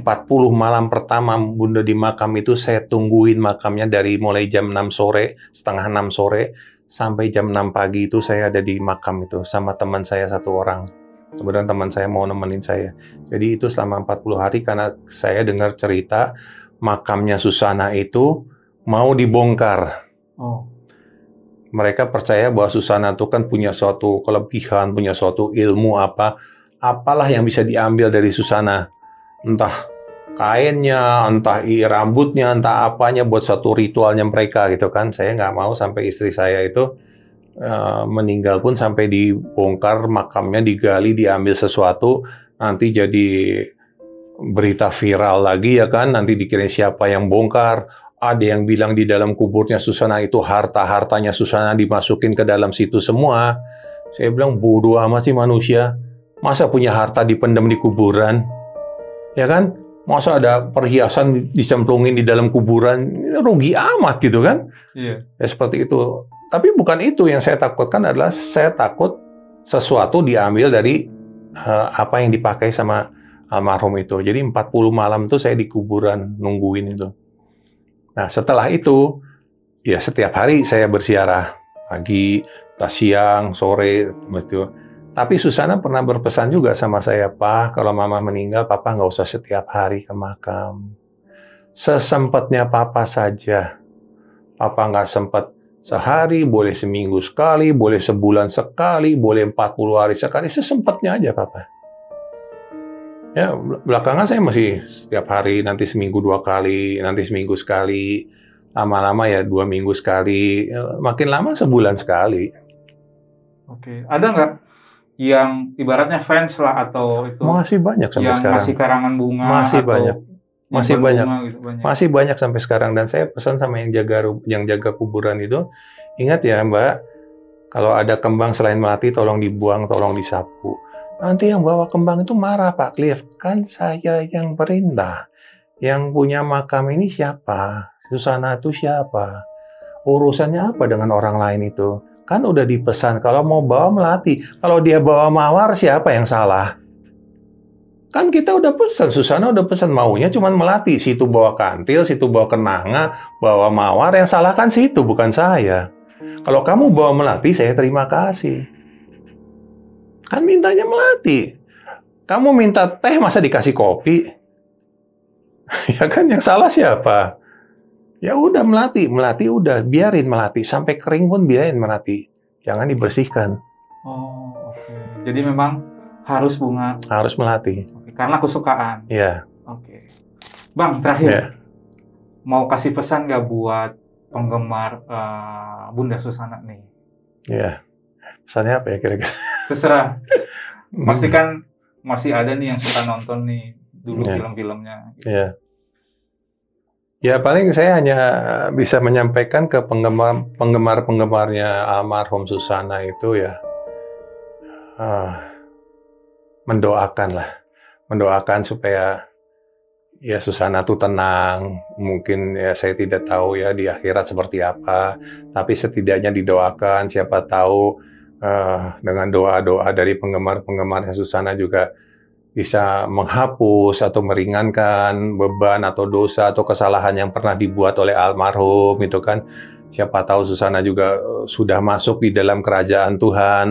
malam pertama Bunda di makam itu saya tungguin makamnya dari mulai jam 6 sore, setengah 6 sore sampai jam 6 pagi itu saya ada di makam itu sama teman saya satu orang. Kemudian teman saya mau nemenin saya. Jadi itu selama 40 hari karena saya dengar cerita makamnya Susana itu mau dibongkar. Mereka percaya bahwa Susana itu kan punya suatu kelebihan, punya suatu ilmu apalah yang bisa diambil dari Susana. Entah kainnya, entah rambutnya, entah apanya buat suatu ritualnya mereka gitu kan. Saya nggak mau sampai istri saya itu meninggal pun sampai dibongkar makamnya, digali, diambil sesuatu, nanti jadi berita viral lagi ya kan, nanti dikira siapa yang bongkar. Ada yang bilang di dalam kuburnya Susana itu harta-hartanya Susana dimasukin ke dalam situ semua. Saya bilang bodoh amat sih manusia. Masa punya harta dipendam di kuburan? Ya kan? Masa ada perhiasan dicemplungin di dalam kuburan? Rugi amat gitu kan? Iya. Ya seperti itu. Tapi bukan itu yang saya takutkan, adalah saya takut sesuatu diambil dari apa yang dipakai sama almarhum itu. Jadi 40 malam itu saya di kuburan nungguin itu. Nah setelah itu, ya setiap hari saya berziarah. Pagi, siang, sore, betul. Tapi Susana pernah berpesan juga sama saya, Pak, kalau Mama meninggal, Papa nggak usah setiap hari ke makam. Sesempatnya Papa saja. Papa nggak sempat sehari, boleh seminggu sekali, boleh sebulan sekali, boleh 40 hari sekali, sesempatnya aja Papa. Ya, belakangan saya masih setiap hari, nanti seminggu 2 kali, nanti seminggu sekali, lama-lama ya 2 minggu sekali, makin lama sebulan sekali. Oke, ada nggak yang ibaratnya fans lah atau itu? Masih banyak sampai yang sekarang. Masih karangan bunga? Masih atau banyak. Masih banyak. Gitu, banyak. Masih banyak sampai sekarang, dan saya pesan sama yang jaga kuburan itu, ingat ya Mbak, kalau ada kembang selain melati tolong dibuang, tolong disapu. Nanti yang bawa kembang itu marah, Pak Cliff. Kan saya yang perintah. Yang punya makam ini siapa? Susana itu siapa? Urusannya apa dengan orang lain itu? Kan udah dipesan kalau mau bawa melati. Kalau dia bawa mawar, siapa yang salah? Kan kita udah pesan, Susana udah pesan, maunya cuma melati. Situ bawa kantil, situ bawa kenanga, bawa mawar. Yang salah kan situ, bukan saya. Kalau kamu bawa melati, saya terima kasih. Kan mintanya melati. Kamu minta teh, masa dikasih kopi? Ya kan, yang salah siapa? Ya udah melati udah, biarin melati. Sampai kering pun biarin melati. Jangan dibersihkan. Oh, oke. Jadi memang harus bunga. Harus melati. Oke, karena kesukaan. Iya. Oke. Bang, terakhir. Mau kasih pesan nggak buat penggemar Bunda Susana nih? Iya. Pesannya apa ya kira-kira? Terserah. Pastikan masih ada nih yang suka nonton nih dulu film-filmnya. Iya. Ya paling saya hanya bisa menyampaikan ke penggemar-penggemarnya almarhum Susana itu ya, mendoakan supaya ya Susana tuh tenang. Mungkin ya saya tidak tahu ya di akhirat seperti apa, tapi setidaknya didoakan. Siapa tahu dengan doa-doa dari penggemar-penggemarnya Susana juga bisa menghapus atau meringankan beban atau dosa atau kesalahan yang pernah dibuat oleh almarhum itu kan. Siapa tahu Susana juga sudah masuk di dalam kerajaan Tuhan.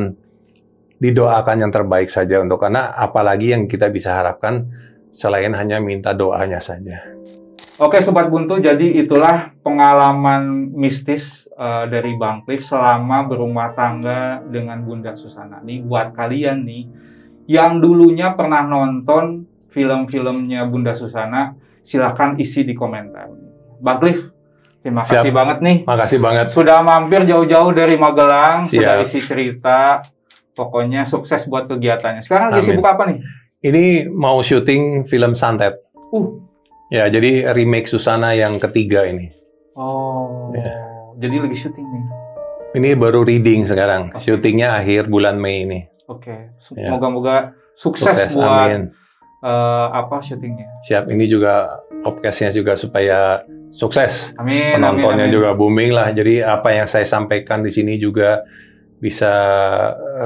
Didoakan yang terbaik saja untuk, karena apalagi yang kita bisa harapkan selain hanya minta doanya saja. Oke Sobat Buntu, jadi itulah pengalaman mistis dari Bang Cliff selama berumah tangga dengan Bunda Susana. Nih buat kalian nih yang dulunya pernah nonton film-filmnya Bunda Susana, silahkan isi di komentar. Bang Cliff, terima kasih banget nih. Makasih banget. Sudah mampir jauh-jauh dari Magelang, Siap. sudah isi cerita. Pokoknya sukses buat kegiatannya. Sekarang lagi sibuk apa nih? Ini mau syuting film santet. Ya, jadi remake Susana yang ketiga ini. Oh, ya. Jadi lagi syuting nih? Ini baru reading sekarang. Okay. Syutingnya akhir bulan Mei ini. Oke, moga-moga sukses buat syutingnya. Siap, ini juga podcastnya juga supaya sukses. Amin. Penontonnya amin. juga booming lah. Jadi apa yang saya sampaikan di sini juga bisa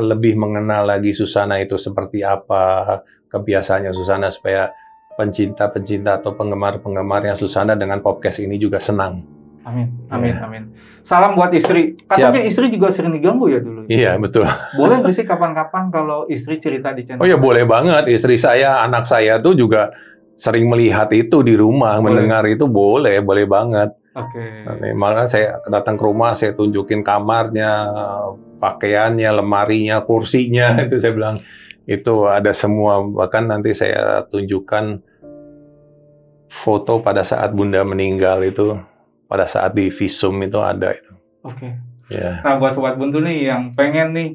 lebih mengenal lagi Susana itu seperti apa, kebiasaannya Susana, supaya pencinta-pencinta atau penggemar-penggemarnya Susana dengan podcast ini juga senang. Amin, amin, amin. Salam buat istri. Katanya istri juga sering diganggu ya dulu. Iya, betul. Boleh nggak sih kapan-kapan kalau istri cerita di channel? Oh ya, boleh banget. Istri saya, anak saya tuh juga sering melihat itu di rumah, mendengar itu boleh banget. Oke. Malah saya datang ke rumah, saya tunjukin kamarnya, pakaiannya, lemarinya, kursinya, itu saya bilang itu ada semua. Bahkan nanti saya tunjukkan foto pada saat Bunda meninggal itu, pada saat di visum itu ada itu. Oke. Ya. Nah buat Sobat Buntu nih yang pengen nih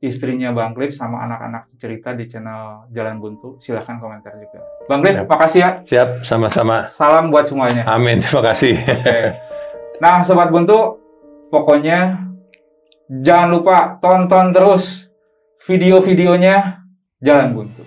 istrinya Bang Cliff sama anak-anak cerita di channel Jalan Buntu, silahkan komentar juga. Bang Cliff, makasih ya. Siap, sama-sama. Salam buat semuanya. Amin, terima kasih. Oke. Nah, Sobat Buntu, pokoknya jangan lupa tonton terus video-videonya Jalan Buntu.